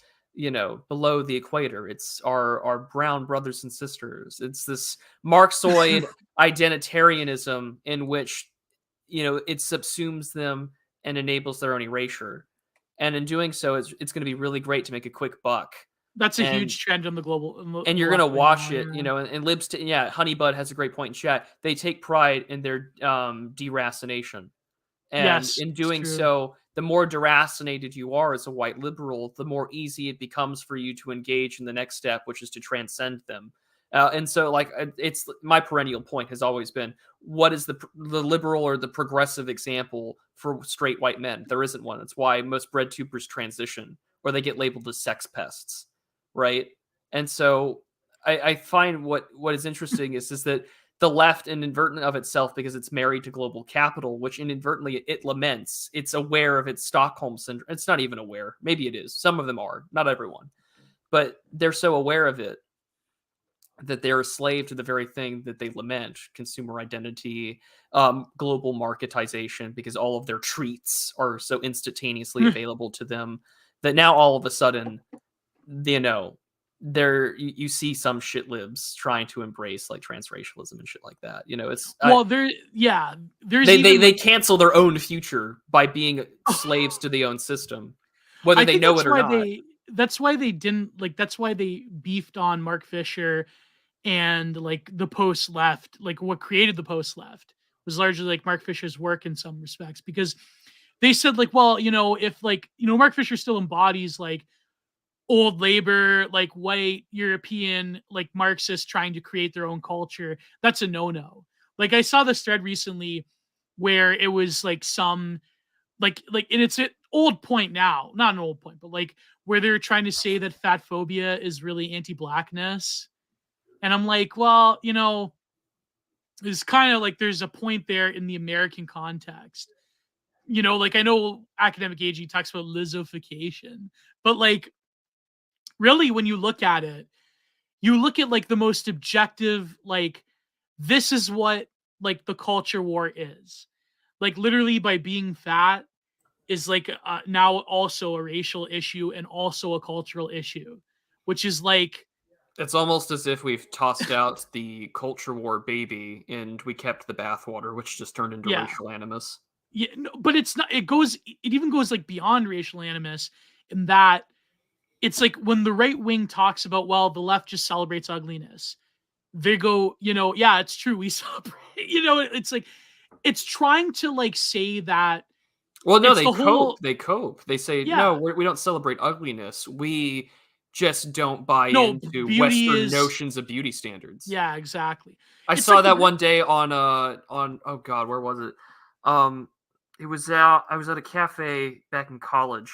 below the equator. It's our brown brothers and sisters. It's this Marxoid identitarianism in which, it subsumes them and enables their own erasure. And in doing so, it's going to be really great to make a quick buck. That's a And huge trend on the global. and you're gonna wash it, and libs. Yeah, Honeybud has a great point in chat. They take pride in their deracination, and Yes, in it's doing true. so, the more deracinated you are as a white liberal, the more easy it becomes for you to engage in the next step, which is to transcend them. And so, like, it's my perennial point has always been: what is the liberal or the progressive example for straight white men? There isn't one. That's why most bread tubers transition, or they get labeled as sex pests, right? And so, I find what is interesting is that the left inadvertent of itself because it's married to global capital, which inadvertently it laments. It's aware of its Stockholm syndrome. It's not even aware. Maybe it is. Some of them are, not everyone, but they're so aware of it that they're a slave to the very thing that they lament: consumer identity, global marketization, because all of their treats are so instantaneously available to them that now all of a sudden, you know, you see some shit libs trying to embrace like transracialism and shit like that. You know, it's Well, there's even they cancel their own future by being slaves to the own system, whether I they think know it or not. that's why they didn't like that's why they beefed on Mark Fisher and like the post left, like what created the post left was largely like Mark Fisher's work in some respects, because they said like, well, if like, Mark Fisher still embodies like old labor, like white European, like Marxists trying to create their own culture. That's a no-no. Like I saw this thread recently where it was like some and it's an old point now, not an old point, but like where they're trying to say that fat phobia is really anti-blackness. And I'm like, well, it's kind of like there's a point there in the American context. Like I know academic aging talks about Lizzofication, but like really when you look at it, you look at like the most objective, like this is what like the culture war is. Like literally by being fat is like now also a racial issue and also a cultural issue, which is like It's almost as if we've tossed out the culture war baby and we kept the bathwater, which just turned into yeah. racial animus. Yeah, no, but it's not. It even goes like beyond racial animus in that it's like when the right wing talks about, well, the left just celebrates ugliness. They go, yeah, it's true. We celebrate, it's like it's trying to like say that Well, no, it's they the cope. whole, They cope. They say, yeah, no, we don't celebrate ugliness. We just don't buy no, into beauty Western is, notions of beauty standards. yeah, exactly. I It's saw like that one day on oh god, where was it? Um it was out I was at a cafe back in college,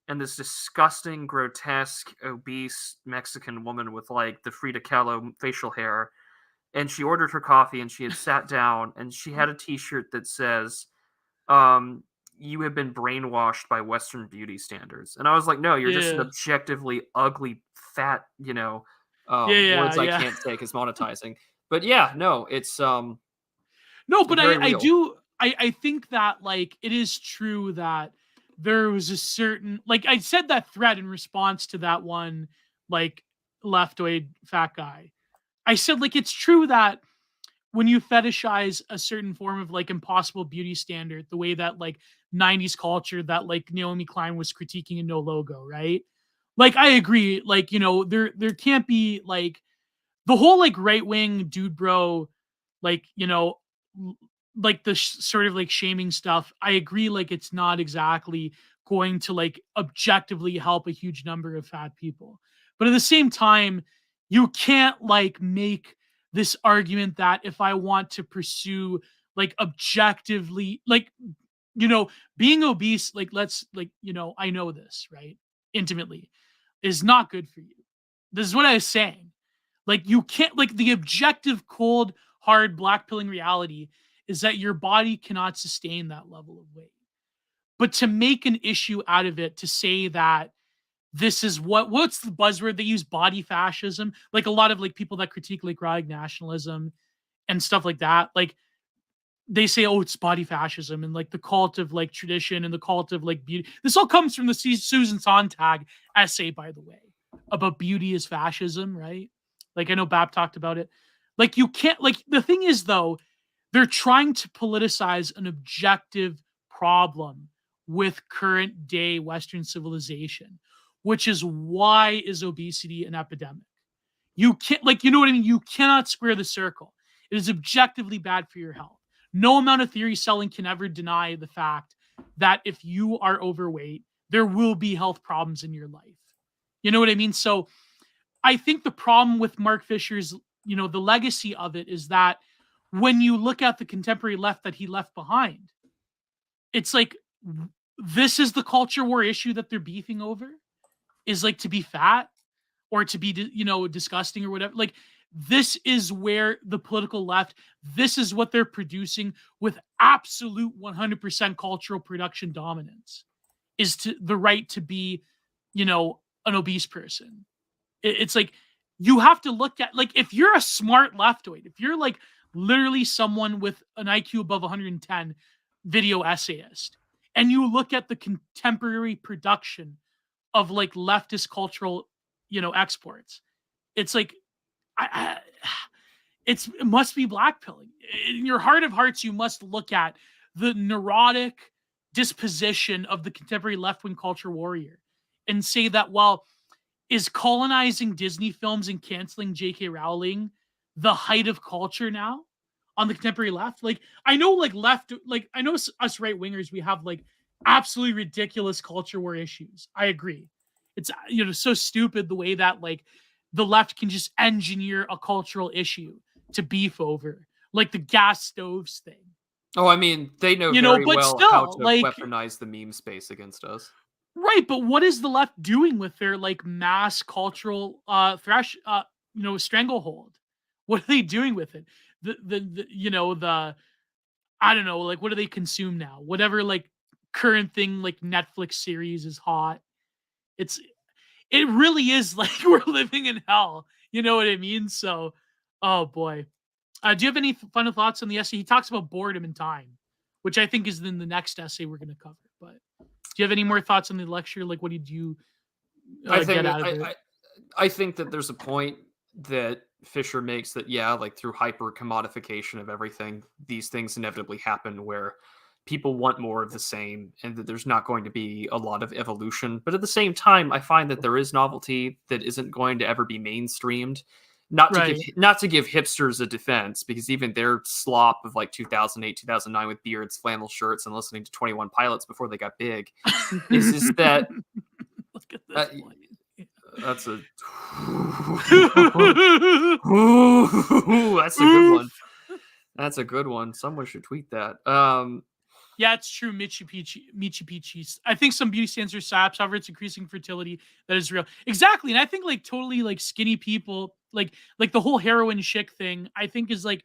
and this disgusting, grotesque, obese Mexican woman with like the Frida Kahlo facial hair, and she ordered her coffee and she had sat down and she had a t-shirt that says, um you have been brainwashed by Western beauty standards. And I was like, no, you're just an yeah, objectively ugly, fat, yeah, yeah, words I yeah. can't say because monetizing. But yeah, no, it's No, but very I real. do I think that like it is true that there was a certain, like I said that thread in response to that one like leftoid fat guy. I said like it's true that when you fetishize a certain form of like impossible beauty standard, the way that like 90s culture that like Naomi Klein was critiquing in No Logo, right? Like I agree, like there can't be like the whole like right wing dude bro, like like the sort of like shaming stuff. I agree, like it's not exactly going to like objectively help a huge number of fat people, but at the same time, you can't like make this argument that if I want to pursue like objectively like being obese, like let's like I know this right intimately is not good for you. This is what I was saying. Like you can't like the objective cold hard black pilling reality is that your body cannot sustain that level of weight. But to make an issue out of it, to say that this is what's the buzzword they use, body fascism, like a lot of like people that critique like right nationalism and stuff like that, like they say, oh, it's body fascism and like the cult of like tradition and the cult of like beauty. This all comes from the Susan Sontag essay, by the way, about beauty is fascism, right? Like I know Bab talked about it. Like you can't, like the thing is though, they're trying to politicize an objective problem with current day Western civilization, which is why is obesity an epidemic? You can't, like, you know what I mean? You cannot square the circle. It is objectively bad for your health. No amount of theory selling can ever deny the fact that if you are overweight, there will be health problems in your life. You know what I mean? So I think the problem with Mark Fisher's, the legacy of it is that when you look at the contemporary left that he left behind, it's like this is the culture war issue that they're beefing over is like to be fat or to be disgusting or whatever. Like this is where the political left, this is what they're producing with absolute 100% cultural production dominance, is to the right to be, an obese person. It's like, you have to look at, like, if you're a smart leftoid, if you're like literally someone with an IQ above 110, video essayist, and you look at the contemporary production of like leftist cultural, exports, it's like, I it must be blackpilling. In your heart of hearts, you must look at the neurotic disposition of the contemporary left-wing culture warrior and say that, well, is colonizing Disney films and canceling J.K. Rowling the height of culture now on the contemporary left? Like, I know, like, I know us right wingers, we have like absolutely ridiculous culture war issues. I agree. It's, so stupid the way that like the left can just engineer a cultural issue to beef over, like the gas stoves thing. Oh, I mean, they know very but well still, how to like, weaponize the meme space against us. Right, but what is the left doing with their like mass cultural stranglehold? What are they doing with it? The I don't know, like, what do they consume now? Whatever like current thing, like Netflix series is hot. It really is like we're living in hell. You know what I mean? So, oh boy. Do you have any final thoughts on the essay? He talks about boredom and time, which I think is in the next essay we're going to cover. But do you have any more thoughts on the lecture? Like, what did you get out of it? I think that there's a point that Fisher makes that, yeah, like through hyper commodification of everything, these things inevitably happen where people want more of the same and that there's not going to be a lot of evolution. But at the same time, I find that there is novelty that isn't going to ever be mainstreamed. Not to give hipsters a defense, because even their slop of like 2008, 2009 with beards, flannel shirts, and listening to 21 Pilots before they got big is that look at this point. That's a that's a good one. That's a good one. Someone should tweet that. Yeah, it's true. Michi Pichi. I think some beauty standards are saps. However, it's increasing fertility. That is real. Exactly. And I think like totally like skinny people, like the whole heroin chic thing, I think is like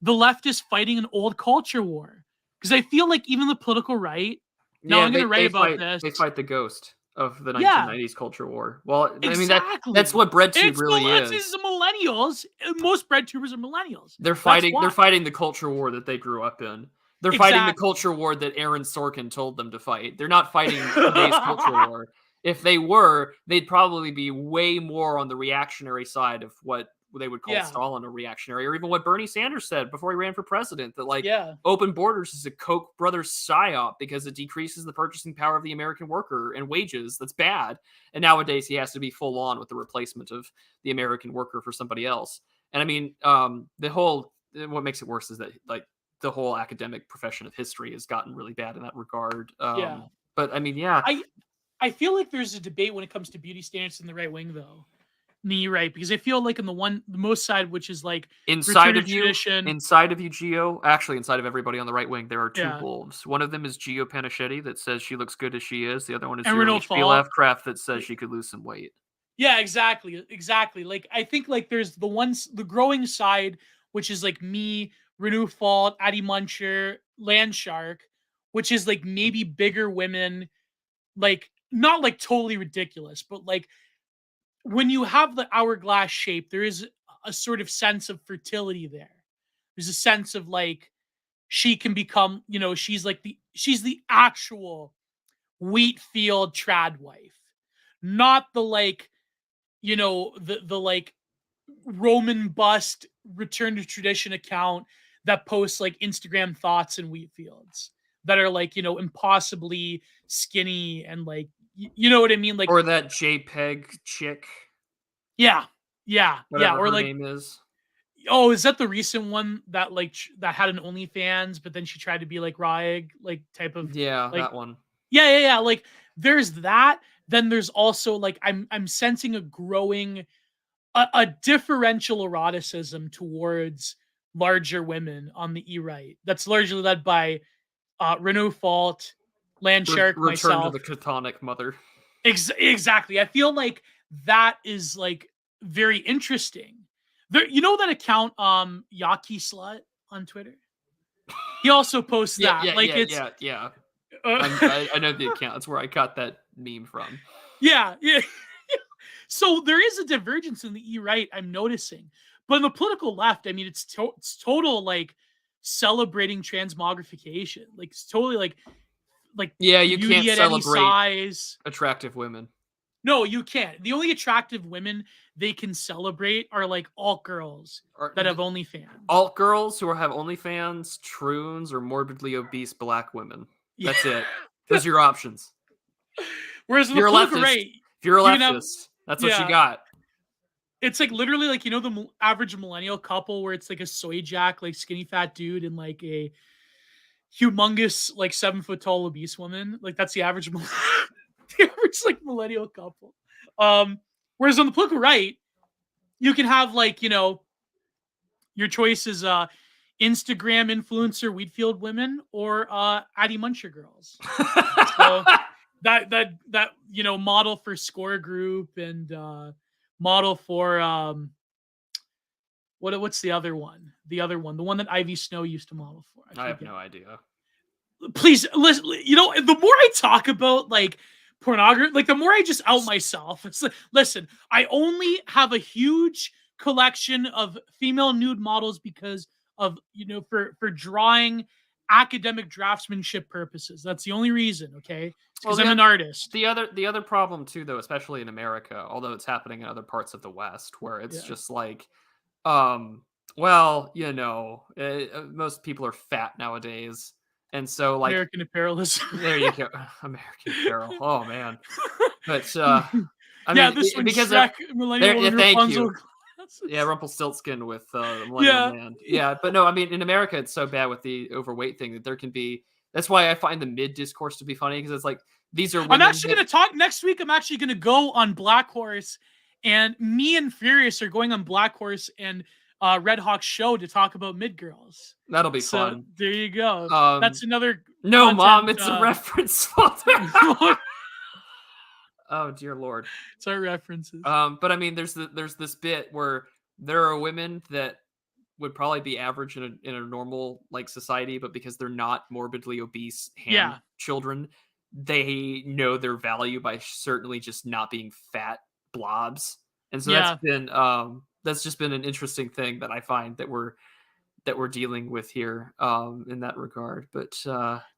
the left is fighting an old culture war. Because I feel like even the political right. Now I'm going to write about this. They fight the ghost of the 1990s culture war. Well, exactly. I mean that's what BreadTube really is. It's the millennials. Most BreadTubers are millennials. They're fighting the culture war that they grew up in. They're fighting the culture war that Aaron Sorkin told them to fight. They're not fighting today's culture war. If they were, they'd probably be way more on the reactionary side of what they would call Stalin a reactionary, or even what Bernie Sanders said before he ran for president, that open borders is a Koch brothers psyop because it decreases the purchasing power of the American worker and wages. That's bad. And nowadays he has to be full on with the replacement of the American worker for somebody else. And I mean, what makes it worse is that like the whole academic profession of history has gotten really bad in that regard. But I mean, I feel like there's a debate when it comes to beauty standards in the right wing, though. Right, because I feel like in the most side, which is like inside of you, Gio, actually inside of everybody on the right wing, there are two wolves. One of them is Gio Panichetti that says she looks good as she is. The other one is HP Lovecraft that says she could lose some weight. Yeah, exactly. Like I think like there's the growing side, which is like me, Renew Fault, Addie Muncher, Landshark, which is like maybe bigger women, like not like totally ridiculous, but like when you have the hourglass shape, there is a sort of sense of fertility there. There's a sense of like she can become, she's the actual wheat field trad wife, not the like, the like Roman bust return to tradition account that posts like Instagram thoughts in wheat fields that are like, impossibly skinny and like, you know what I mean? Like, or that JPEG chick. Yeah. Whatever or her like, name is. Oh, is that the recent one that like that had an OnlyFans, but then she tried to be like Raeg, like type of like, that one. Yeah. Like there's that. Then there's also like I'm sensing a growing a differential eroticism towards larger women on the right. That's largely led by Renault Fault, Landshark, myself. Return to the Chthonic mother. Exactly. I feel like that is like very interesting There, you know that account, Yaki Slut on Twitter? He also posts Yeah, that. yeah, Like yeah, it's yeah, yeah. uh, I know the account. That's where I got that meme from. yeah, yeah. So there is a divergence in the right, I'm noticing. But in the political left, I mean, it's total like celebrating transmogrification. Like it's totally like Yeah, you can't beauty at any celebrate size. attractive women. No, you can't. The only attractive women they can celebrate are like alt girls Or that have OnlyFans. alt girls who have OnlyFans, troons, or morbidly obese black women. Yeah. That's it. Those are your options. Whereas If in the you're a political leftist, right, if you're a you can have leftist, that's what you yeah. got. It's like literally like you know the average millennial couple where it's like a soy jack like skinny fat dude and like a humongous like 7 foot tall obese woman. Like that's the average the average like millennial couple. Whereas on the political right, you can have like you know your choice is Instagram influencer Wheatfield women or Addie Muncher girls. So that you know model for Score Group and model for what's the other one? The other one, the one that Ivy Snow used to model for. I have no idea. Please listen. You know, the more I talk about like pornography, like the more I just out myself. It's like, listen, I only have a huge collection of female nude models because of you know for drawing academic draftsmanship purposes. That's the only reason. Okay, because I'm an artist. The other problem too, though, especially in America, although it's happening in other parts of the West, where it's just like, well, you know, most people are fat nowadays, and so like American Apparelist. there you go, American Apparel. Oh man, but I yeah, mean, this one because Shrek, Millennial, and thank Rapunzel. you. Yeah, Rumpelstiltskin with the Millennial Yeah. Man. Yeah, but no, I mean, in America, it's so bad with the overweight thing that there can be. That's why I find the mid discourse to be funny because it's like these are. I'm actually going to talk next week. I'm actually going to go on Black Horse, and me and Furious are going on Black Horse and Red Hawk show to talk about mid girls. That'll be fun. There you go. That's another. No, content, Mom, it's a reference. Oh dear Lord, it's our references. But I mean, there's this bit where there are women that would probably be average in a normal like society, but because they're not morbidly obese children, they know their value by certainly just not being fat blobs. And so that's just been an interesting thing that I find that we're dealing with here in that regard. But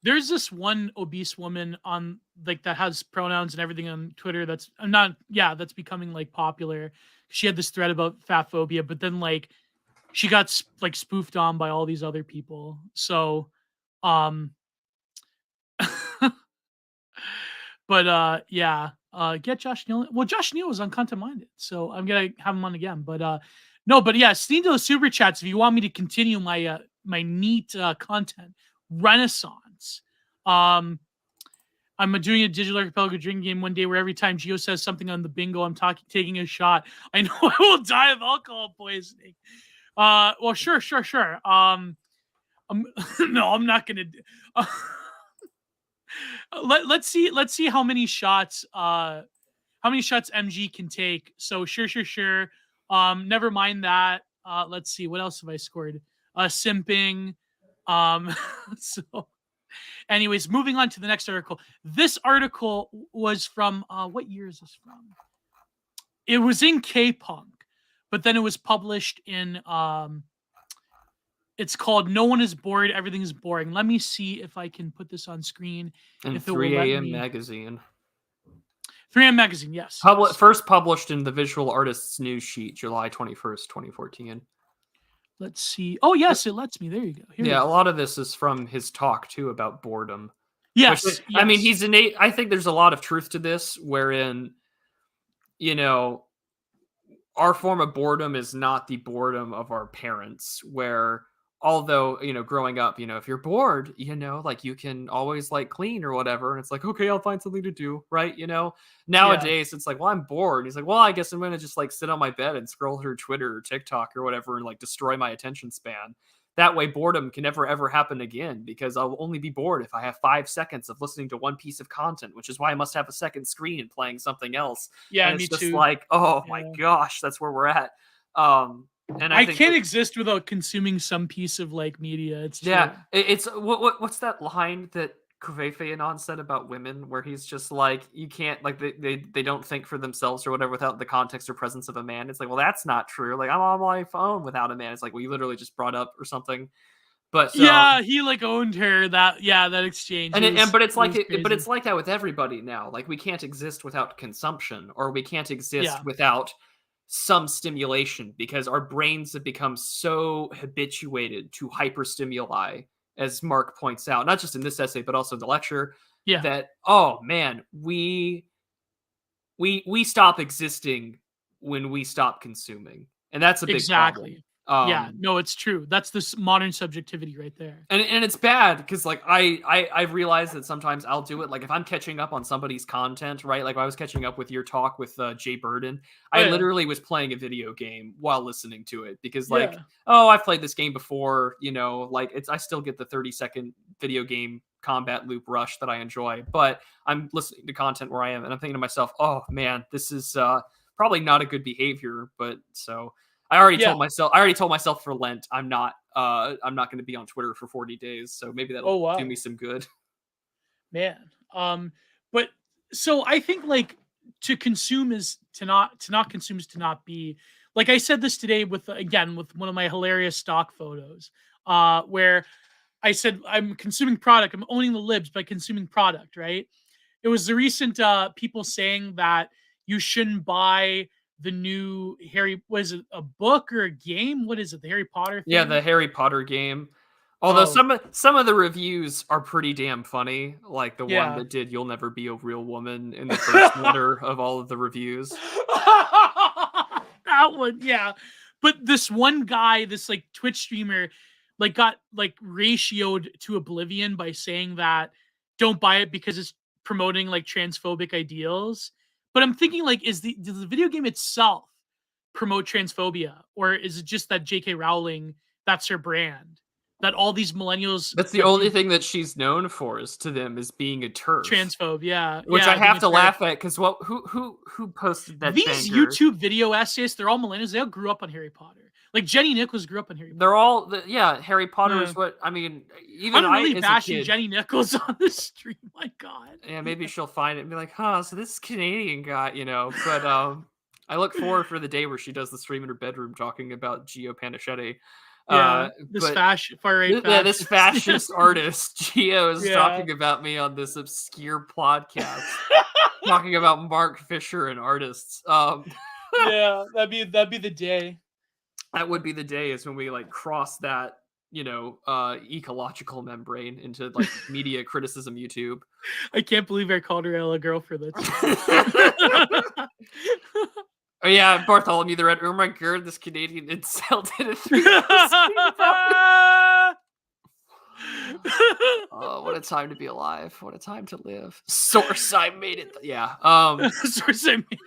there's this one obese woman on like that has pronouns and everything on Twitter that's that's becoming like popular. She had this thread about fat phobia, but then like she got like spoofed on by all these other people. So but get Josh Neal. Well, Josh Neal was on Content Minded, so I'm gonna have him on again. But no, but yeah, steam to the super chats if you want me to continue my my neat content renaissance. I'm doing a digital archipelago drinking game one day where every time Gio says something on the bingo, I'm taking a shot. I know I will die of alcohol poisoning. Well, sure. No, I'm not gonna. Let's see how many shots MG can take. So sure. Never mind that. Let's see what else have I scored. Simping. So anyways, moving on to the next article. This article was from what year is this from? It was in K-Punk, but then it was published in it's called No One is Bored, Everything is Boring. Let me see if I can put this on screen. And 3 a.m. magazine. 3 a.m. magazine, yes. First published in the Visual Artists News Sheet, July 21st, 2014. Let's see. Oh, yes, it lets me. There you go. A lot of this is from his talk, too, about boredom. Yes. I mean, he's innate. I think there's a lot of truth to this, wherein, you know, our form of boredom is not the boredom of our parents, where although, you know, growing up, you know, if you're bored, you know, like you can always like clean or whatever. And it's like, okay, I'll find something to do. Right. You know, nowadays it's like, well, I'm bored. And he's like, well, I guess I'm going to just like sit on my bed and scroll through Twitter or TikTok or whatever and like destroy my attention span. That way boredom can never, ever happen again because I'll only be bored if I have 5 seconds of listening to one piece of content, which is why I must have a second screen playing something else. Yeah. And it's me just too. like, oh my gosh, that's where we're at. And I think can't exist without consuming some piece of like media. It's true. Yeah, it's what's that line that Kuveife Anon said about women, where he's just like, you can't, like, they don't think for themselves or whatever without the context or presence of a man. It's like, well, that's not true. Like, I'm on my phone without a man. It's like, well, you literally just brought up or something. But Yeah, he like owned her. That exchange. but it's like but crazy. it's like that with everybody now. Like, we can't exist without consumption, or we can't exist Yeah. without some stimulation, because our brains have become so habituated to hyperstimuli, as Mark points out, not just in this essay but also in the lecture, Yeah. that, oh man, we stop existing when we stop consuming, and that's a big problem. Exactly. Yeah, no, it's true. That's this modern subjectivity right there. And it's bad because, like, I've realized that sometimes I'll do it. Like, if I'm catching up on somebody's content, right? Like, I was catching up with your talk with Jay Burden. I literally was playing a video game while listening to it because, like, oh, I've played this game before, you know, like, I still get the 30-second video game combat loop rush that I enjoy, but I'm listening to content where I am and I'm thinking to myself, oh man, this is probably not a good behavior. But so I already told myself for Lent I'm not going to be on Twitter for 40 days, so maybe that'll do me some good. Man. But so I think, like, to consume is to not consume is to not be. Like, I said this today with one of my hilarious stock photos, where I said I'm consuming product, I'm owning the libs by consuming product, right? It was the recent people saying that you shouldn't buy the new was it a book or a game? What is it? The Harry Potter thing? Yeah, the Harry Potter game. Although some of the reviews are pretty damn funny, like the one that did "You'll Never Be a Real Woman" in the first letter of all of the reviews. That one, yeah. But this one guy, this like Twitch streamer, like got like ratioed to oblivion by saying that don't buy it because it's promoting like transphobic ideals. But I'm thinking, like, does the video game itself promote transphobia, or is it just that J.K. Rowling, that's her brand, that all these millennials, that's the only thing that she's known for, is to them is being a TERF, transphobe? Yeah, which I have to laugh at because who posted that? These YouTube video essays, they're all millennials. They all grew up on Harry Potter. Like, Jenny Nichols grew up on Harry Potter. They're all Harry Potter is what I mean. Even I'm really bashing Jenny Nichols on the stream. My God. Yeah, maybe she'll find it and be like, "Huh, so this Canadian guy, you know." But I look forward for the day where she does the stream in her bedroom talking about Gio Panichetti. This far-right this fascist artist Gio is talking about me on this obscure podcast, talking about Mark Fisher and artists. Yeah, that'd be the day. That would be the day, is when we like cross that, you know, ecological membrane into like media criticism YouTube. I can't believe I called her a girl for this. Oh yeah, Bartholomew the Red. Oh my god, this Canadian incel did it 3 Oh, what a time to be alive! What a time to live. Source, I made it. Yeah. Source, I made it.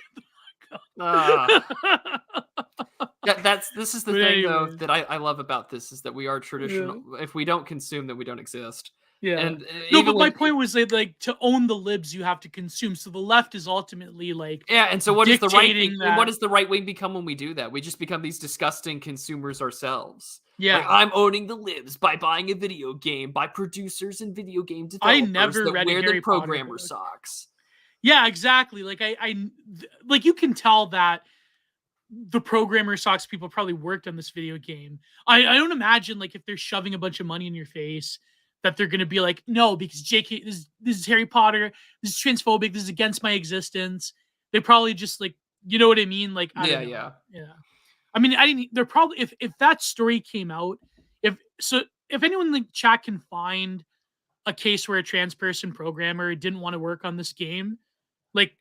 This is the thing though that I love about this, is that we are traditional. If we don't consume, then we don't exist. Yeah. And but my point was that, like, to own the libs, you have to consume. So the left is ultimately like, and so what is the right wing? What does the right wing become when we do that? We just become these disgusting consumers ourselves. Yeah. Like, I'm owning the libs by buying a video game by producers and video game developers I never read wear Harry the programmer Potter socks. Yeah, exactly. Like, I like, you can tell that the programmer socks people probably worked on this video game. I don't imagine, like, if they're shoving a bunch of money in your face, that they're going to be like, no, because JK, this is Harry Potter, this is transphobic, this is against my existence. They probably just, like, you know what I mean? Like, I don't know. Yeah. I mean, they're probably, if that story came out, if anyone in the chat can find a case where a trans person programmer didn't want to work on this game, like,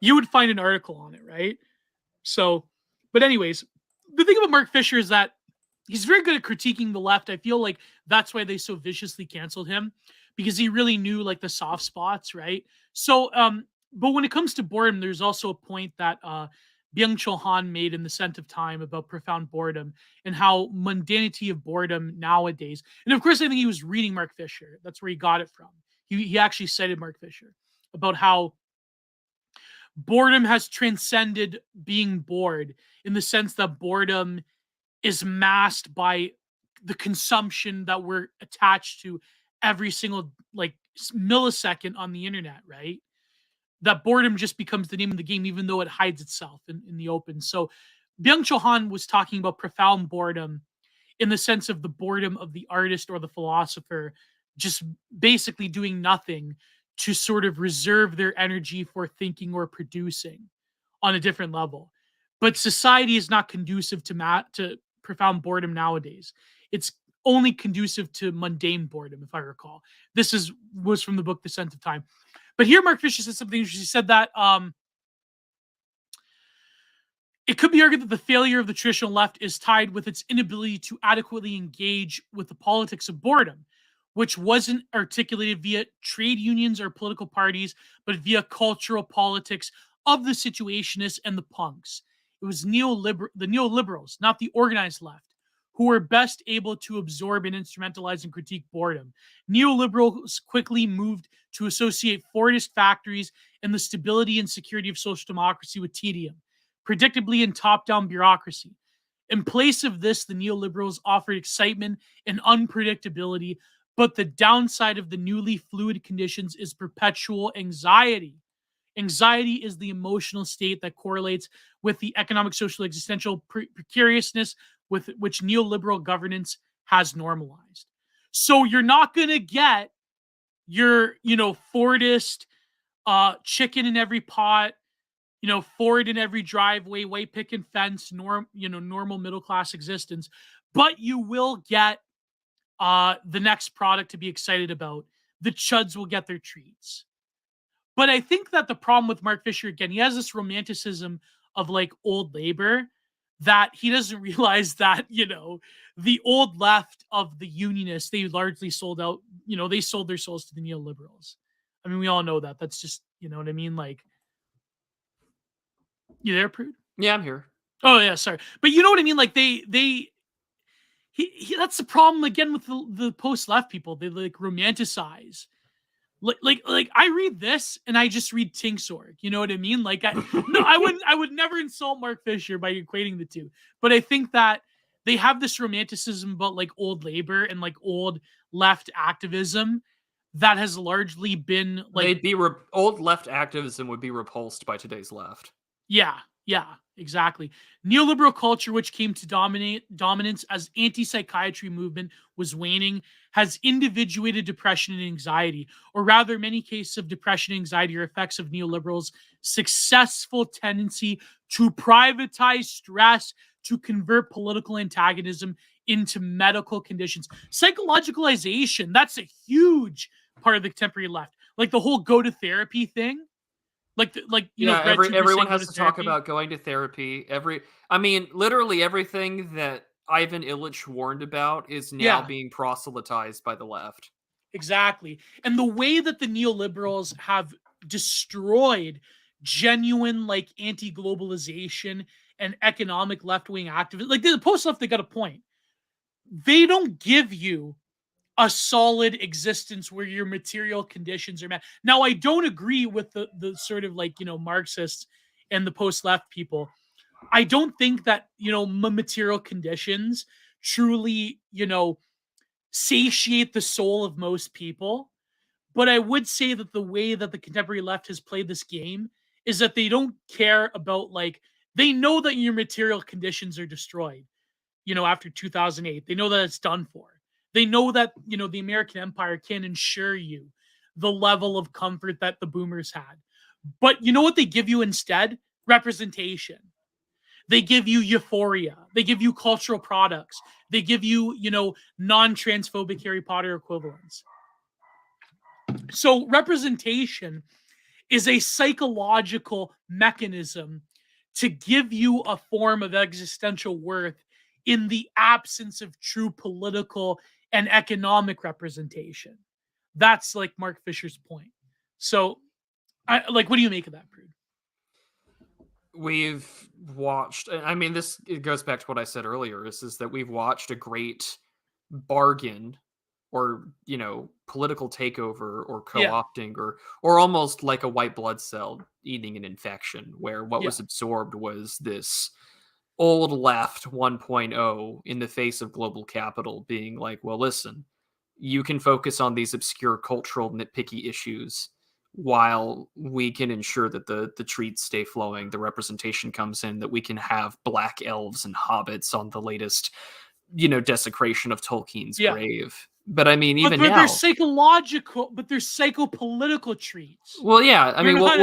you would find an article on it, right? So, but anyways, the thing about Mark Fisher is that he's very good at critiquing the left. I feel like that's why they so viciously canceled him, because he really knew, like, the soft spots, right? So, but when it comes to boredom, there's also a point that Byung-Chul Han made in The Scent of Time about profound boredom and how mundanity of boredom nowadays. And of course, I think he was reading Mark Fisher. That's where he got it from. He actually cited Mark Fisher about how boredom has transcended being bored, in the sense that boredom is masked by the consumption that we're attached to every single like millisecond on the internet, right? That boredom just becomes the name of the game, even though it hides itself in the open. So Byung-Chul Han was talking about profound boredom in the sense of the boredom of the artist or the philosopher just basically doing nothing to sort of reserve their energy for thinking or producing on a different level. But society is not conducive to profound boredom nowadays. It's only conducive to mundane boredom, if I recall. This was from the book The Scent of Time. But here Mark Fisher said something interesting. He said that it could be argued that the failure of the traditional left is tied with its inability to adequately engage with the politics of boredom, which wasn't articulated via trade unions or political parties, but via cultural politics of the situationists and the punks. It was the neoliberals, not the organized left, who were best able to absorb and instrumentalize and critique boredom. Neoliberals quickly moved to associate Fordist factories and the stability and security of social democracy with tedium, predictably and top-down bureaucracy. In place of this, the neoliberals offered excitement and unpredictability, but the downside of the newly fluid conditions is perpetual anxiety. Anxiety is the emotional state that correlates with the economic, social, existential precariousness with which neoliberal governance has normalized. So you're not going to get your, Fordist chicken in every pot, Ford in every driveway, white picket fence, normal middle class existence, but you will get the next product to be excited about. The chuds will get their treats. But I think that the problem with Mark Fisher, again, he has this romanticism of like old labor that he doesn't realize that, the old left of the unionists, they largely sold out, they sold their souls to the neoliberals. I mean, we all know that. That's just, you know what I mean? Like, you there, Prude? Yeah, I'm here. Oh, yeah, sorry. But you know what I mean? Like, that's the problem, again, with the post-left people. They, like, romanticize. Like I read this and I just read Tinksorg. You know what I mean? Like I would never insult Mark Fisher by equating the two. But I think that they have this romanticism about like old labor and like old left activism that has largely been like they'd be old left activism would be repulsed by today's left. Yeah, exactly. Neoliberal culture, which came to dominance as anti-psychiatry movement was waning, has individuated depression and anxiety, or rather, many cases of depression and anxiety are effects of neoliberals' successful tendency to privatize stress, to convert political antagonism into medical conditions. Psychologicalization, that's a huge part of the contemporary left. Like the whole go to therapy thing. Everyone has to talk about going to therapy. Literally everything that Ivan Illich warned about is now being proselytized by the left. Exactly. And the way that the neoliberals have destroyed genuine like anti-globalization and economic left-wing activists, like the post-left, they got a point. They don't give you a solid existence where your material conditions are met. Now, I don't agree with the sort of like, Marxists and the post-left people. I don't think that, material conditions truly, satiate the soul of most people. But I would say that the way that the contemporary left has played this game is that they don't care about like, they know that your material conditions are destroyed, after 2008. They know that it's done for. They know that, the American empire can't ensure you the level of comfort that the boomers had. But you know what they give you instead? Representation. They give you euphoria. They give you cultural products. They give you, non-transphobic Harry Potter equivalents. So representation is a psychological mechanism to give you a form of existential worth in the absence of true political and economic representation. That's like Mark Fisher's point. So, what do you make of that, Prude? We've watched, it goes back to what I said earlier, is that we've watched a great bargain or, political takeover or co-opting or almost like a white blood cell eating an infection where what was absorbed was this old left 1.0 in the face of global capital being like, well, listen, you can focus on these obscure cultural nitpicky issues while we can ensure that the treats stay flowing, the representation comes in, that we can have black elves and hobbits on the latest, desecration of Tolkien's Yeah. grave. But I mean, But even they're now, psychological, but they're psychopolitical treats. well, yeah, I You're mean, not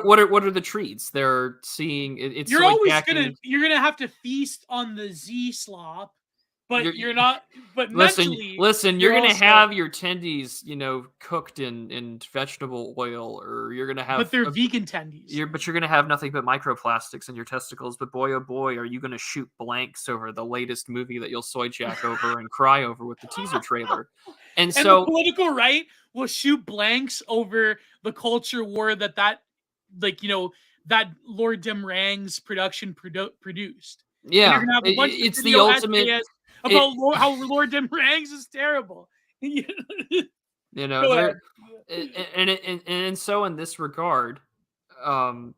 what are the treats? They're seeing it's you're like always jacking. you're gonna have to feast on the Z slop, You're, but you're not. But Listen, mentally, listen. You're you're gonna also. have your tendies, cooked in vegetable oil, or you're gonna But have they're vegan tendies. you're gonna have nothing but microplastics in your testicles. But boy, oh boy, are you gonna shoot blanks over the latest movie that you'll soy jack over and cry over with the teaser trailer. And And the so, political right will shoot blanks over the culture war that Lord Demrang's production produced. And you're yeah, gonna have a bunch of it's the video ultimate. essays It, about how Lord Demrangs is terrible. Go there, ahead. and so in this regard, um,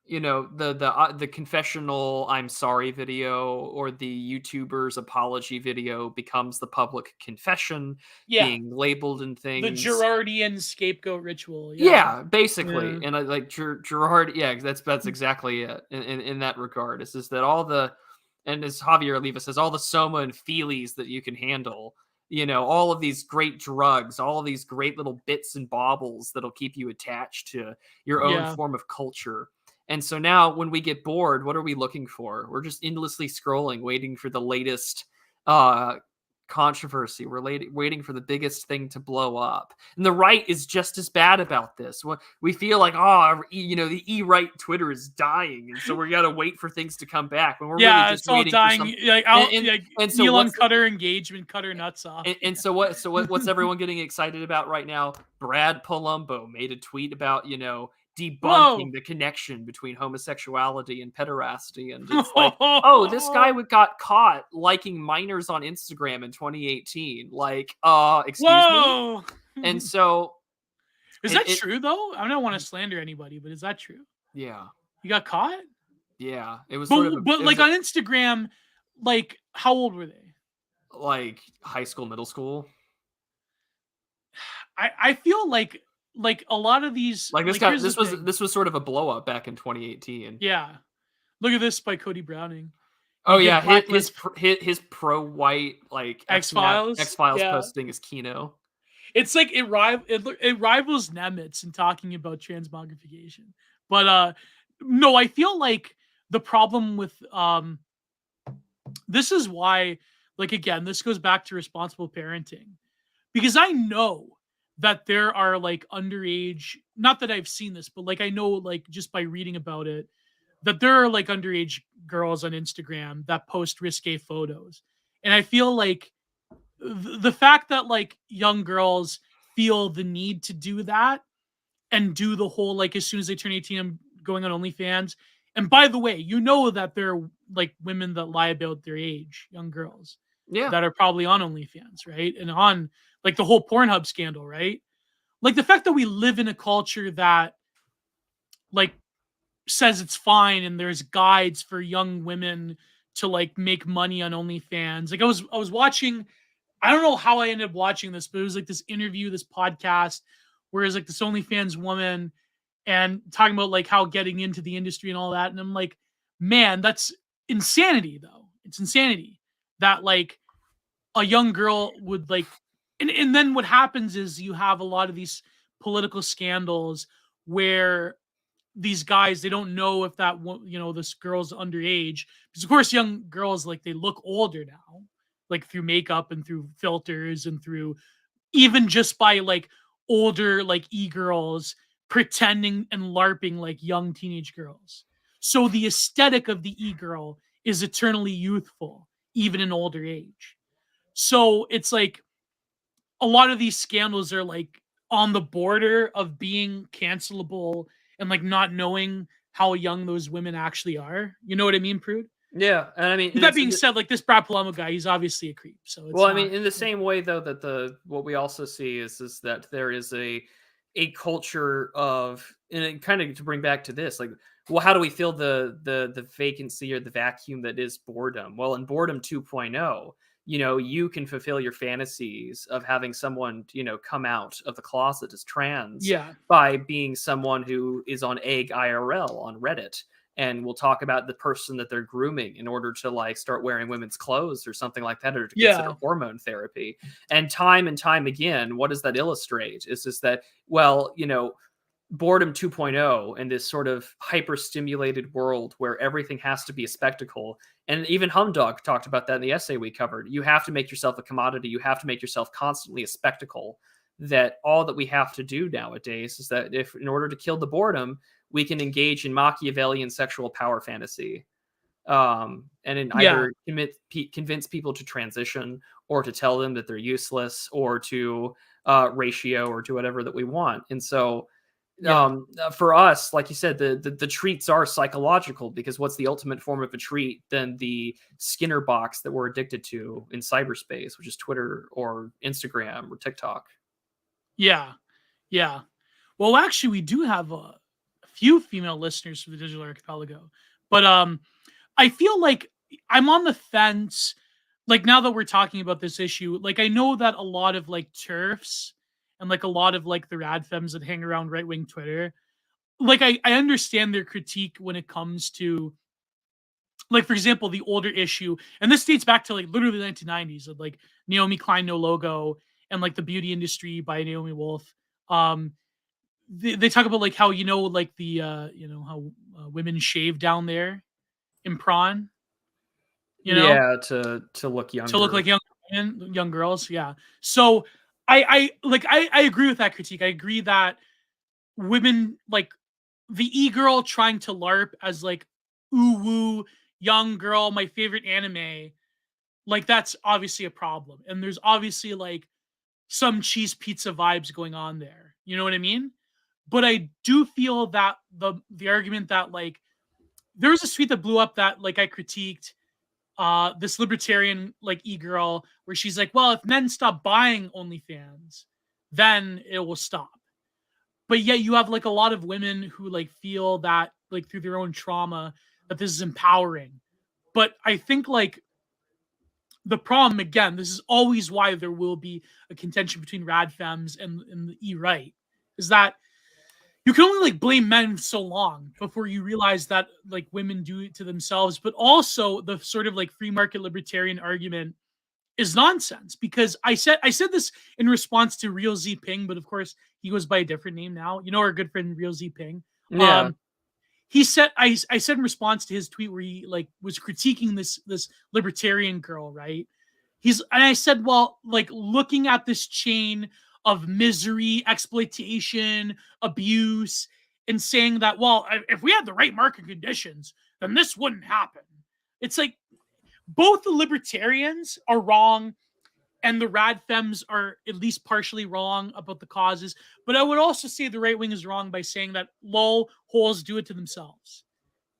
the confessional I'm sorry video or the YouTuber's apology video becomes the public confession Yeah, being labeled and the things. Gerardian scapegoat ritual. Yeah, Yeah. basically, and I like Gerard. Yeah, that's exactly it. In that regard, it's just that and as Javier Oliva says, all the soma and feelies that you can handle. All of these great drugs, all of these great little bits and baubles that'll keep you attached to your own Yeah. form of culture. And so now, when we get bored, what are we looking for? We're just endlessly scrolling, waiting for the latest controversy. We're waiting for the biggest thing to blow up. And the right is just as bad about this. We feel like, the E-right Twitter is dying, and so we got to wait for things to come back. When we're really just it's all waiting dying. for some. And So Elon cut her engagement, cut her nuts off. And so what's everyone getting excited about right now? Brad Palumbo made a tweet about, debunking the connection between homosexuality and pederasty, and it's like, oh, this guy got caught liking minors on Instagram in 2018. Like, excuse me. And so, is that true though? I don't want to slander anybody, but is that true? Yeah, you got caught. Yeah, it was. But on Instagram, like, how old were they? Like high school, middle school. I feel like a lot of these, like this guy, this was sort of a blow up back in 2018. Yeah, look at this by Cody Browning. Oh yeah, his pro white like X-Files posting is Kino. It's like it rivals Nemitz in talking about transmogrification. But no, I feel like the problem with this is why, like, again, this goes back to responsible parenting, because I know that there are like underage, not that I've seen this, but like I know, like, just by reading about it, that there are like underage girls on Instagram that post risque photos. And I feel like the fact that like young girls feel the need to do that and do the whole, like, as soon as they turn 18, I'm going on OnlyFans. And by the way, that there are like women that lie about their age, young girls, that are probably on OnlyFans, right? And on like the whole Pornhub scandal, right? Like the fact that we live in a culture that like says it's fine and there's guides for young women to like make money on OnlyFans. Like I was watching, I don't know how I ended up watching this, but it was like this interview, this podcast, where it's like this OnlyFans woman and talking about like how getting into the industry and all that. And I'm like, man, that's insanity though. It's insanity that like a young girl would like, and then what happens is you have a lot of these political scandals where these guys, they don't know if that, this girl's underage, because of course young girls, like, they look older now, like through makeup and through filters and through even just by like older like e-girls pretending and LARPing like young teenage girls. So the aesthetic of the e-girl is eternally youthful, even in older age. So it's like a lot of these scandals are like on the border of being cancelable and like not knowing how young those women actually are. You know what I mean, Prude? Yeah, and I mean, with that being said, like this Brad Palumbo guy, he's obviously a creep. So I mean, in the same way though, that what we also see is that there is a culture of, and kind of to bring back to this, like well, how do we fill the vacancy or the vacuum that is boredom? Well, in Boredom 2.0, you can fulfill your fantasies of having someone, come out of the closet as trans Yeah. by being someone who is on Egg IRL on Reddit and will talk about the person that they're grooming in order to like start wearing women's clothes or something like that, or to consider Yeah. hormone therapy. And time again, what does that illustrate? It's just that, well, Boredom 2.0 and this sort of hyper stimulated world where everything has to be a spectacle. And even Humdog talked about that in the essay we covered. You have to make yourself a commodity. You have to make yourself constantly a spectacle. That all that we have to do nowadays is that if, in order to kill the boredom, we can engage in Machiavellian sexual power fantasy. And in Yeah. either convince people to transition, or to tell them that they're useless, or to ratio, or to whatever that we want. And so Yeah. for us, like you said, the treats are psychological, because what's the ultimate form of a treat than the Skinner box that we're addicted to in cyberspace, which is Twitter or Instagram or TikTok. Yeah. Yeah. Well, actually, we do have a few female listeners for the Digital Archipelago, but I feel like I'm on the fence. Like, now that we're talking about this issue, like, I know that a lot of like turfs and like a lot of like the rad femmes that hang around right wing Twitter, like I understand their critique when it comes to, like, for example, the older issue, and this dates back to like literally the 1990s, of like Naomi Klein No Logo and like the beauty industry by Naomi Wolf. Um, they talk about like how, like the how women shave down there in prawn, you know, Yeah, to look to look younger. like young women, young girls. Yeah. So I agree with that critique. I agree that women, like the e-girl trying to LARP as like ooh woo young girl, my favorite anime, like that's obviously a problem. And there's obviously like some cheese pizza vibes going on there. You know what I mean? But I do feel that the argument that like there was a tweet that blew up that like I critiqued this libertarian like e-girl where she's like, well, if men stop buying OnlyFans, then it will stop. But yet you have like a lot of women who like feel that like through their own trauma that this is empowering. But I think like the problem, again, this is always why there will be a contention between rad femmes and the e-right, is that you can only like blame men so long before you realize that like women do it to themselves. But also the sort of like free market libertarian argument is nonsense, because I said this in response to Real Z Ping, but of course he goes by a different name now. You know, our good friend Real Z Ping. Yeah. He said I said in response to his tweet where he like was critiquing this libertarian girl, right? And I said, well, like looking at this chain of misery, exploitation, abuse, and saying that, well, if we had the right market conditions, then this wouldn't happen. It's like both the libertarians are wrong and the rad femmes are at least partially wrong about the causes. But I would also say the right wing is wrong by saying that lol holes do it to themselves.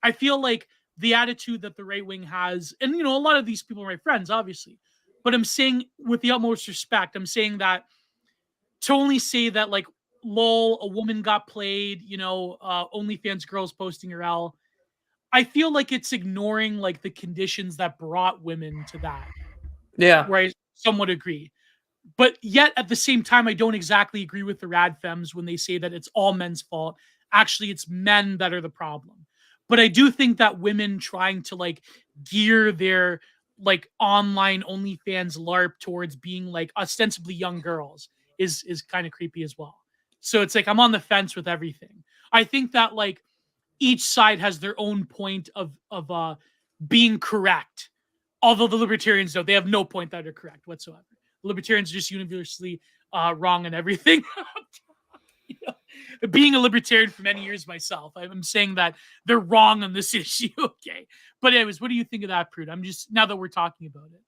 I feel like the attitude that the right wing has, and a lot of these people are my friends, obviously, but I'm saying with the utmost respect, I'm saying that to only say that like lol, a woman got played, OnlyFans girls posting her L. I feel like it's ignoring like the conditions that brought women to that, Yeah. where I somewhat agree. But yet at the same time, I don't exactly agree with the rad femmes when they say that it's all men's fault. Actually, it's men that are the problem. But I do think that women trying to like gear their like online OnlyFans LARP towards being like ostensibly young girls is kind of creepy as well. So it's like I'm on the fence with everything. I think that like each side has their own point of being correct. Although the libertarians don't, they have no point that are correct whatsoever. Libertarians are just universally wrong in everything. Being a libertarian for many years myself, I'm saying that they're wrong on this issue. Okay, but anyways, what do you think of that, Prude? I'm just, now that we're talking about it.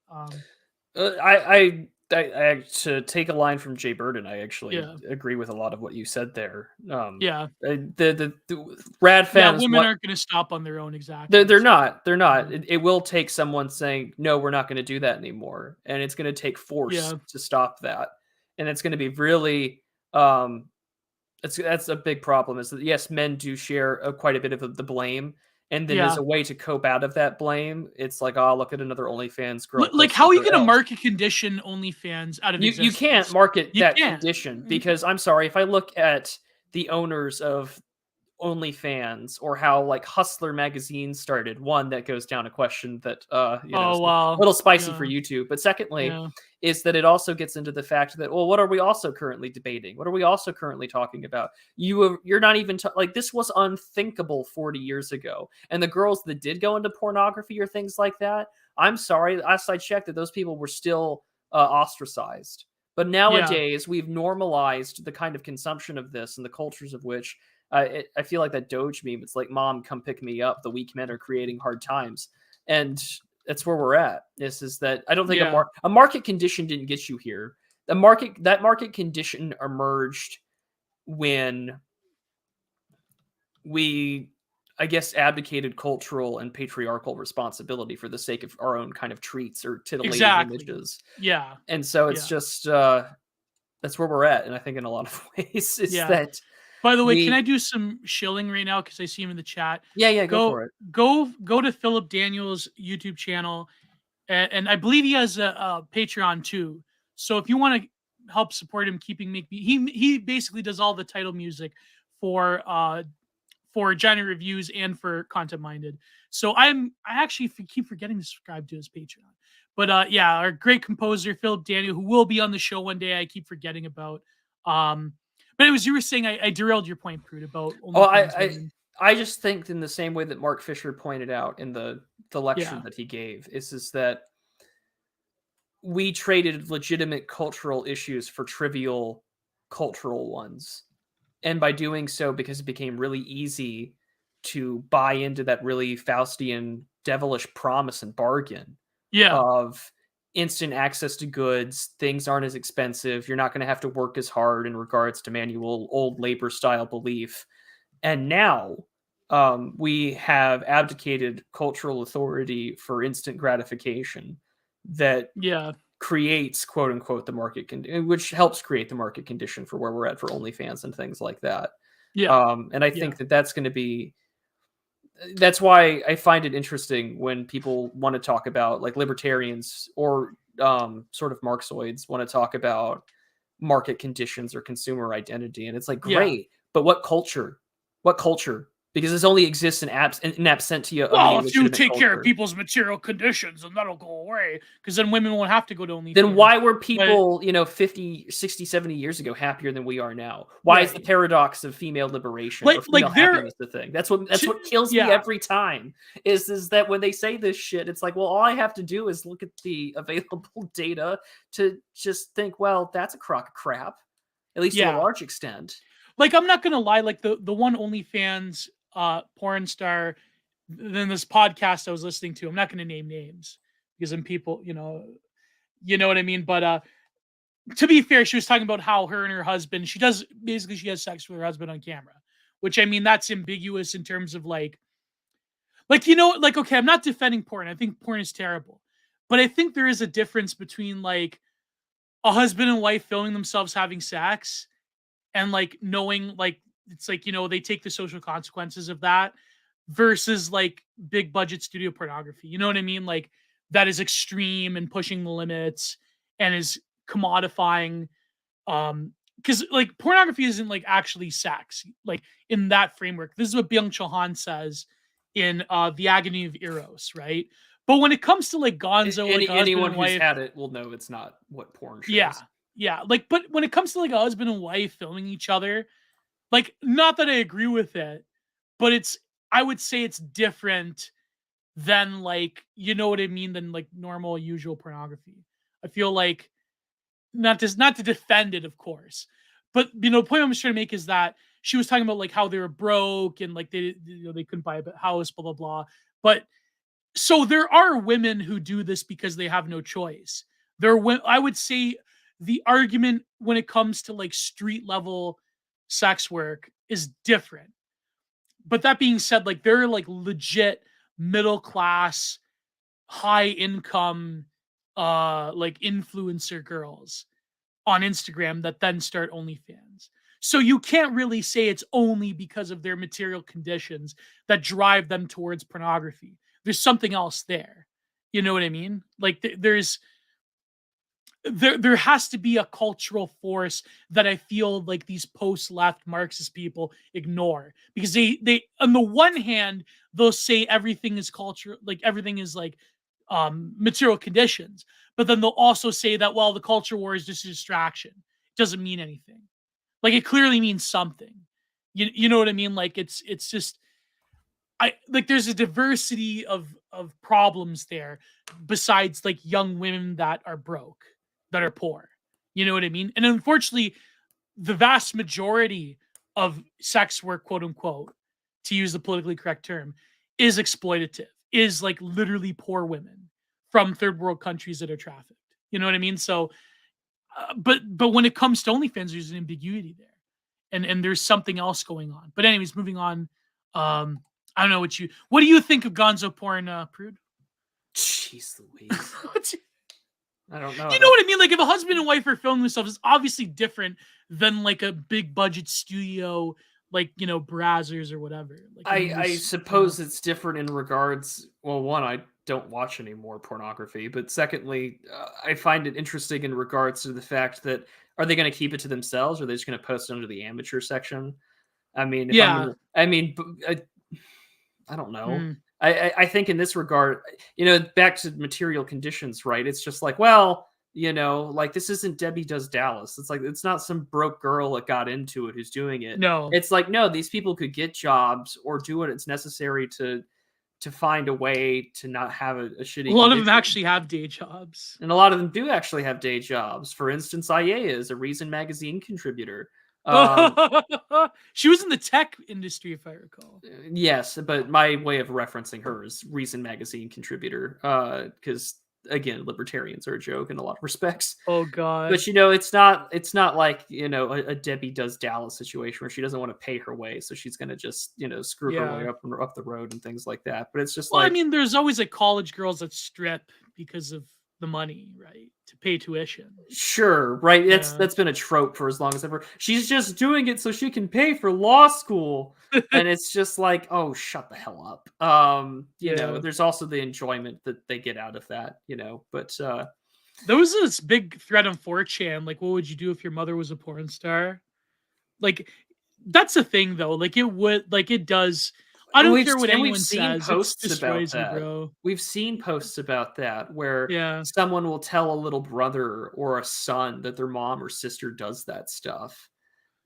To take a line from Jay Burden, I actually Yeah, agree with a lot of what you said there. yeah, The rad yeah. femmes, Women what aren't going to stop on their own, exactly. they're So, not, they're not. yeah, It will take someone saying, no, we're not going to do that anymore, and it's going to take force yeah, to stop that, and it's going to be really um That's a big problem. Is that yes, men do share quite a bit of the blame, and then as Yeah. a way to cope out of that blame, it's like, oh, look at another OnlyFans girl Like, posting how are you her gonna L's. market condition OnlyFans out of You can't existence? market You that can't. condition because I'm sorry, if I look at the owners of OnlyFans or how like Hustler magazine started, one that goes down a question that Oh, is a wow. little spicy for Yeah, YouTube. But secondly, yeah, is that it also gets into the fact that, well, what are we also currently debating? What are we also currently talking about? You're not even like, this was unthinkable 40 years ago. And the girls that did go into pornography or things like that, I'm sorry, last I checked, that those people were still ostracized. But yeah, nowadays, we've normalized the kind of consumption of this and the cultures of which I feel like that Doge meme. It's like, "Mom, come pick me up. The weak men are creating hard times," and that's where we're at. This is that I don't think yeah, a market condition didn't get you here. That market condition emerged when we, I guess, abdicated cultural and patriarchal responsibility for the sake of our own kind of treats or titillating exactly. images, Yeah, and so it's yeah, just that's where we're at. And I think in a lot of ways, it's yeah. that By the way, can I we do some shilling right now? Because I see him in the chat. yeah, go Go, for it. go to Philip Daniels' YouTube channel, and I believe he has a Patreon too. So if you want to help support him, keeping make me, he basically does all the title music for Johnny Reviews and for Content Minded. So I actually keep forgetting to subscribe to his Patreon. But yeah, our great composer Philip Daniel, who will be on the show one day, I keep forgetting about. Um, but it was, you were saying, I derailed your point, Prude, about Oh, OnlyFans women. I just think in the same way that Mark Fisher pointed out in the lecture Yeah, that he gave is that we traded legitimate cultural issues for trivial cultural ones. And by doing so, because it became really easy to buy into that really Faustian devilish promise and bargain yeah, of instant access to goods, things aren't as expensive, you're not going to have to work as hard in regards to manual old labor style belief. And now we have abdicated cultural authority for instant gratification that yeah, creates quote unquote the which helps create the market condition for where we're at for OnlyFans and things like that. yeah, And I yeah, think that that's going to be that's why I find it interesting when people want to talk about like libertarians or sort of Marxoids want to talk about market conditions or consumer identity. And it's like, yeah. great, but what culture? What culture? Because this only exists in absentia of any Well, if you legitimate take care of culture. people's material conditions, then that'll go away. Because then women won't have to go to Then OnlyFans. why were But people, 50, 60, 70 years ago happier than we are now? Why is the right, paradox of female liberation or female they're happiness the thing? That's what kills me yeah, every time. Is that when they say this shit, it's like, well, all I have to do is look at the available data to just think, well, that's a crock of crap, at least to a yeah. large extent. Like, I'm not gonna lie, like the one OnlyFans porn star, then this podcast I was listening to, I'm not gonna name names because then people, you know what I mean. But to be fair, she was talking about how her and her husband, she has sex with her husband on camera, which, I mean, that's ambiguous in terms of like okay, I'm not defending porn. I think porn is terrible, but I think there is a difference between like a husband and wife filming themselves having sex and like knowing like it's like they take the social consequences of that versus like big budget studio pornography. You know what I mean? Like that is extreme and pushing the limits and is commodifying because like pornography isn't like actually sex like in that framework. This is what Byung-Chul Han says in The Agony of Eros, right? But when it comes to like Gonzo, like a husband Anyone and who's wife, had it will know it's not what porn yeah, shows. yeah, like, but when it comes to like a husband and wife filming each other, like, not that I agree with it, but I would say it's different than like, you know what I mean, than like normal usual pornography. I feel like not to defend it, of course, but the point I'm trying to make is that she was talking about like how they were broke and like they couldn't buy a house, blah blah blah. But so there are women who do this because they have no choice. I would say the argument when it comes to like street level sex work is different. But that being said, like there are like legit middle class, high income like influencer girls on Instagram that then start OnlyFans. So you can't really say it's only because of their material conditions that drive them towards pornography. There's something else there. You know what I mean? Like there has to be a cultural force that I feel like these post-left Marxist people ignore, because they on the one hand they'll say everything is culture, like everything is like material conditions, but then they'll also say that, well, the culture war is just a distraction. It doesn't mean anything. Like it clearly means something. You know what I mean? Like it's just I like there's a diversity of problems there besides like young women that are broke, that are poor. You know what I mean? And unfortunately, the vast majority of sex work, quote unquote, to use the politically correct term, is exploitative, is like literally poor women from third world countries that are trafficked. You know what I mean? So, but when it comes to OnlyFans, there's an ambiguity there, and there's something else going on. But anyways, moving on. Um, I don't know what do you think of Gonzo porn, Prude? Jeez Louise. I don't know. You know what I mean? Like if a husband and wife are filming themselves, it's obviously different than like a big budget studio, like Brazzers or whatever. Like I suppose it's different in regards. Well, one, I don't watch any more pornography, but secondly, I find it interesting in regards to the fact that are they going to keep it to themselves, or are they just going to post it under the amateur section? I mean, if I'm yeah. gonna, I mean, I don't know. Mm. I think in this regard, back to material conditions, right? It's just like, well, like this isn't Debbie Does Dallas. It's like it's not some broke girl that got into it who's doing it. No. It's like, no, these people could get jobs or do what it's necessary to find a way to not have a shitty A lot of condition. them actually have day jobs. And a lot of them do actually have day jobs. For instance, Aya is a Reason magazine contributor. She was in the tech industry, if I recall. Yes, but my way of referencing her is Reason magazine contributor, because again, libertarians are a joke in a lot of respects. Oh God! But it's not like a Debbie Does Dallas situation where she doesn't want to pay her way, so she's gonna just screw her way up the road and things like that. But it's just I mean, there's always like college girls that strip because of the money, right, to pay tuition. Sure, right. That's been a trope for as long as ever. She's just doing it so she can pay for law school, and it's just like, oh, shut the hell up. There's also the enjoyment that they get out of that, But there was this big thread on 4chan, like, what would you do if your mother was a porn star? Like, that's the thing, though. Like, it does. I don't care what anyone says. It destroys you, bro. We've seen posts about that where someone will tell a little brother or a son that their mom or sister does that stuff,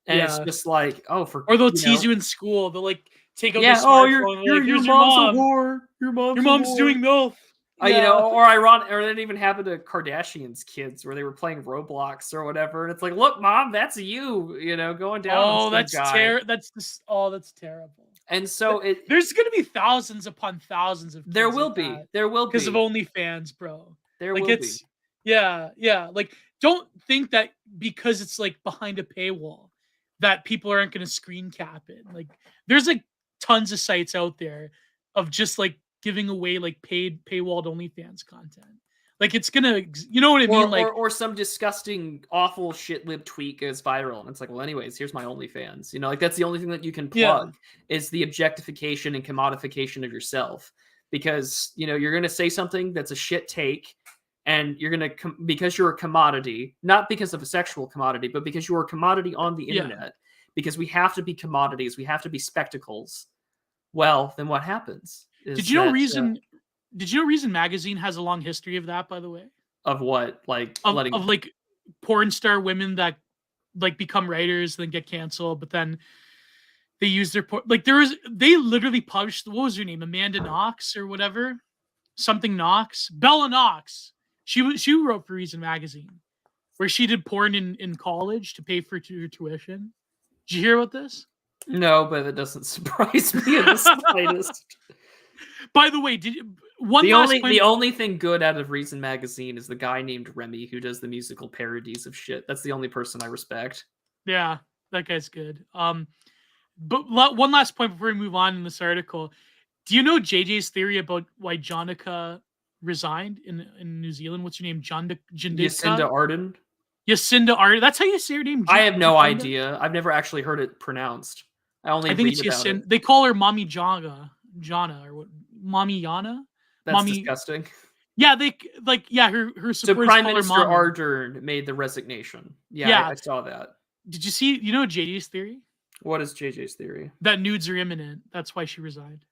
and it's just like, oh, or they'll tease you in school. They'll like take out their smartphone. Oh, your mom's a whore. Your mom's doing MILF. Or ironic, or that even happened to Kardashian's kids where they were playing Roblox or whatever, and it's like, look, mom, that's you, going down. Oh, that's terrible. That's terrible. And so there's going to be thousands upon thousands of. There will be because of OnlyFans, bro. There will be. Yeah. Like, don't think that because it's like behind a paywall that people aren't going to screen cap it. Like, there's like tons of sites out there of just like giving away like paid paywalled OnlyFans content. Like, it's gonna, you know what I mean? Like, or some disgusting, awful shit-lib tweet goes viral, and it's like, well, anyways, here's my OnlyFans. Like that's the only thing that you can plug is the objectification and commodification of yourself, because you're gonna say something that's a shit take, and you're gonna because you're a commodity, not because of a sexual commodity, but because you're a commodity on the internet. Because we have to be commodities, we have to be spectacles. Well, then what happens? Did you know Reason magazine has a long history of that, by the way? Of what? Like of like porn star women that like become writers then get canceled, but then they use their they literally published, what was her name? Amanda Knox or whatever? Something Knox. Bella Knox. She wrote for Reason magazine, where she did porn in college to pay for her tuition. Did you hear about this? No, but it doesn't surprise me in the slightest. By the way, the only thing good out of Reason magazine is the guy named Remy who does the musical parodies of shit. That's the only person I respect. Yeah, that guy's good. But one last point before we move on in this article. Do you know JJ's theory about why Jonica resigned in New Zealand? What's her name? Jacinda Ardern? Yacinda Ardern. That's how you say her name. I have no Jacinda? idea. I've never actually heard it pronounced. I only I think read it's about it. Yacinda. They call her Mommy Jana, or what? Mommy Yana? That's disgusting. Yeah, her So supporters Prime call her Minister Mommy. Ardern made the resignation. Yeah, Yeah. I saw that. Did you see, JJ's theory? What is JJ's theory? That nudes are imminent. That's why she resigned.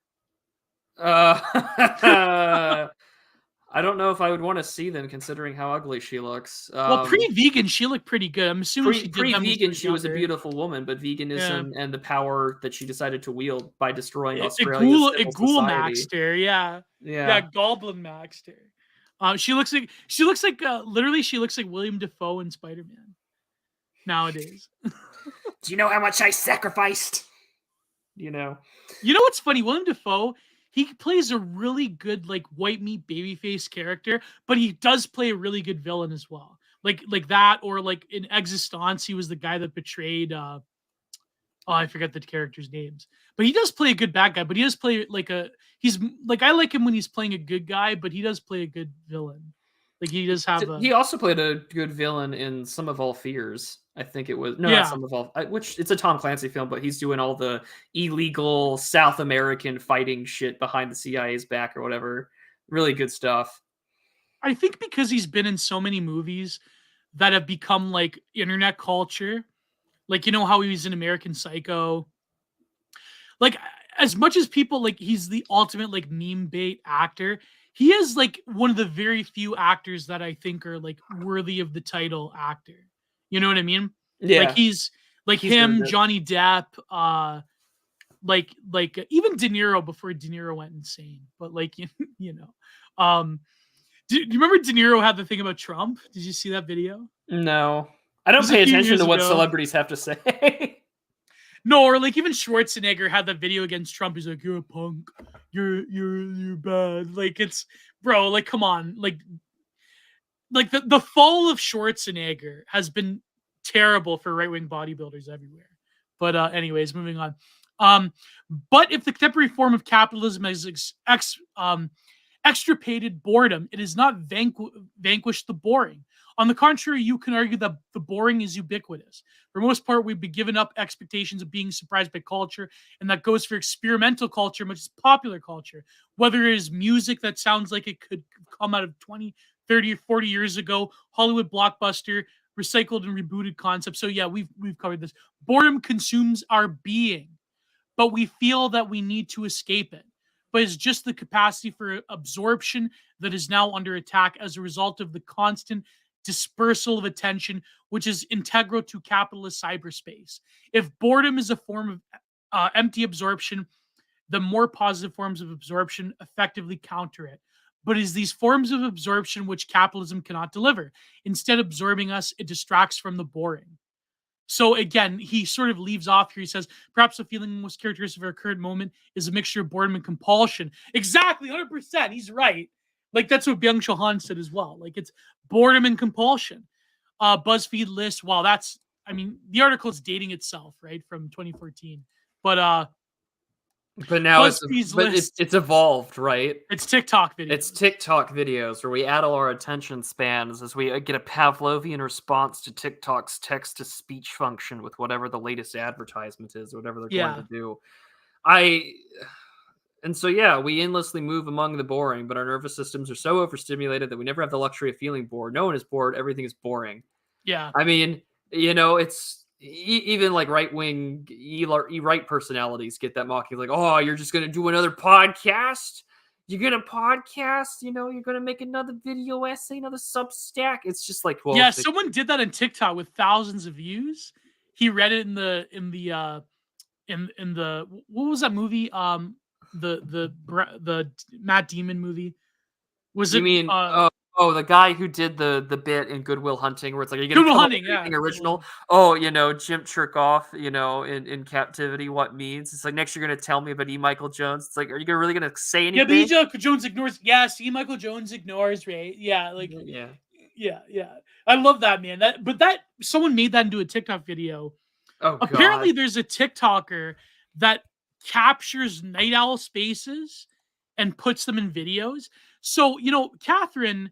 I don't know if I would want to see them, considering how ugly she looks. Well, pre-vegan, she looked pretty good. I'm assuming she did them when Pre-vegan, she was a younger. beautiful woman, but veganism and the power that she decided to wield by destroying It Australia's civil ghoul society. maxed her, yeah, goblin maxed her. She looks like literally she looks like William Dafoe in Spider-Man nowadays. Do you know how much I sacrificed? You know what's funny? William Dafoe, he plays a really good like white meat babyface character, but he does play a really good villain as well. Like that, or like in Existence, he was the guy that betrayed. I forget the characters' names, but he does play a good bad guy. But he does play he's like, I like him when he's playing a good guy, but he does play a good villain. Like he does have. He also played a good villain in Some of All Fears. I think it was not Some of All, which it's a Tom Clancy film, but he's doing all the illegal South American fighting shit behind the CIA's back or whatever. Really good stuff. I think because he's been in so many movies that have become like internet culture, like how he was in American Psycho. Like as much as people like he's the ultimate like meme bait actor, he is like one of the very few actors that I think are like worthy of the title actor. You know what I mean? Yeah. Like he's him, Johnny Depp, like even De Niro before De Niro went insane. But like do you remember De Niro had the thing about Trump? Did you see that video? No. I don't pay attention to what celebrities have to say. No, or like even Schwarzenegger had that video against Trump. He's like, "You're a punk. You're bad." Like it's, bro. Like come on. Like the fall of Schwarzenegger has been terrible for right wing bodybuilders everywhere. But anyways, moving on. But if the contemporary form of capitalism has extirpated boredom, it has not vanquished the boring. On the contrary, you can argue that the boring is ubiquitous. For the most part, we've been given up expectations of being surprised by culture, and that goes for experimental culture, much as popular culture. Whether it is music that sounds like it could come out of 20, 30, or 40 years ago, Hollywood blockbuster, recycled and rebooted concepts. So yeah, we've covered this. Boredom consumes our being, but we feel that we need to escape it. But it's just the capacity for absorption that is now under attack as a result of the constant dispersal of attention, which is integral to capitalist cyberspace. If boredom is a form of empty absorption, the more positive forms of absorption effectively counter it. But it's these forms of absorption which capitalism cannot deliver. Instead of absorbing us, it distracts from the boring. So again, he sort of leaves off here. He says, perhaps the feeling most characteristic of our current moment is a mixture of boredom and compulsion. Exactly, 100%. He's right. Like that's what Byung-Chul Han said as well. Like it's boredom and compulsion. BuzzFeed list. Wow, the article is dating itself, right, from 2014. But now it's evolved, right? It's TikTok videos. It's TikTok videos where we addle our attention spans as we get a Pavlovian response to TikTok's text-to-speech function with whatever the latest advertisement is, whatever they're going to do. And so, we endlessly move among the boring, but our nervous systems are so overstimulated that we never have the luxury of feeling bored. No one is bored. Everything is boring. Yeah. I mean, it's even like right-wing E-right personalities get that mocking. Like, oh, you're just going to do another podcast? You're going to podcast? You're going to make another video essay, another Substack? It's just like, well. Yeah, someone did that on TikTok with thousands of views. He read it in the what was that movie? The Matt Damon movie. Was you mean the guy who did the bit in Good Will Hunting where it's like, are you gonna Good Will Hunting, anything original? Oh, Jim Cherkoff, in captivity, what means? It's like, next you're gonna tell me about E. Michael Jones. It's like, are you really gonna say anything? Yeah, but E. Michael Jones ignores. Yes, E. Michael Jones ignores, right? Yeah, like yeah. I love that, man. That someone made that into a TikTok video. Oh, apparently God. There's a TikToker that captures night owl spaces and puts them in videos. So, Catherine,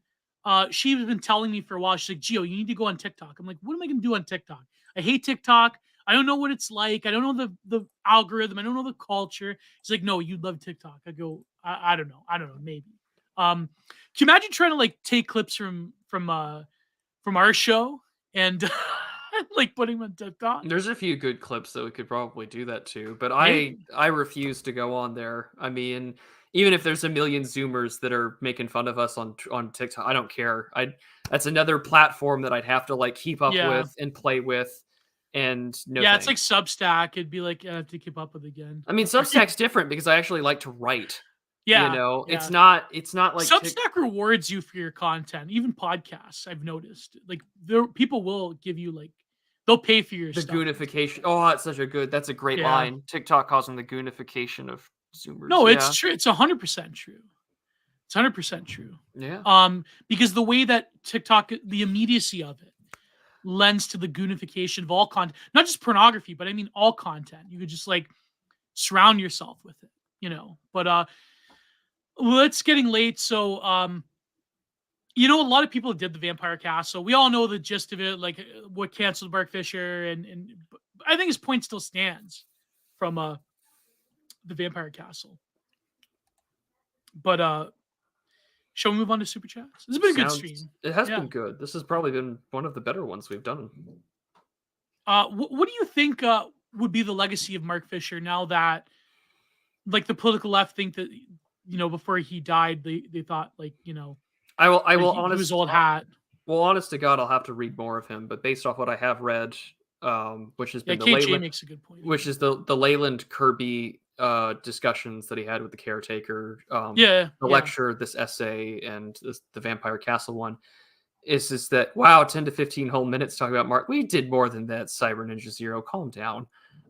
she's been telling me for a while. She's like, Gio, you need to go on TikTok. I'm like, what am I going to do on TikTok? I hate TikTok. I don't know what it's like. I don't know the algorithm. I don't know the culture. She's like, no, you'd love TikTok. I go, I don't know. I don't know. Maybe. Can you imagine trying to like take clips from our show and like putting them on TikTok? There's a few good clips that we could probably do that too, but Hey, I refuse to go on there. I mean, even if there's a million Zoomers that are making fun of us on TikTok, I don't care. That's another platform that I'd have to like keep up yeah. with and play with, and no Yeah, it's like thanks. Substack. It'd be like I have to keep up with again. I mean, Substack's different because I actually like to write. You Yeah, know, yeah. it's not like Substack rewards you for your content, even podcasts. I've noticed, like people will give you like they'll pay for your the stuff. goonification. Oh, that's a great Yeah. line. TikTok calls them the goonification of Zoomers. No, it's Yeah, true. It's 100% true. It's 100% true. yeah. Because the way that TikTok, the immediacy of it, lends to the goonification of all content, not just pornography, but I mean all content. You could just like surround yourself with it, you know. But well, it's getting late, so you know, a lot of people did the Vampire Castle. We all know the gist of it, like what canceled Mark Fisher, and I think his point still stands from the Vampire Castle. But shall we move on to Super Chats? This has been a good stream. It has Yeah. been good. This has probably been one of the better ones we've done. What do you think would be the legacy of Mark Fisher now that, like, the political left think that, you know, before he died, they thought, like, you know, I will he was old hat. Well, honest to God, I'll have to read more of him, but based off what I have read, which has Yeah, been the KJ Leyland, makes a good point. which is the Leyland Kirby discussions that he had with the caretaker, Yeah, the yeah. lecture, this essay, and the Vampire Castle one, is just that, wow, 10 to 15 whole minutes talking about Mark. We did more than that, Cyber Ninja Zero. Calm down.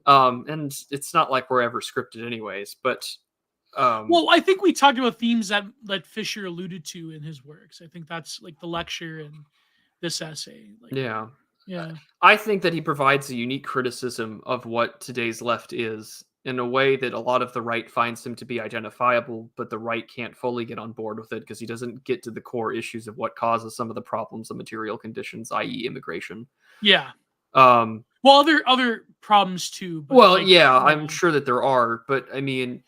And it's not like we're ever scripted anyways, but Well, I think we talked about themes that Fisher alluded to in his works. I think that's like the lecture and this essay. Like, yeah. yeah, I think that he provides a unique criticism of what today's left is in a way that a lot of the right finds him to be identifiable, but the right can't fully get on board with it because he doesn't get to the core issues of what causes some of the problems of material conditions, i.e., immigration. yeah. Um, Well, other problems too. But well, like, yeah, you I'm know, sure that there are, but I mean,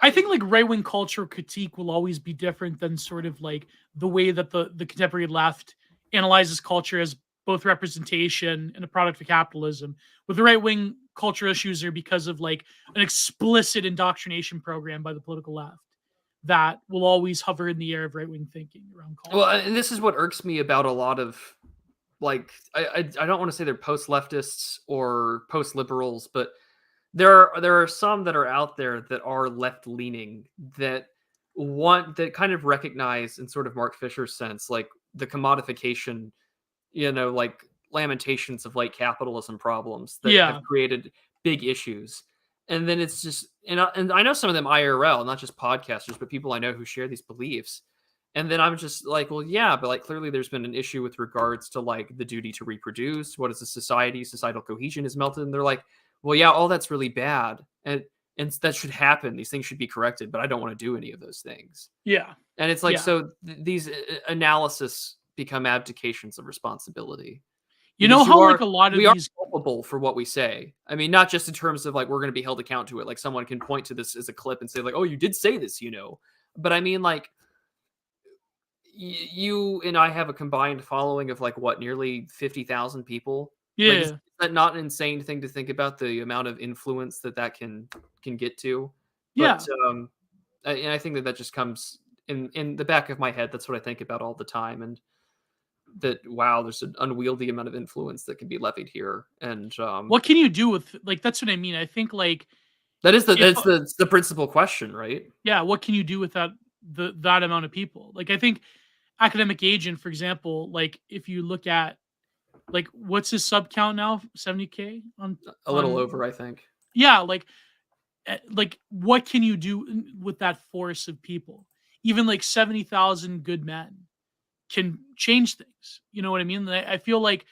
I think like right wing cultural critique will always be different than sort of like the way that the contemporary left analyzes culture as both representation and a product of capitalism. With the right wing, cultural issues are because of like an explicit indoctrination program by the political left that will always hover in the air of right wing thinking around culture. well, and this is what irks me about a lot of like I don't want to say they're post leftists or post liberals, but there are some that are out there that are left leaning that kind of recognize in sort of Mark Fisher's sense, like the commodification, you know, like lamentations of late capitalism problems that have Yeah, created big issues. And then it's just, and I know some of them IRL, not just podcasters, but people I know who share these beliefs. And then I'm just like, well, yeah, but like clearly there's been an issue with regards to like the duty to reproduce. What is a society? Societal cohesion is melted. And they're like, well, yeah, all that's really bad. And that should happen. These things should be corrected, but I don't want to do any of those things. yeah, And it's like, yeah. so these analysis become abdications of responsibility. You know Because how like a lot of we are these, culpable for what we say. I mean, not just in terms of like we're going to be held account to it. Like someone can point to this as a clip and say like, "Oh, you did say this," you know. But I mean, like you and I have a combined following of like what, nearly 50,000 people. Like, is yeah, that not an insane thing to think about the amount of influence that can get to? yeah. But and I think that just comes in the back of my head. That's what I think about all the time, and that wow, there's an unwieldy amount of influence that can be levied here, and What can you do with like that's what I mean. I think like that's if the principal question, right? yeah, what can you do with that amount of people? Like I think academic agent, for example, like if you look at like what's his sub count now, 70K A little on over, I think. yeah, like what can you do with that force of people? Even like 70,000 good men can change things. You know what I mean? I feel like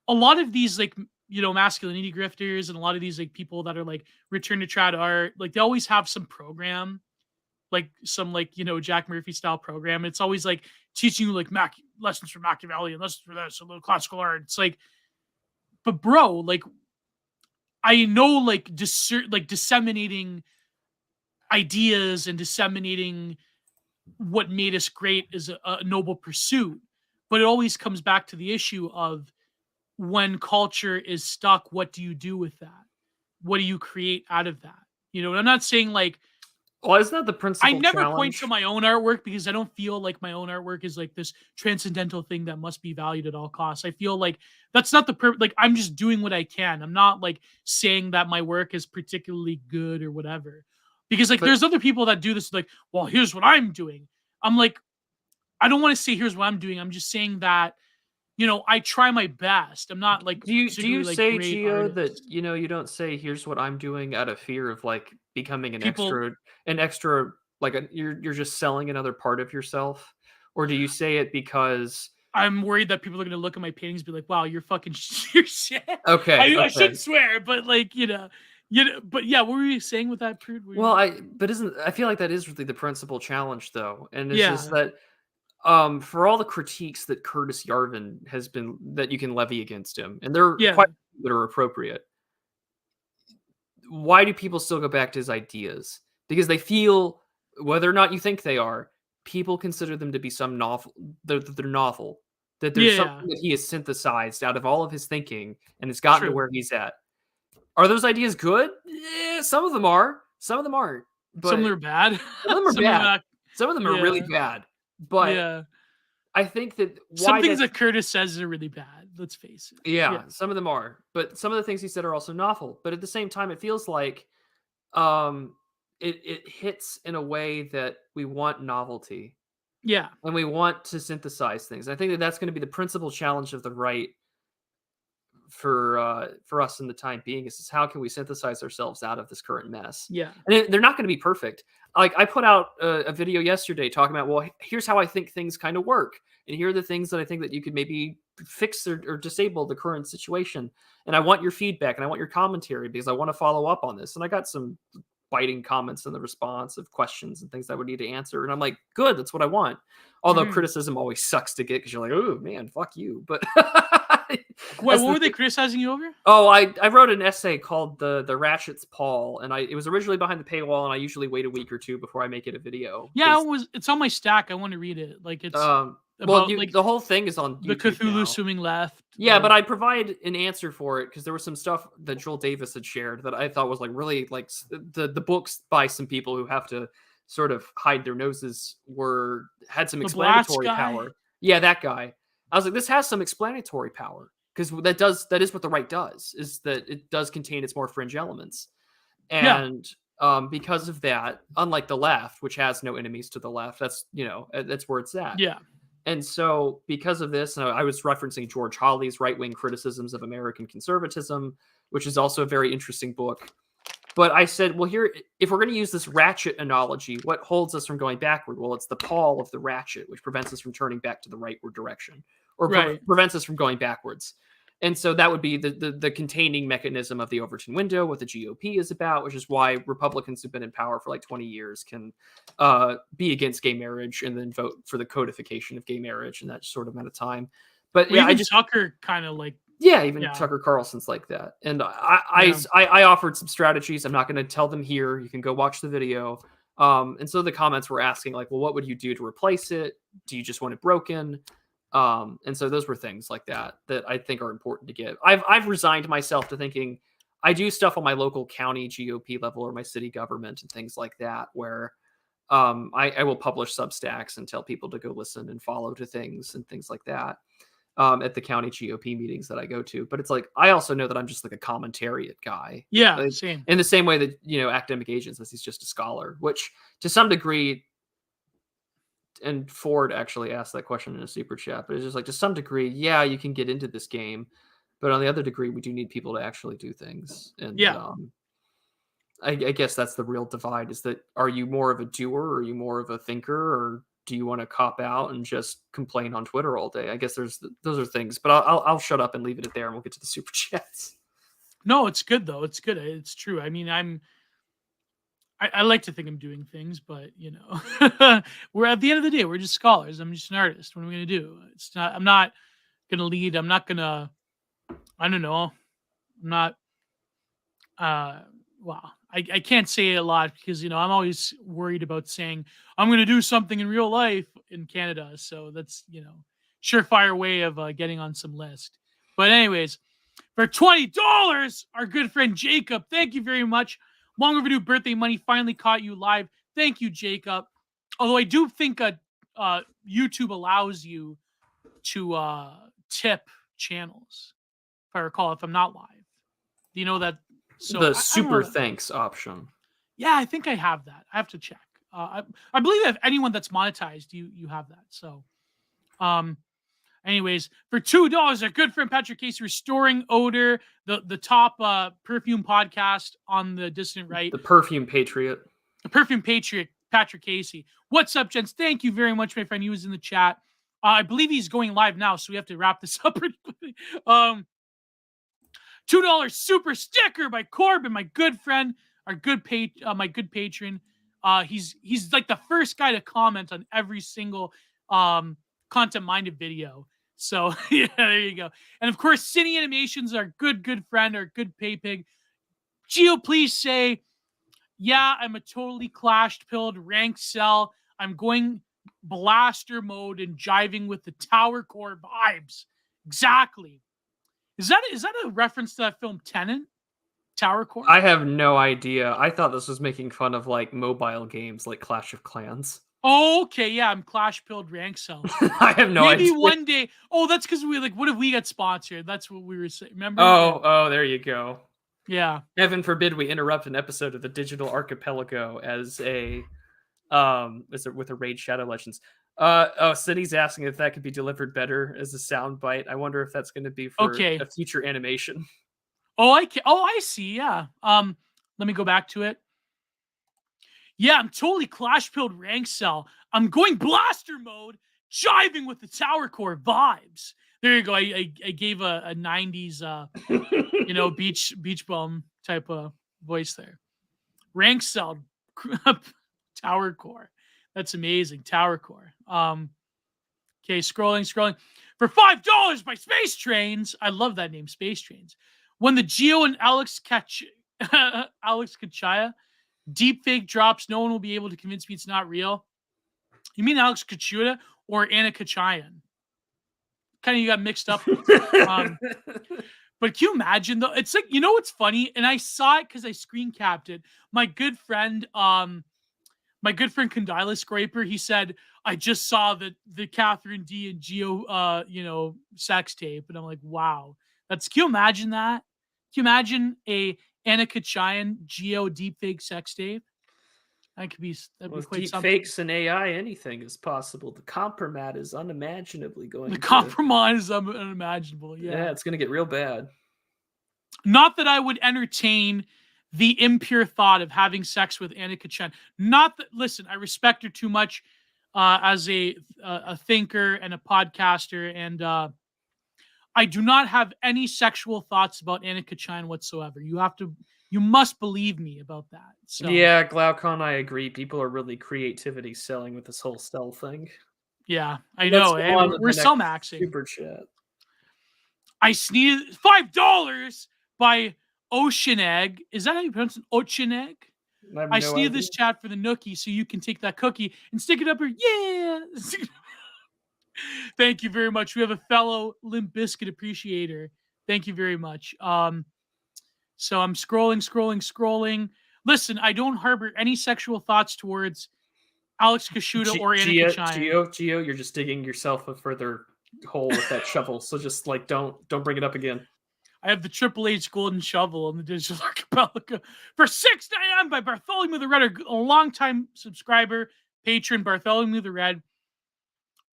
a lot of these like you know masculinity grifters and a lot of these like people that are like return to trad art, like they always have some program, like some like you know Jack Murphy style program. It's always like teaching you like lessons from Machiavelli and lessons for this and the classical art. It's like, but bro, like I know like disseminating ideas and disseminating what made us great is a noble pursuit, but it always comes back to the issue of when culture is stuck, what do you do with that? What do you create out of that? You know, I'm not saying like Well, isn't that the I principal never point challenge? to my own artwork because I don't feel like my own artwork is like this transcendental thing that must be valued at all costs. I feel like that's not like I'm just doing what I can. I'm not like saying that my work is particularly good or whatever. Because like But there's other people that do this like, well, here's what I'm doing. I'm like, I don't want to say here's what I'm doing. I'm just saying that, you know, I try my best. I'm not like do you particularly like say, great Gio, that artist. you don't say here's what I'm doing out of fear of like becoming People an extra like you're just selling another part of yourself, or do you say it because I'm worried that people are gonna look at my paintings and be like, "Wow, you're fucking your shit." okay, I okay. shouldn't swear, but like you know. But yeah, what were you saying with that, Prude? Well, I feel like that is really the principal challenge though, and it's just Yeah, that for all the critiques that Curtis Yarvin has been that you can levy against him, and they're yeah, quite that are appropriate. Why do people still go back to his ideas? Because they feel, whether or not you think they are, people consider them to be some novel. They're novel. That there's yeah. something that he has synthesized out of all of his thinking and has gotten to True. where he's at. Are those ideas good? Yeah, some of them are. Some of them aren't. Some of But them are bad. some of them are Some of them, bad. Some of them are really yeah, bad. But yeah. I think that Some why things that's that Curtis says are really bad. Let's face it. Yeah, yeah, some of them are. But some of the things he said are also novel. But at the same time, it feels like um it hits in a way that we want novelty yeah, and we want to synthesize things. I think that that's going to be the principal challenge of the right for us in the time being is how can we synthesize ourselves out of this current mess. yeah, And they're not going to be perfect. Like I put out a video yesterday talking about, well, here's how I think things kind of work, and here are the things that I think that you could maybe fix or disable the current situation. And I want your feedback and I want your commentary because I want to follow up on this. And I got some biting comments in the response of questions and things I would need to answer. And I'm like, good, that's what I want. Although hmm criticism always sucks to get because you're like, oh man, fuck you. But What that's were the they thing. criticizing you over? Oh, I wrote an essay called the Ratchet's Paul, and it was originally behind the paywall, and I usually wait a week or two before I make it a video Yeah, because it's on my stack. I want to read it. Like it's well, about like the whole thing is on the YouTube Cthulhu now. swimming left. Yeah, but I provide an answer for it because there was some stuff that Joel Davis had shared that I thought was like really like the books by some people who have to sort of hide their noses had some the Blatz explanatory guy. power. Yeah, that guy. I was like, this has some explanatory power because that is what the right does is that it does contain its more fringe elements, Yeah, and because of that, unlike the left, which has no enemies to the left, that's that's where it's at. yeah, And so, because of this, I was referencing George Hawley's Right Wing Criticisms of American Conservatism, which is also a very interesting book. But I said, well, here, if we're going to use this ratchet analogy, what holds us from going backward? Well, it's the pawl of the ratchet, which prevents us from turning back to the rightward direction or right. prevents us from going backwards. And so that would be the containing mechanism of the Overton window, what the GOP is about, which is why Republicans who've been in power for like 20 years can be against gay marriage and then vote for the codification of gay marriage in that sort of amount of time. But Well, yeah, even Tucker kind of like yeah, even yeah, Tucker Carlson's like that. And yeah, I offered some strategies. I'm not going to tell them here. You can go watch the video. And so the comments were asking like, well, what would you do to replace it? Do you just want it broken? And so those were things like that I think are important to give. I've resigned myself to thinking I do stuff on my local county GOP level or my city government and things like that, where I will publish Substacks and tell people to go listen and follow to things and things like that at the county GOP meetings that I go to. But it's like I also know that I'm just like a commentariat guy, yeah, like, same. in the same way that academic agent says he's just a scholar, which to some degree. And Ford actually asked that question in a super chat, but it's just like to some degree, yeah, you can get into this game, but on the other degree, we do need people to actually do things. And Yeah, I guess that's the real divide: is that are you more of a doer, or are you more of a thinker, or do you want to cop out and just complain on Twitter all day? I guess those are things, but I'll shut up and leave it at there, and we'll get to the super chats. no, it's good though. It's good. It's true. I mean, I like to think I'm doing things, but we're at the end of the day, we're just scholars. I'm just an artist. What am I going to do? I'm not going to lead. I'm not going to, I don't know. I'm not, well, I can't say it a lot because, I'm always worried about saying I'm going to do something in real life in Canada. So that's, surefire way of getting on some list. But anyways, for $20, our good friend Jacob, thank you very much. Long overdue birthday money finally caught you live. Thank you, Jacob. Although I do think YouTube allows you to tip channels, if I recall, if I'm not live. Do you know that? So The I don't super know. thanks option. Yeah, I think I have that. I have to check. I believe that if anyone that's monetized, you have that. So, anyways, for $2, our good friend Patrick Casey, Restoring Odor, the top perfume podcast on the distant right. The Perfume Patriot. The Perfume Patriot, Patrick Casey. What's up, gents? Thank you very much, my friend. He was in the chat. I believe he's going live now, so we have to wrap this up pretty quickly. $2 super sticker by Corbin, my good friend, our good my good patron. He's like the first guy to comment on every single content minded video. So yeah, there you go. And of course, Cine Animations, our good friend, our good pay pig. Gio, please say, yeah, I'm a totally clashed pilled rank cell. I'm going blaster mode and jiving with the tower core vibes. Exactly. Is that a reference to that film Tenet? Tower core? I have no idea. I thought this was making fun of like mobile games like Clash of Clans. Oh, okay, yeah, I'm clash pilled rank cell. I have no idea. Maybe one day. Oh, that's because what if we got sponsored? That's what we were saying. Remember? Oh, there you go. Yeah. Heaven forbid we interrupt an episode of the Digital Archipelago as with a Raid Shadow Legends. City's asking if that could be delivered better as a sound bite. I wonder if that's going to be for a future animation. Oh, I see. Yeah. Let me go back to it. Yeah, I'm totally clash pilled rank cell. I'm going blaster mode, jiving with the tower core vibes. There you go. I gave a 90s beach bum type of voice there. Rank cell tower core. That's amazing. Tower core. Okay, scrolling. For $5 by Space Trains. I love that name, Space Trains. When the Gio and Alex Kachaya deepfake drops, no one will be able to convince me it's not real. You mean Alex Kachuda or Anna Kachayan? Kind of you got mixed up. But can you imagine though? It's like, what's funny? And I saw it because I screen capped it. My good friend Condila Scraper, he said, I just saw the Catherine D and Gio sex tape. And I'm like, wow. Can you imagine that? Can you imagine a Anna Kachayan Geo deepfake sex tape? That'd be quite something. Deepfakes and AI, anything is possible. The compromat is unimaginably going. The compromise is unimaginable. Yeah, it's going to get real bad. Not that I would entertain the impure thought of having sex with Anna Kachayan. Not that. Listen, I respect her too much as a thinker and a podcaster, and I do not have any sexual thoughts about Anna Kachayan whatsoever. You must believe me about that. So yeah, Glaucon, I agree. People are really creativity selling with this whole cell thing. Yeah, I know. We're cell maxing. Super chat. I sneezed $5 by Ocean Egg. Is that how you pronounce it? Ocean Egg? I sneezed this chat for the nookie so you can take that cookie and stick it up here. Yeah. Thank you very much. We have a fellow Limp Bizkit appreciator. Thank you very much. So I'm scrolling. Listen, I don't harbor any sexual thoughts towards Alex Kashuda or Anna Kachayan. Gio, you're just digging yourself a further hole with that shovel. So just like don't bring it up again. I have the Triple H golden shovel on the Digital Archipelago for $6.99 by Bartholomew the Red, a longtime subscriber, patron Bartholomew the Red.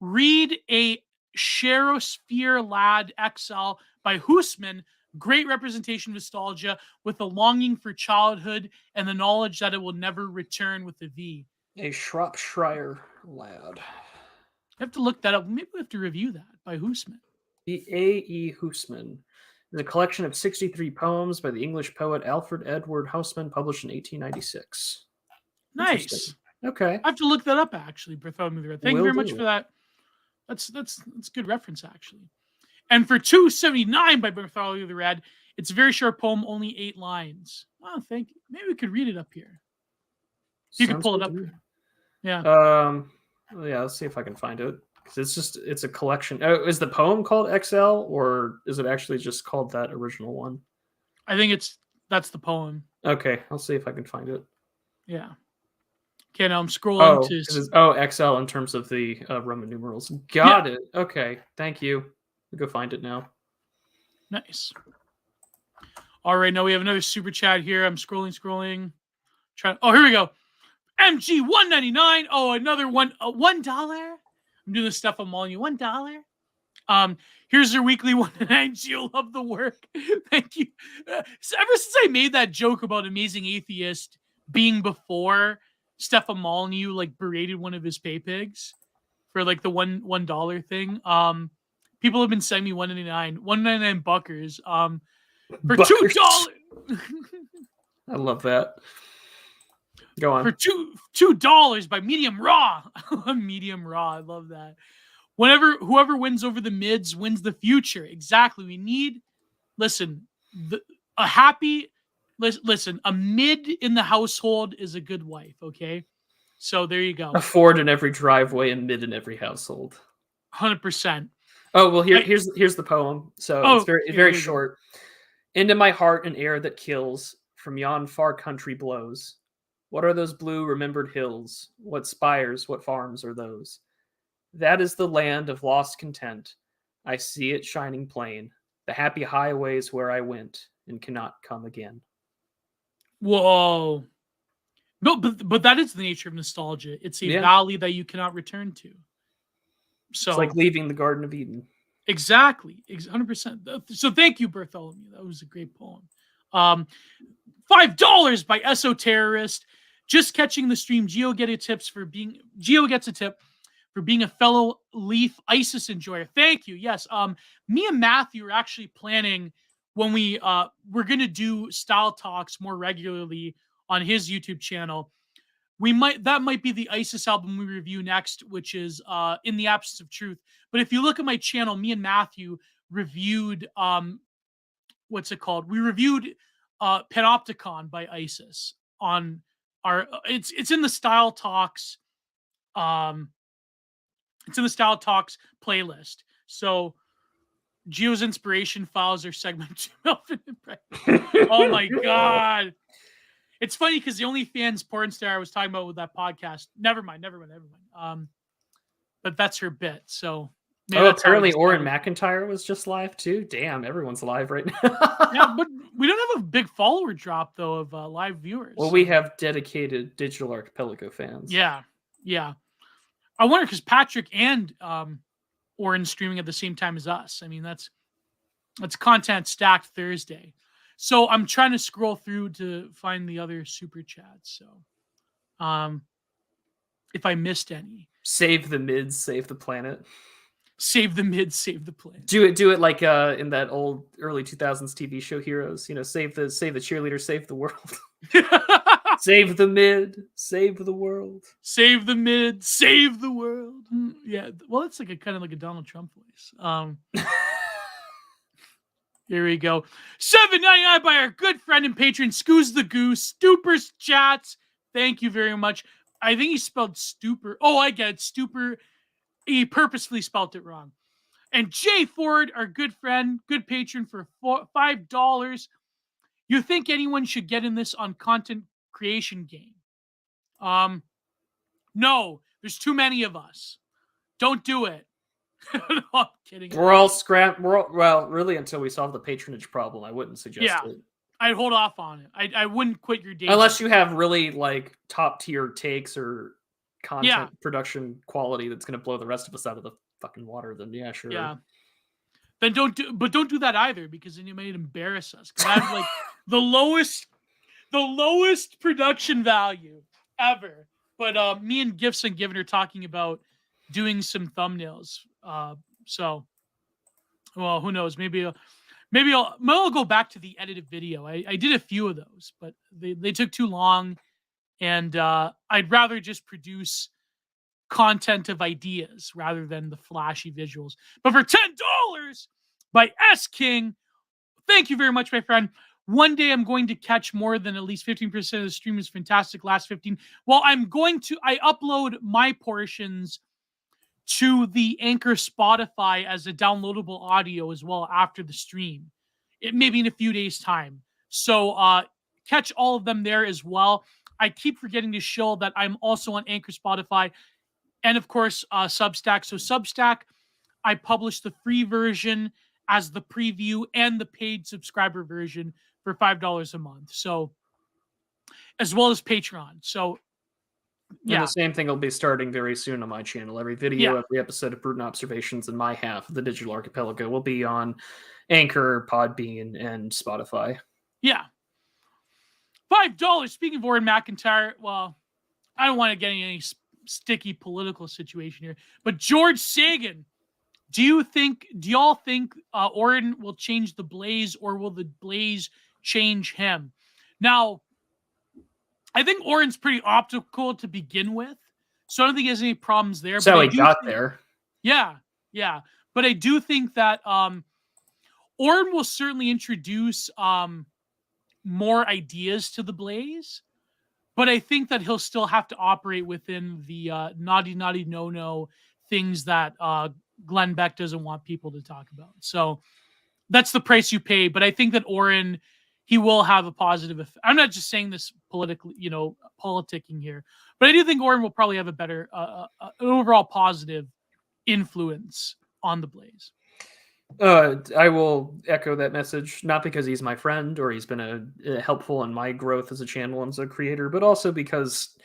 Read a Cherosphere Lad XL by Hoosman. Great representation of nostalgia with a longing for childhood and the knowledge that it will never return with a V. A Shropshire Lad. I have to look that up. Maybe we have to review that by Hoosman. The A.E. Hoosman is a collection of 63 poems by the English poet Alfred Edward Housman, published in 1896. Nice. Okay. I have to look that up actually, Bartholomew the Red. Thank you very much do. for that. That's good reference actually. And for 279 by Bartholomew the Red, it's a very short poem, only 8 lines. Oh, thank you. Maybe we could read it up here. You could Sounds pull it good up to me. here. Yeah. Yeah, let's see if I can find it. 'Cause it's a collection. Oh, is the poem called XL, or is it actually just called that original one? I think that's the poem. Okay, I'll see if I can find it. Yeah. Okay, now I'm scrolling Oh, to. because it's XL in terms of the Roman numerals. Yeah. Got it. Okay, thank you. We'll go find it now. Nice. All right, now we have another super chat here. I'm scrolling. Oh, here we go. MG 199. Oh, another $1. I'm doing this stuff. I'm mauling you $1. Here's your weekly 199. You'll love the work. Thank you. Ever since I made that joke about Amazing Atheist being before Stefan Molyneux like berated one of his pay pigs for like the $1 thing, people have been sending me 199 buckers. For Buckers. $2. I love that. Go on. For $2 by Medium Raw. Medium Raw. I love that. Whoever wins over the mids wins the future. Exactly. We need, listen, a mid in the household is a good wife. Okay. So there you go. A Ford in every driveway and mid in every household. 100%. Oh, well, here's the poem. So it's very short. Into my heart an air that kills from yon far country blows. What are those blue remembered hills? What spires, what farms are those? That is the land of lost content. I see it shining plain. The happy highways where I went and cannot come again. Whoa. No, but that is the nature of nostalgia. It's a valley that you cannot return to. So it's like leaving the Garden of Eden. Exactly. 100%. So thank you, Bartholomew. That was a great poem. $5 by Esoterrorist. Just catching the stream. Gio gets a tip for being a fellow Leaf ISIS enjoyer. Thank you. Yes. Me and Matthew are actually planning when we're going to do style talks more regularly on his YouTube channel. That might be the ISIS album we review next, which is In the Absence of Truth. But if you look at my channel, me and Matthew reviewed what's it called? We reviewed Panopticon by ISIS on our it's in the Style Talks playlist. So Gio's inspiration files are segment 2. Oh my god. It's funny because the OnlyFans porn star I was talking about with that podcast. Never mind. But that's her bit. So apparently Oren McIntyre was just live too. Damn, everyone's live right now. Yeah, but we don't have a big follower drop though of live viewers. Well, we have dedicated Digital Archipelago fans. Yeah. I wonder because Patrick and Oren streaming at the same time as us. I mean, that's content stacked Thursday. So I'm trying to scroll through to find the other super chats. So, if I missed any, save the mids, save the planet. Save the mids, save the planet. Do it like in that old early 2000s TV show Heroes. You know, save the cheerleader, save the world. Save the mid, save the world. Save the mid, save the world. Yeah, well, it's like kind of like a Donald Trump voice. Here we go. $7.99 by our good friend and patron, Scoos the Goose. Stupers chats. Thank you very much. I think he spelled stupor. Oh, I get it. Stupor. He purposefully spelled it wrong. And Jay Ford, our good friend, good patron for $5. You think anyone should get in this on content creation game? No, there's too many of us. Don't do it. No, I'm kidding. We're all well, really, until we solve the patronage problem, I wouldn't suggest it. I'd hold off on it. I wouldn't quit your day unless you have really like top tier takes or content production quality that's going to blow the rest of us out of the fucking water. Then yeah, sure. Yeah. Then don't do that either, because then you might embarrass us. Because I have like the lowest production value ever. But me and Gifts and Given are talking about doing some thumbnails. So, well, who knows? Maybe I'll go back to the edited video. I did a few of those, but they took too long, And I'd rather just produce content of ideas rather than the flashy visuals. But for $10 by S King, thank you very much, my friend. One day I'm going to catch more than at least 15% of the stream is fantastic. Last 15. Well, I upload my portions to the Anchor Spotify as a downloadable audio as well after the stream. It maybe in a few days' time. So catch all of them there as well. I keep forgetting to show that I'm also on Anchor, Spotify, and of course Substack. So Substack, I publish the free version as the preview and the paid subscriber version for $5 a month. So as well as Patreon. So And the same thing will be starting very soon on my channel. Every video, every episode of Prudent Observations in my half of the Digital Archipelago will be on Anchor, Podbean, and Spotify. Yeah. $5. Speaking of Warren McIntyre, well, I don't want to get in any sticky political situation here, but George Sagan, do y'all think Oren will change the Blaze, or will the Blaze change him? Now, I think Oren's pretty optical to begin with, so I don't think he has any problems there. So he got there. Yeah. But I do think that Oren will certainly introduce more ideas to the Blaze, but I think that he'll still have to operate within the naughty no things that Glenn Beck doesn't want people to talk about. So that's the price you pay. But I think that Oren, he will have a positive effect. I'm not just saying this politically, politicking here, but I do think Oren will probably have a better, an overall positive influence on the Blaze. I will echo that message, not because he's my friend or he's been helpful in my growth as a channel and as a creator, but also because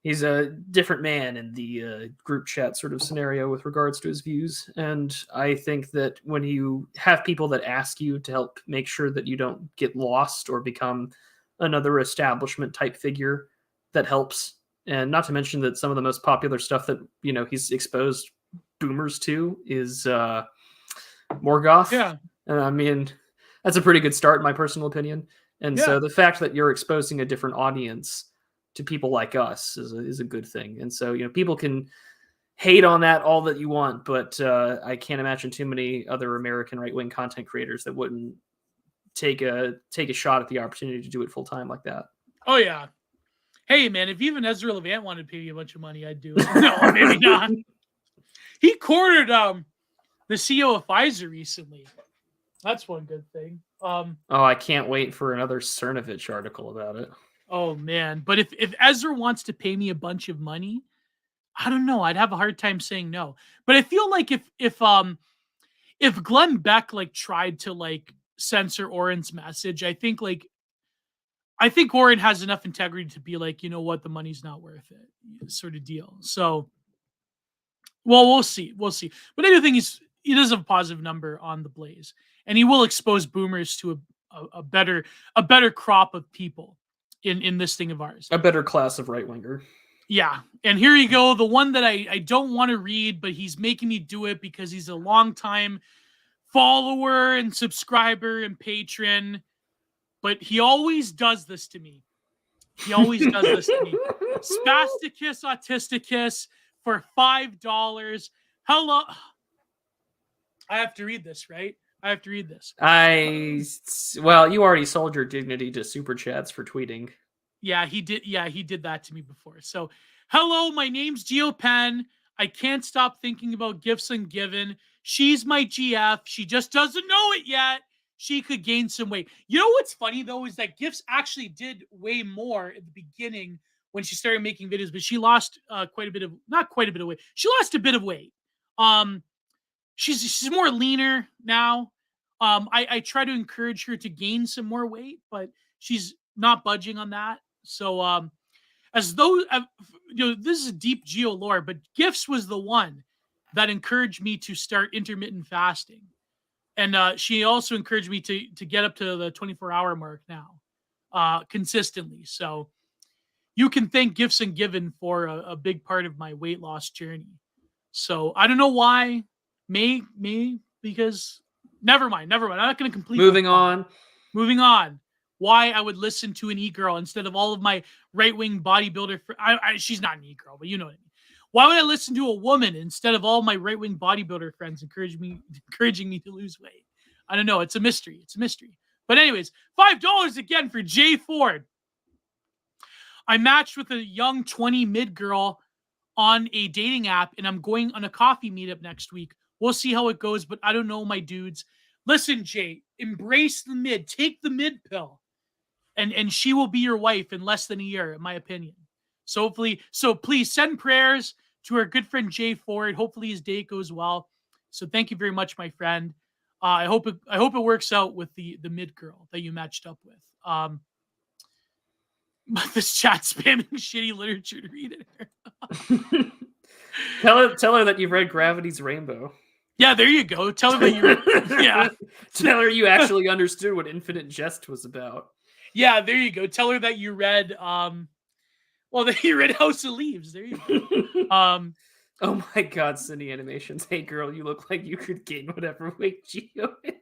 he's a different man in the group chat sort of scenario with regards to his views. And I think that when you have people that ask you to help make sure that you don't get lost or become another establishment type figure, that helps. And not to mention that some of the most popular stuff that, he's exposed boomers to is Morgoth. Yeah. I mean, that's a pretty good start in my personal opinion. And so the fact that you're exposing a different audience to people like us is a good thing. And so, people can hate on that all that you want, but I can't imagine too many other American right-wing content creators that wouldn't take a shot at the opportunity to do it full time like that. Oh yeah. Hey man, if even Ezra Levant wanted to pay me a bunch of money, I'd do it. No, maybe not. He cornered the CEO of Pfizer recently. That's one good thing. I can't wait for another Cernovich article about it. Oh man, but if Ezra wants to pay me a bunch of money, I don't know. I'd have a hard time saying no. But I feel like if Glenn Beck tried to censor Oren's message, I think Oren has enough integrity to be like, you know what, the money's not worth it, sort of deal. So, well, we'll see. But I do think he does have a positive number on the Blaze, and he will expose boomers to a better crop of people in this thing of ours. A better class of right-winger. Yeah. And here you go. The one that I don't want to read, but he's making me do it because he's a longtime follower and subscriber and patron. But he always does this to me. Spasticus Autisticus for $5. Hello. I have to read this, right? Well, you already sold your dignity to Superchats for tweeting. Yeah, he did. Yeah, he did that to me before. So, hello, my name's Gio Penn. I can't stop thinking about gifts and given. She's my GF. She just doesn't know it yet. She could gain some weight. You know what's funny though is that Gifts actually did way more at the beginning when she started making videos, but she lost not quite a bit of weight. She lost a bit of weight. She's more leaner now. I try to encourage her to gain some more weight, but she's not budging on that. So, as though this is a deep Geo lore, but Gifts was the one that encouraged me to start intermittent fasting, and she also encouraged me to get up to the 24-hour mark now, consistently. So, you can thank Gifts and Given for a big part of my weight loss journey. So I don't know why. May because never mind. I'm not going to complete. Moving on. why I would listen to an e-girl instead of all of my right-wing bodybuilder. She's not an e-girl, but you know what I mean. Why would I listen to a woman instead of all my right-wing bodybuilder friends encouraging me to lose weight? I don't know. It's a mystery. It's a mystery. But anyways, $5 again for Jay Ford. I matched with a young 20 mid girl on a dating app, and I'm going on a coffee meetup next week. We'll see how it goes, but I don't know, my dudes. Listen, Jay, embrace the mid. Take the mid pill. And she will be your wife in less than a year, in my opinion. So please send prayers to our good friend Jay Ford. Hopefully his date goes well. So thank you very much, my friend. I hope it works out with the mid girl that you matched up with. This chat spamming shitty literature to read it. Tell her that you've read Gravity's Rainbow. Yeah, there you go. Tell her that you Tell her you actually understood what Infinite Jest was about. Yeah, there you go. Tell her that you read that you read House of Leaves. There you go. Oh my god, Cindy Animations. Hey girl, you look like you could gain whatever weight Gio is.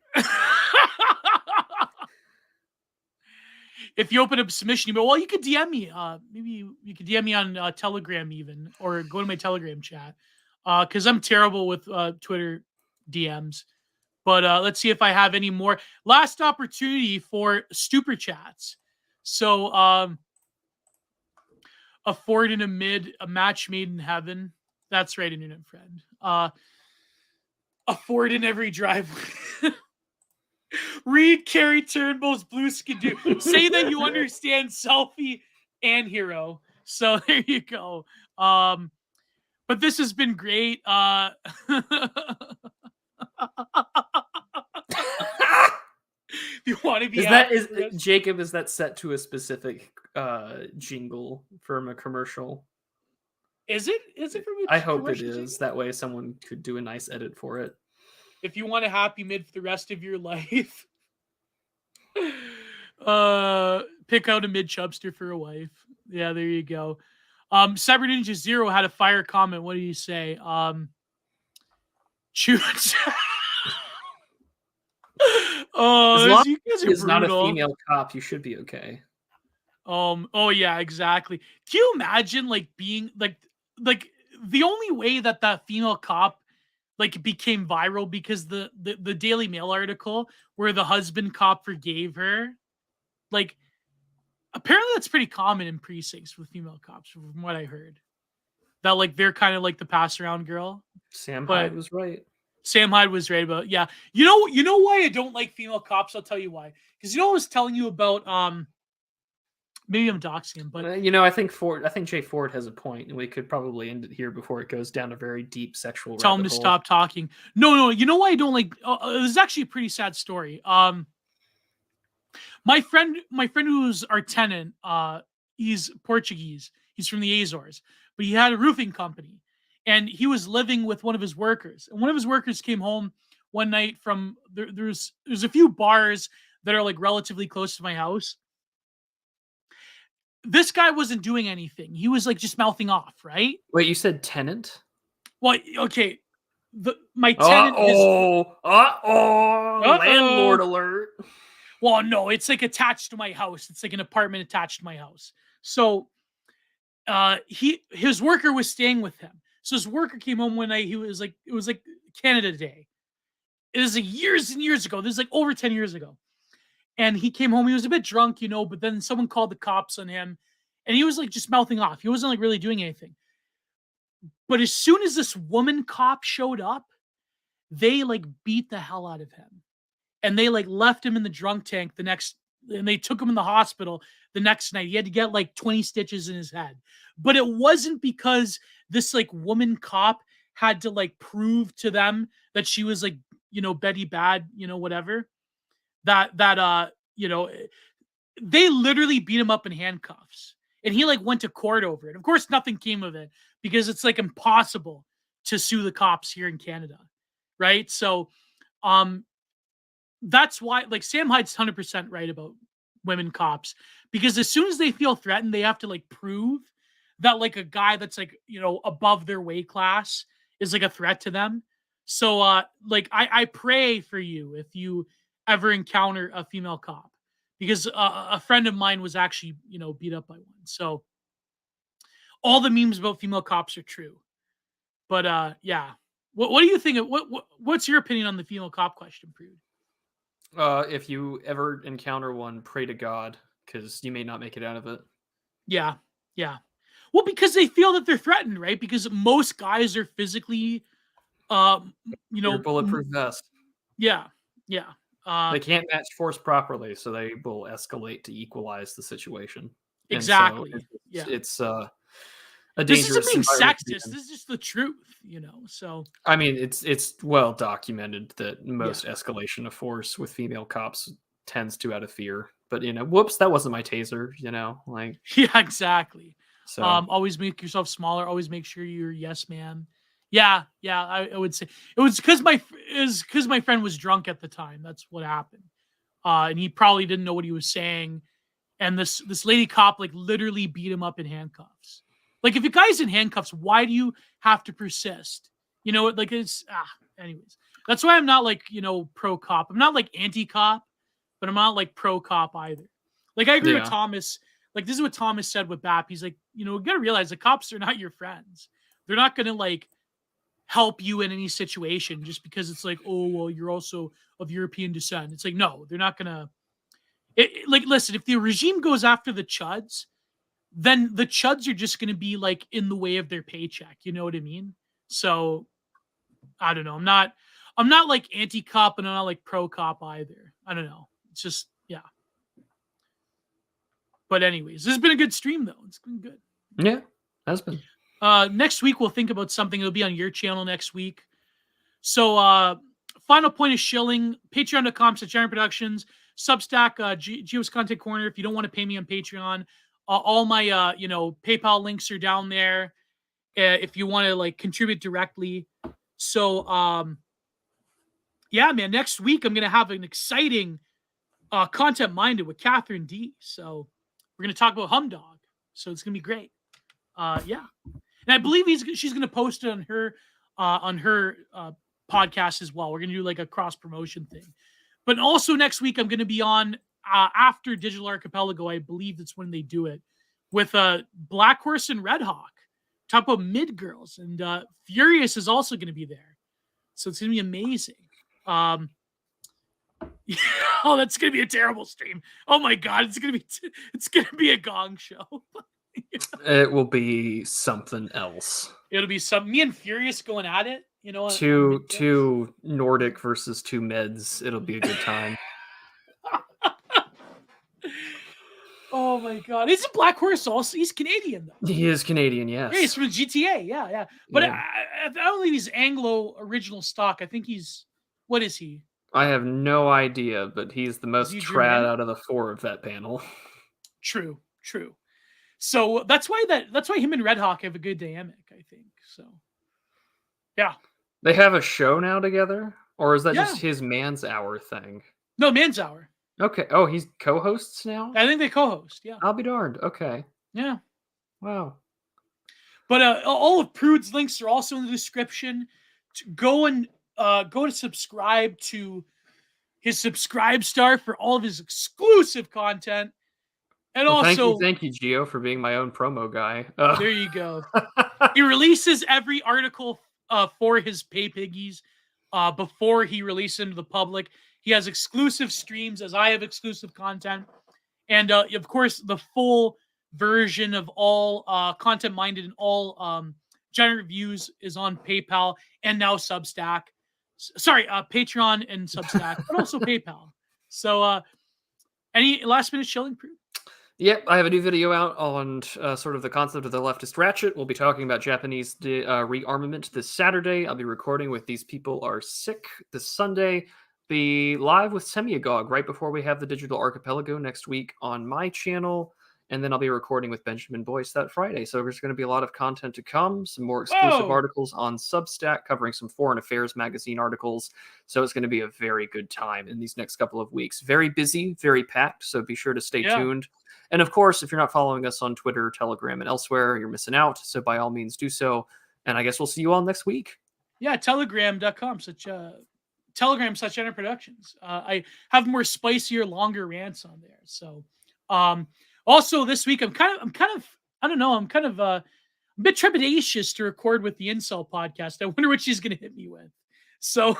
If you open up submission email, well, you could DM me. Maybe you could DM me on Telegram even, or go to my Telegram chat. Because I'm terrible with Twitter DMs. But let's see if I have any more. Last opportunity for Superchats. So a Ford in a mid, a match made in heaven. That's right, internet friend. A Ford in every driveway. Read Carrie Turnbull's Blue Skidoo. Say that you understand Selfie and Hero. So there you go. But this has been great. You want to be Jacob, is that set to a specific jingle from a commercial? Is it from a I hope it is. jingle? That way someone could do a nice edit for it. If you want a happy mid for the rest of your life, pick out a mid chubster for a wife. Yeah, there you go. Cyber Ninja Zero had a fire comment. What do you say? Choose. As long you guys as are it's not a brutal. female cop, you should be okay. Oh yeah, exactly. Can you imagine being like the only way that female cop became viral because the Daily Mail article where the husband cop forgave her? Apparently that's pretty common in precincts with female cops, from what I heard. That they're kind of like the pass around girl. Sam Hyde was right. Sam Hyde was right about, yeah. You know why I don't like female cops? I'll tell you why. Because I was telling you about maybe I'm doxing him, but I think Jay Ford has a point, and we could probably end it here before it goes down a very deep sexual. Tell him to stop talking. No. You know why I don't like? This is actually a pretty sad story. My friend who's our tenant, he's Portuguese. He's from the Azores, but he had a roofing company, and he was living with one of his workers. And one of his workers came home one night from there's a few bars that are relatively close to my house. This guy wasn't doing anything. He was just mouthing off, right? Wait, you said tenant? Well, okay. My tenant is landlord alert. Well, no, it's attached to my house. It's an apartment attached to my house. So his worker was staying with him. So his worker came home one night. It was Canada Day. It was years and years ago. This is over 10 years ago. And he came home. He was a bit drunk, but then someone called the cops on him. And he was just mouthing off. He wasn't really doing anything. But as soon as this woman cop showed up, they beat the hell out of him. And they left him in the drunk tank and they took him in the hospital the next night. He had to get 20 stitches in his head. But it wasn't because this woman cop had to prove to them that she was Betty Bad, whatever. They literally beat him up in handcuffs. And he went to court over it. Of course, nothing came of it because it's impossible to sue the cops here in Canada. Right? So that's why Sam Hyde's 100% right about women cops, because as soon as they feel threatened, they have to prove that a guy that's above their weight class is a threat to them. So I pray for you if you ever encounter a female cop, because a friend of mine was actually, beat up by one. So all the memes about female cops are true. But yeah. What do you think of what's your opinion on the female cop question, Prude? If you ever encounter one, pray to God, because you may not make it out of it. Yeah. Yeah. Well, because they feel that they're threatened, right? Because most guys are physically Your bulletproof vest. yeah. Yeah. They can't match force properly, so they will escalate to equalize the situation. And so Exactly. Yeah. it's a This isn't dangerous being environment to be sexist. in. This is just the truth. So I mean, it's well documented that yeah. most escalation of force with female cops tends to out of fear. But whoops, that wasn't my taser. Like Yeah, exactly. so. Always make yourself smaller. Always make sure you're a yes man. Yeah, yeah. I would say it was because my friend was drunk at the time. That's what happened. And he probably didn't know what he was saying. And this lady cop like literally beat him up in handcuffs. Like if a guy's in handcuffs, why do you have to persist? Like it's anyways. That's why I'm not like, pro cop. I'm not like anti cop, but I'm not like pro cop either. Like I agree with Yeah. Thomas. Like this is what Thomas said with BAP. He's like, you got to realize the cops are not your friends. They're not going to like help you in any situation just because it's like, oh, well, you're also of European descent. It's like, no, they're not going to. Like, listen, if the regime goes after the chuds, then the chuds are just going to be like in the way of their paycheck. You know what I mean? So I don't know. I'm not like anti-cop and I'm not like pro-cop either. I don't know. It's just, yeah. But anyways, this has been a good stream though. It's been good. Yeah, has been. Next week we'll think about something. It'll be on your channel next week. So final point is shilling. Patreon.com/Giant Productions. Substack, Gio's Content Corner. If you don't want to pay me on Patreon, all my PayPal links are down there. If you want to like contribute directly. So yeah, man. Next week I'm gonna have an exciting content minded with Catherine D. So we're gonna talk about Humdog. So it's gonna be great. Yeah, and I believe she's gonna post it on her podcast as well. We're gonna do like a cross promotion thing. But also next week I'm gonna be on after Digital Archipelago. I believe that's when they do it with Black Horse and Red Hawk. Talk about mid girls, and Furious is also gonna be there. So it's gonna be amazing. Oh, that's gonna be a terrible stream. Oh my god, it's gonna be a gong show. It will be something else. It'll be me and Furious going at it. Two Nordic versus two meds. It'll be a good time. Oh my god, isn't Black Horse also? He's Canadian though. He is Canadian, yes. Yeah, he's from GTA. Yeah. But yeah. I don't think he's Anglo original stock. I think he's. What is he? I have no idea, but he's the most trad out of the four of that panel. True. So that's why him and Red Hawk have a good dynamic, I think. So yeah. They have a show now together? Or is that just his Man's Hour thing? No, Man's Hour. Okay. Oh, he's co-hosts now? I think they co-host, yeah. I'll be darned. Okay. Yeah. Wow. But all of Prude's links are also in the description. Go to subscribe to his Subscribe Star for all of his exclusive content. And also, thank you, Gio, for being my own promo guy. There you go. He releases every article for his Pay Piggies before he releases them to the public. He has exclusive streams, as I have exclusive content. And, of course, the full version of all Content Minded and all Giant Reviews is on PayPal and now Substack. Sorry, Patreon and Substack, but also PayPal. So any last-minute shilling, Prude? Yep, I have a new video out on sort of the concept of the leftist ratchet. We'll be talking about Japanese rearmament this Saturday. I'll be recording with These People Are Sick this Sunday. Be live with Semiagog right before we have the Digital Archipelago next week on my channel. And then I'll be recording with Benjamin Boyce that Friday. So there's going to be a lot of content to come. Some more exclusive articles on Substack covering some Foreign Affairs magazine articles. So it's going to be a very good time in these next couple of weeks. Very busy, very packed. So be sure to stay tuned. And of course, if you're not following us on Twitter, Telegram, and elsewhere, you're missing out. So by all means, do so. And I guess we'll see you all next week. Yeah, telegram.com. Such a Telegram/Jenner Productions. I have more spicier, longer rants on there. So, also this week I'm kind of I don't know, I'm kind of a bit trepidatious to record with the Incel podcast. I wonder what she's going to hit me with. So,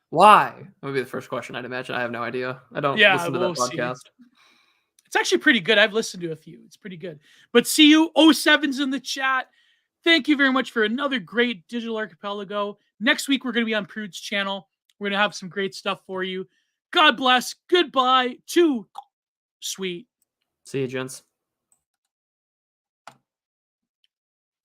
why? That would be the first question. I'd imagine. I have no idea. I don't listen to that podcast. See. It's actually pretty good. I've listened to a few. It's pretty good. But see you 07's in the chat. Thank you very much for another great Digital Archipelago. Next week, we're going to be on Prude's channel. We're going to have some great stuff for you. God bless. Goodbye. Too sweet. See you, gents.